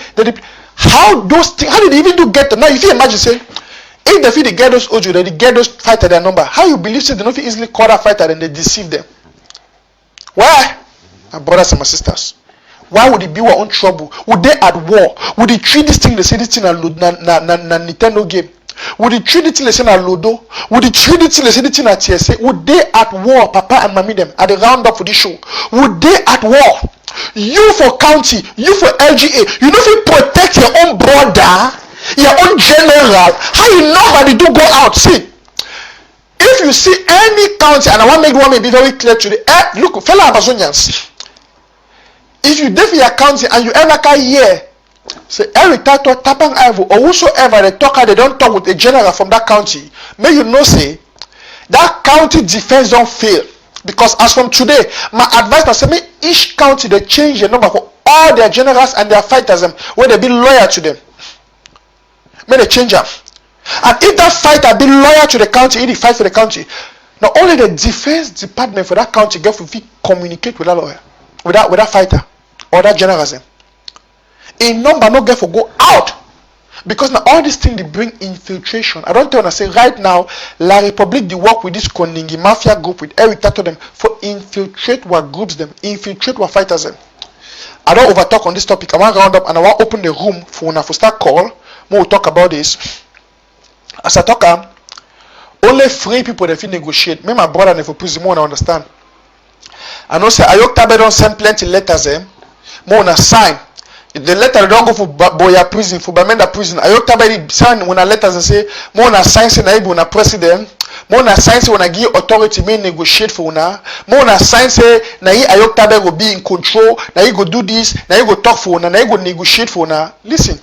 How those things? How did they even do get them? Now if you imagine say, if they feel they get those audio, they get those fighter their number. How you believe say they don't easily call that fighter and they deceive them? Why? My brothers and my sisters. Why would it be our own trouble? Would they at war? Would they treat this thing? They say this thing a Nintendo game. Would they treat it till they say na Ludo? Would they treat it till they say this thing a TSA? Would they at war, Papa and Mommy them at the roundup for this show? Would they at war? You for county, you for LGA, you know if you protect your own brother, your own general, how you nobody do go out? See, if you see any county, and I want to make one be very clear today. Look, fellow Amazonians, if you live in your county and you ever can hear, say Eric Tato, Tapang Ivo, or whosoever they talk, they don't talk with a general from that county, may you know say that county defense don't fail. Because as from today, my advice is say each county they change the number for all their generals and their fighters where they be loyal to them. May they change them. And if that fighter be loyal to the county, he fight for the county. Not only the defense department for that county get to communicate with that lawyer, with that fighter or that general. A number not get for go out. Because now all these things they bring infiltration. I don't want to say right now, La République they work with this Kondengui Mafia group with Eric Tato them for infiltrate what groups them, infiltrate what fighters them. I don't overtalk on this topic. I want to round up and I want to open the room for when I start call. We'll talk about this. As I talk, only 3 people that feel negotiate. Me, my brother, and for prison, more understand. I know say Ayok Tabe don't send plenty letters them. More on a sign. The letter don't go for Boya prison, for Bamenda prison. Ayok Tabe sign when a letters and say more on a sign say na when a president. More on a sign say when I give authority may negotiate for una. More on a sign say na Ayok Tabe go be in control. Na he go do this. Na he go talk for una. Na he go negotiate for una. Listen.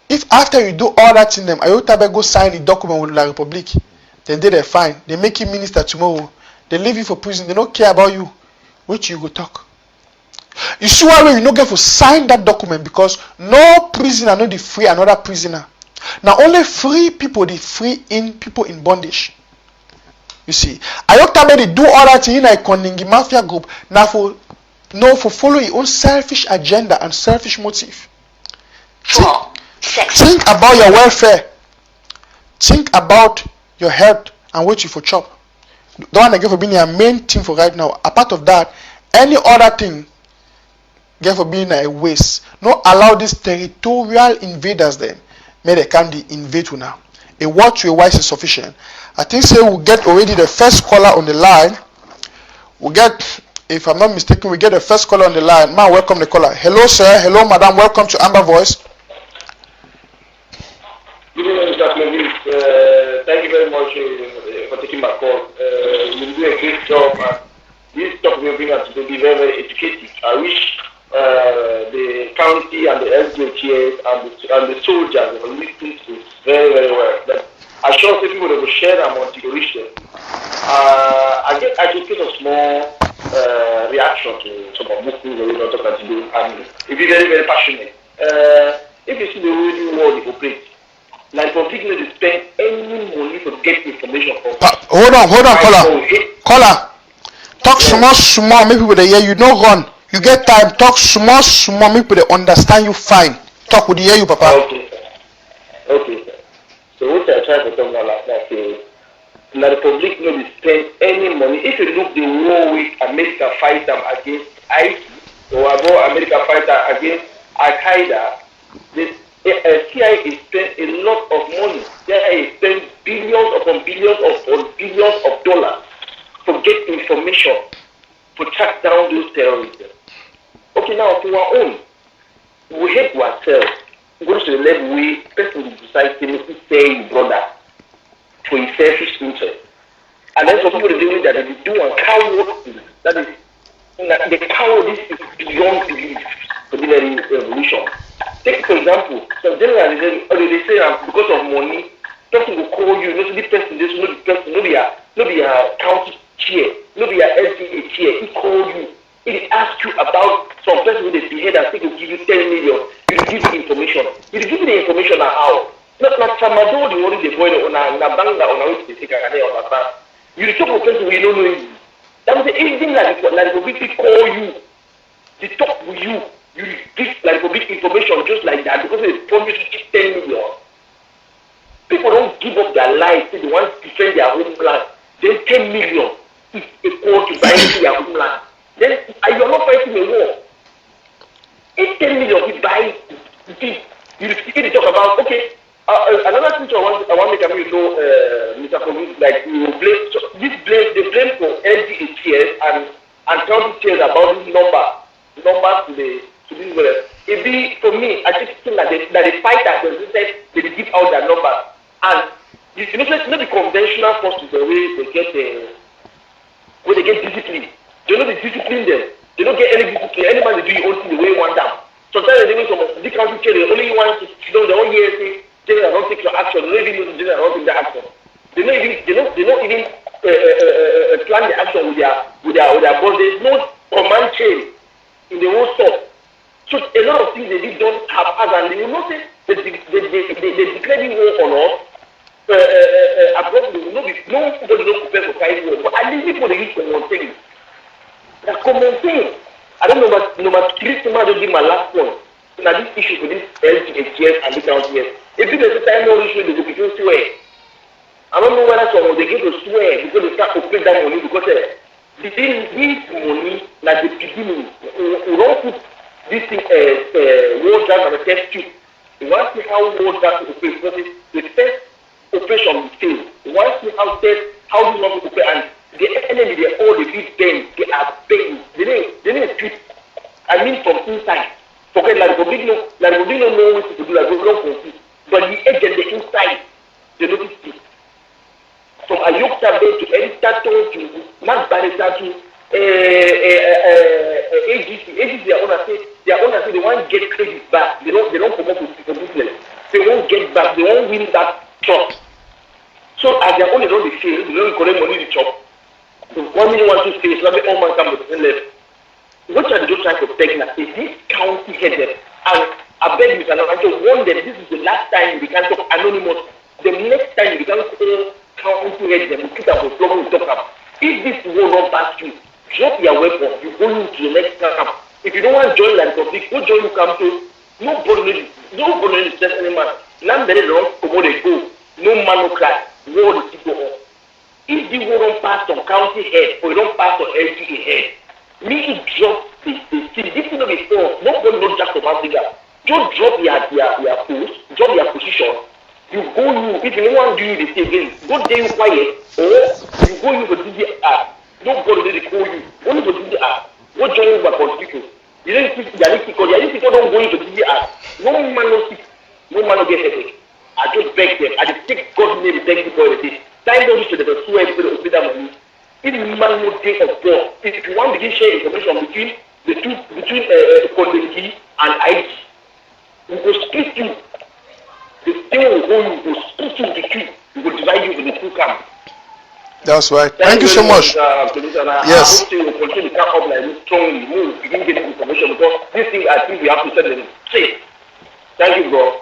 If after you do all that in them, Ayok Tabe go sign the document with La République, then they're fine. They make you minister tomorrow. They leave you for prison. They don't care about you. Which you go talk. You see why you don't get to sign that document because no prisoner no dey free another prisoner. Now only free people they free in people in bondage. You see, Ayok Tabe they do all that in a Kondengui Mafia group now for follow your own selfish agenda and selfish motive. Think about your welfare. Think about your health and what you for chop. The one I give for being your main thing for right now. Apart of that, any other thing get for being a waste. Not allow these territorial invaders then. May they can invade you now. A word to a wise is sufficient. I think say we'll get already the first caller on the line. We'll get, if I'm not mistaken, we get the first caller on the line. Man, welcome the caller. Hello, sir. Hello, madam. Welcome to Amber Voice. Good evening, Mr. Thank you very much for taking my call. You do a great job, and this talk will bring us to be very, very educative. I wish the county and the LGAs and the soldiers will listen to this very, very well. But I sure say people will share them until you reach them. I get a small reaction to some of these things that we're talking today, and it be very, very passionate. If you see the way the world operates, like for people to spend any money to get information from. Hold on, caller. Talk small, maybe people they hear you. No run. You get time. Talk small, maybe people they understand you fine. Talk with the hear you, Papa. Okay. So what I try to talk about like La République no be spend any money. If you look the war with America fight them against ISIS or about America fight them against Al Qaeda, CIA spent a lot of money. CIA spent billions upon billions of dollars to get information to track down those terrorists. Okay, now for our own, we hate ourselves. We go to the level where person will decide to say his brother for his selfish interest. And then some people are doing that they do and coward. That is, the coward is beyond belief for the revolution. Take for example, some generally they say because of money, person will call you, no this person, no be a county chair, no be a LGA chair, he call you, he ask you about some person with a behead and think will give you 10 million, you give you information. You give you the information on how. Not Samado, the one they boil on a banga on a which they take a day on a bar. You talk to person we don't know you. That was anything like we call you, they talk with you. You give like a big information just like that because they promise to give 10 million. People don't give up their lives, they want to defend their homeland. Then 10 million is equal to buying their homeland. Then you're not fighting a war. If 10 million is buying, you talk about, okay, another thing I want to make you know, Mr. Kondengui, like you blame, so they blame for LGAs and county chairs about this numbers to this way. It be for me, I just think that they fight that they give out their numbers. And you know, the conventional forces the way they get discipline. They don't discipline them. They don't get any discipline. Anybody do your own thing the way you want them. Sometimes they do some of the country chair, they only want to sit down their own year say, general don't take your action, they don't even know the general don't take the action. They don't even plan the action with their boss. There's no command chain in the whole stuff. So a lot of things they don't have as and you know say they declare war on us. Nobody don't prepare for fight war. But at least people they use common thing. The common thing. I don't know but number 3 don't give my last one. now this issue for this LGAs and the councils. If it is a time no issue, they will begin to swear. I don't know whether someone they get to swear because they start to pay that money because this money, like the beginning, we don't put this thing road drive and the test tube. We want to see how road drive to pay because the test operation fail. We want to see how this one to pay, and the enemy, they all the big them, they are paying. They didn't treat. I mean from inside. Forget like we don't know what to do, like we don't confuse. But the agent, the inside, they notice it. From a young child to any tattoo to not barrister to AGC, they are they want to get credit back. They don't come up with business. They won't get back. They won't win that trust. So as they are only don't fail, they don't collect money to chop. So 1 million, 1, 2, 3, so let me all man come with the left. What are they just trying to take now? Is this county headed? And I beg you, I just warn them, this is the last time we can talk anonymous. The next time we can call county head them, put up a problem we talk about. If this will not pass you, drop your weapon, you go into the next camp. If you don't want to join like public, go join the camp too. Nobody is just any man. Land very long, come they go. No man no cry. War is go on. If the war don't pass on county head or you don't pass on LGA head, me drop this thing will be false. Nobody knows just about the guy. Just drop your post, drop your position. You go if you don't want to do the thing again, go there you quiet, or you go you for DDR. Nobody they call you. Only for DDR. Go join you by political. You don't think people don't go into DDR. No man no sick. No man no get headache. I just beg them. I just take God's name beg people everything. Time don't reach to the swear to pay that money. If the man no take of God, if you want to give share information between Kondengui and IG, we will split you. The thing will go, you will split you the two. We will divide you in the two camps. That's right. Thank you so much. Yes. I hope you will continue to come up like this strongly. We will begin getting information because this thing I think we have to set them straight. Thank you, bro.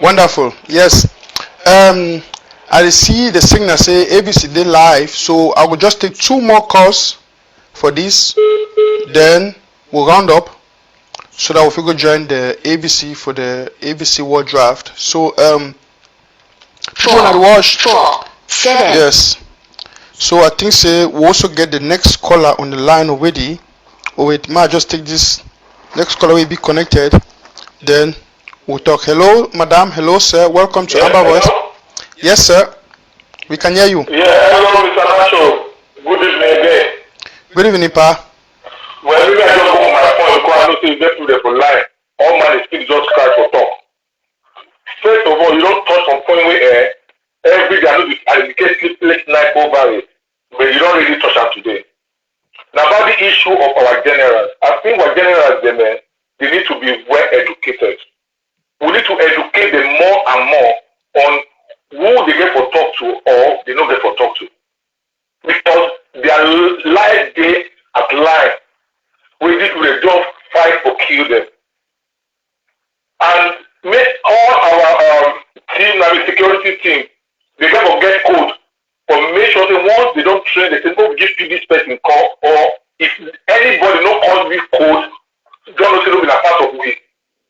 Wonderful. Yes. I see the signal say ABC Day live, so I will just take 2 more calls for this. Then we'll round up so that we will join the ABC for the ABC World Draft. So people that watch, 4, 7. yes. So I think say we also get the next caller on the line already. Oh wait, may I just take this next caller will be connected. Then we'll talk. Hello, madam. Hello, sir. Welcome to Amber Voice. Yes, sir. We can hear you. Yeah, hello, Mr. Nacho. Good evening again. Good evening, Pa. Well, maybe I just go on my phone because I know you get through there for line. All man is still just cry for talk. First of all, you don't touch on point where every day I know I dedicate sleepless night over it, but you don't really touch on today. Now about the issue of our generals, I think our generals, they need to be well educated. We need to educate them more and more on who they get for talk to or they don't get for talk to. Because their life day at life, we need to just fight or kill them. And make all our team, the security team, they get to get code. But make sure that once they don't train, they say, oh, give you this person call, or if anybody not call this code, don't know in a part of it.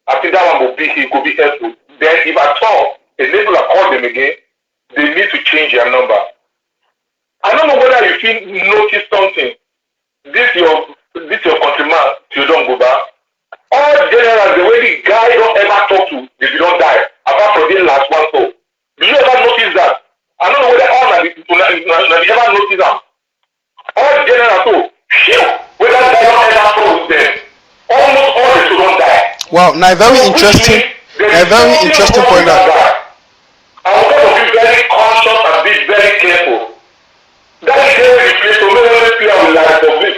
I think that one will be helpful. Then if at all a label call them again, they need to change their number. I don't know whether you feel notice something. This your countryman, you don't go back. All generals, the way the guy don't ever talk to, if you don't die, apart from the last one so. Do you ever notice that? I don't know whether all you ever notice that. All generals so, whether they don't ever talk with them, almost all the don't die. Wow, now very interesting point out. I want to be very conscious and be very careful. That is very replace so many people will like public.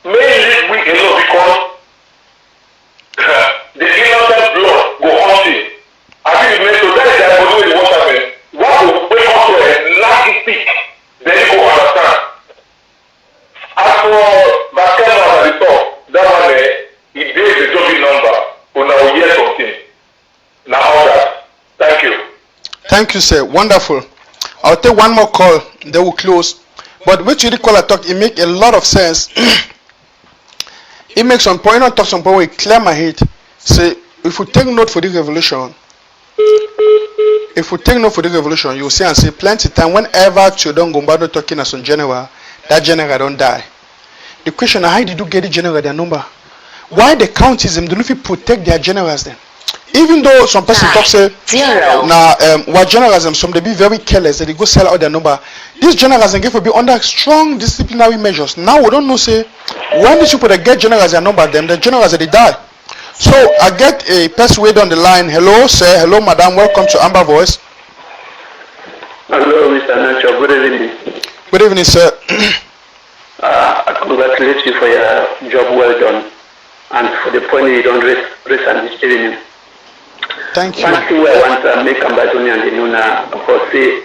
May live weak enough because the innocent blood go hunting. I think it means so that is the way the water man. What will wake up to a nasty stick, then you go understand. As for basketball at the top, that one it is the jobbing number. But now we hear something. Now all that. Thank you. Thank you, sir. Wonderful. I'll take 1 more call, then we'll close. But which you call a talk, it make a lot of sense. It makes some point, not talk some point, it clear my head. Say, if we take note for the revolution, you'll see and say plenty time whenever Theodore Gombado talking as on general, that general don't die. The question is, how did you get the general their number? Why the counties them do not protect their generals then? Even though some person talk say what generals them some they be very careless that they go sell out their number. These generals and will be under strong disciplinary measures. Now we don't know say when these people that get generals their number them the generals that they die. So I get a person wait on the line. Hello sir, hello madam, welcome to Amber Voice. Hello Mr. Nacho, good evening. Good evening sir. I congratulate you for your job well done and for the point you don't raise and this evening. Thank you. One thing I want to make Ambazoni and the Nuna, of course, say,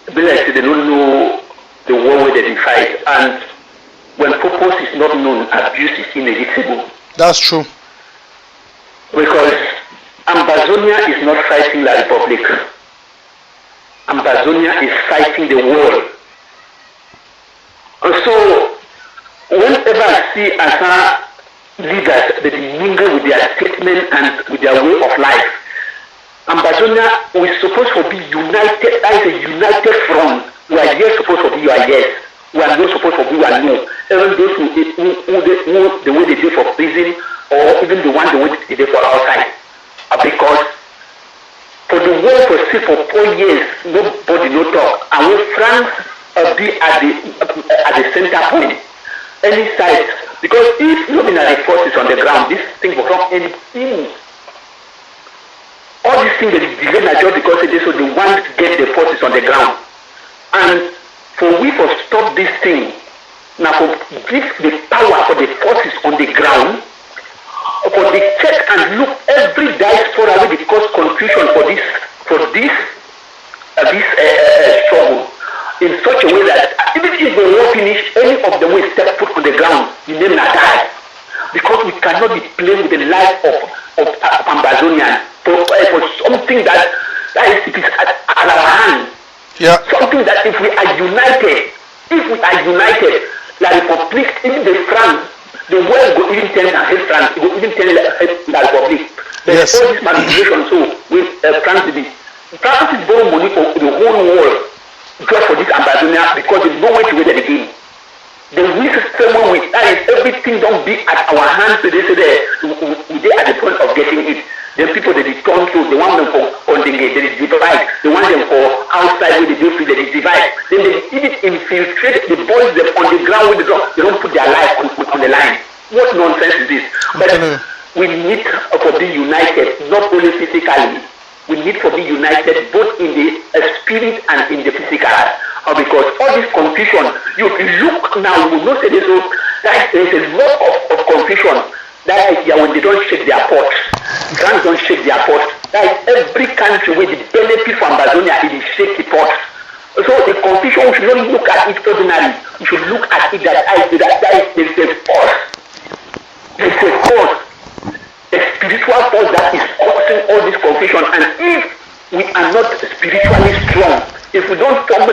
they don't know the war where they fight, and when purpose is not known, abuse is inevitable. That's true. Because Ambazonia is not fighting La Republic. Ambazonia is fighting the world. And so, whenever I see Asa leaders, they mingle with their statement and with their way of life. Ambazonia, we're supposed to be united as a united front. We are yes supposed to be your yes. We are not supposed to be your no. Even those who the way they do for prison, or even the one the way they do for outside. Because for the world to see for 4 years, nobody no talk. And when France be at the center point, any side. Because if nominal forces on the ground, this thing will come anything. All these things are delayed not just because they so they want to get the forces on the ground. And for we to stop this thing, now for give the power for the forces on the ground, for the check and look every diaspora will cause confusion for this struggle in such a way that even if they won't finish, any of them will step foot on the ground, the name not die. Because we cannot be playing with the life of Ambazonians for something that is it is at our hand. Yeah. Something that if we are united, La Republic, even the France, the world will even tell France, will even tell La Republic. There's all this manipulation so with France is borrowing money for the whole world. Just for this Ambazonia because there's no way to win the game. The weak system with that is everything don't be at our hands so they say they are at the point of getting it. Then people they turn to the one them for Kondengui, they divide, the one them for outside where they do free, they divide. Then they even infiltrate the boys them on the ground with the dog, they don't put their life on the line. What nonsense is this? But we need to be united, not only physically. We need to be united both in the spirit and in the physical. Because all this confusion, you look now, you will not say this, so that there is a lot of confusion. That is when they don't shake their pots. Grants don't shake their pots. That is every country with the benefit from Amazonia is shake the pots. So the confusion, we should not look at it ordinarily. We should look at it that there is a force. There is a force. A spiritual force that is causing all this confusion, and if we are not spiritually strong, if we don't come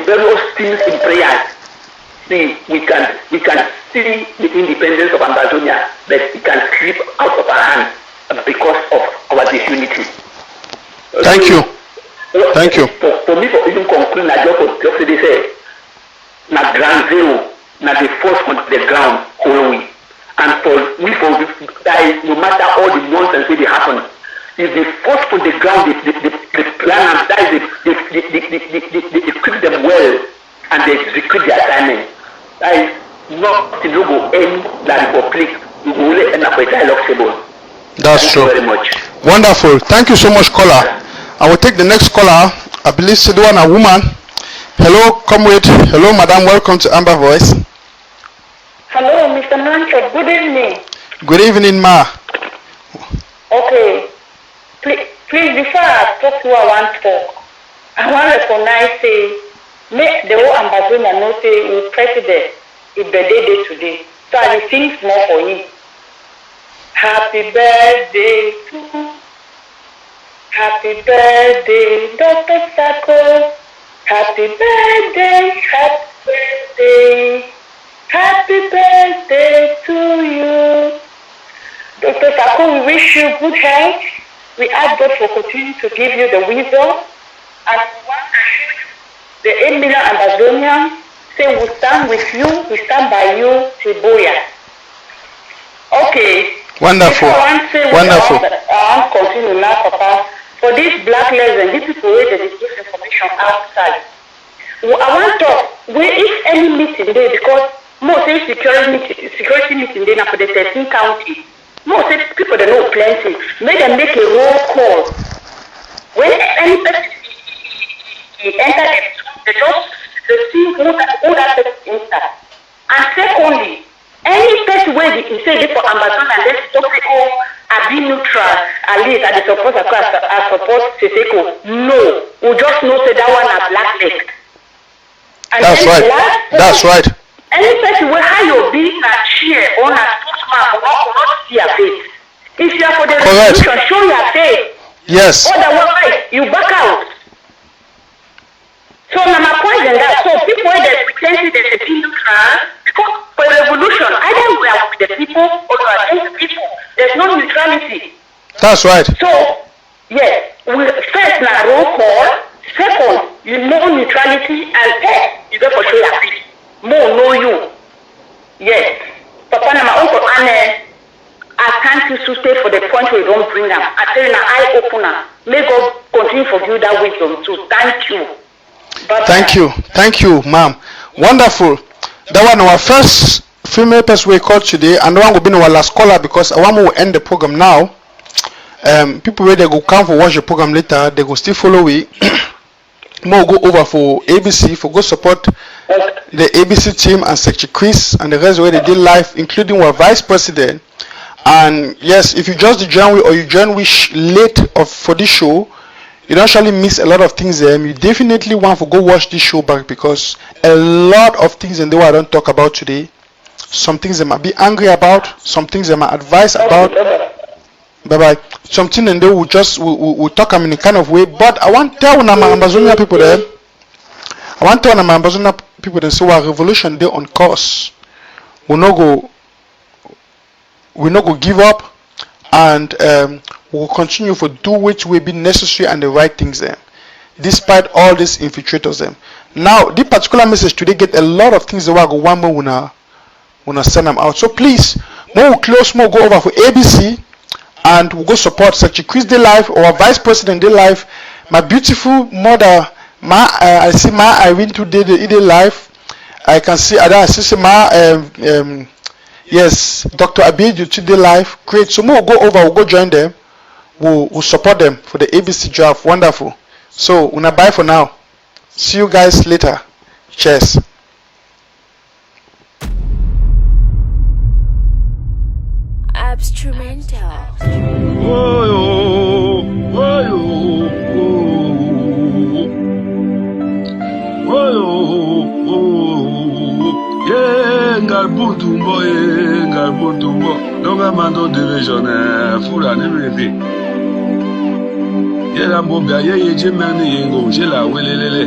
various things in prayer, see we can see the independence of Amazonia, but it can slip out of our hands because of our disunity. Thank you. For me, for even conclude, I just say, na ground zero, na the force on the ground, whole. And for that no matter all the nonsense that happen, if they force on the ground, they plan and die, they equip them well and they execute their assignment. That is not the logo end La Republic. We will only end up with dialogue table. That's true. Thank you very much. Wonderful. Thank you so much, caller. I will take the next caller. I believe she's the one, a woman. Hello, comrade. Hello, madam. Welcome to Amber Voice. Hello, Mr. Manfred. Good evening. Good evening, ma. Okay. Please, before I talk to you, I want to talk. I want to recognize, make the whole Amazonia know, the president, his birthday day today. So I will sing more for him. Happy birthday to you. Happy birthday, Dr. Sako. Happy birthday, happy birthday. Happy birthday to you. Dr. Sako Uncle, we wish you good health. We ask God for continuing to give you the wisdom. And we want to assure you, the 8 million Amazonians say we stand with you, we stand by you, Tiboya. Okay. Wonderful. Wonderful. I want to continue now, Papa. For these black legends, these people where they give information outside. I want to talk, where if any meeting there, because most security meeting there for the 13 counties. Most people they know plenty. Make them make a roll call. When any person enter them, they don't see who that person enter. And secondly, any person where they say they for Amazon and they stop it all, I be neutral, at least I support Seseko. No, we just know say that one a blacklist. That's right. That's right. Any person will have your be a chair or a spokesman will not see your face. If you are for the resolution, show your face. Yes. Otherwise, you back out. So now my point is that so people that pretend there's a neutral because for a revolution, either we are with the people or we are against the people. There's no neutrality. That's right. So yes, we first now roll call. Second, you know neutrality, and third, you go for show your face. More know you. Yes. Papa and my uncle Anne, I thank you to stay for the point we don't bring them. I tell you now, I open up. May God continue for you that wisdom too. Thank you. Bye-bye. Thank you. Thank you, ma'am. Wonderful. That one our first female person we called today, and one will be our last caller because I want to end the program now. People where they go come for watch the program later, they go still follow we. More go over for ABC for go support the ABC team and Secretary Chris and the rest where they did live, including our vice president. And yes, if you just join or you join late for this show, you don't actually miss a lot of things there. You definitely want to go watch this show back because a lot of things in the world I don't talk about today. Some things they might be angry about, some things they might advise about. Bye-bye. Something and they will just we'll talk in a kind of way. But I want to tell my Amazonia people there. I want to tell my Amazonia people there say our revolution they on course. We no go give up, and we'll continue to do which will be necessary and the right things there, despite all these infiltrators them. Now, this particular message today get a lot of things that we go one more wanna send them out. So please, more close, more go over for ABC. And we'll go support Secretary Chris Day Life or Vice President Day Life. My beautiful mother, I see my Irene today the life. I can see I see my yes, Dr. Abid today life. Great. So we'll go over, we'll go join them. We'll support them for the ABC draft. Wonderful. So we'll bye for now. See you guys later. Cheers. Abstrumental. Ngarbutumbo, longa mando division, fura nirebe. Yera mbobia ye jemani yengo, jela welelele.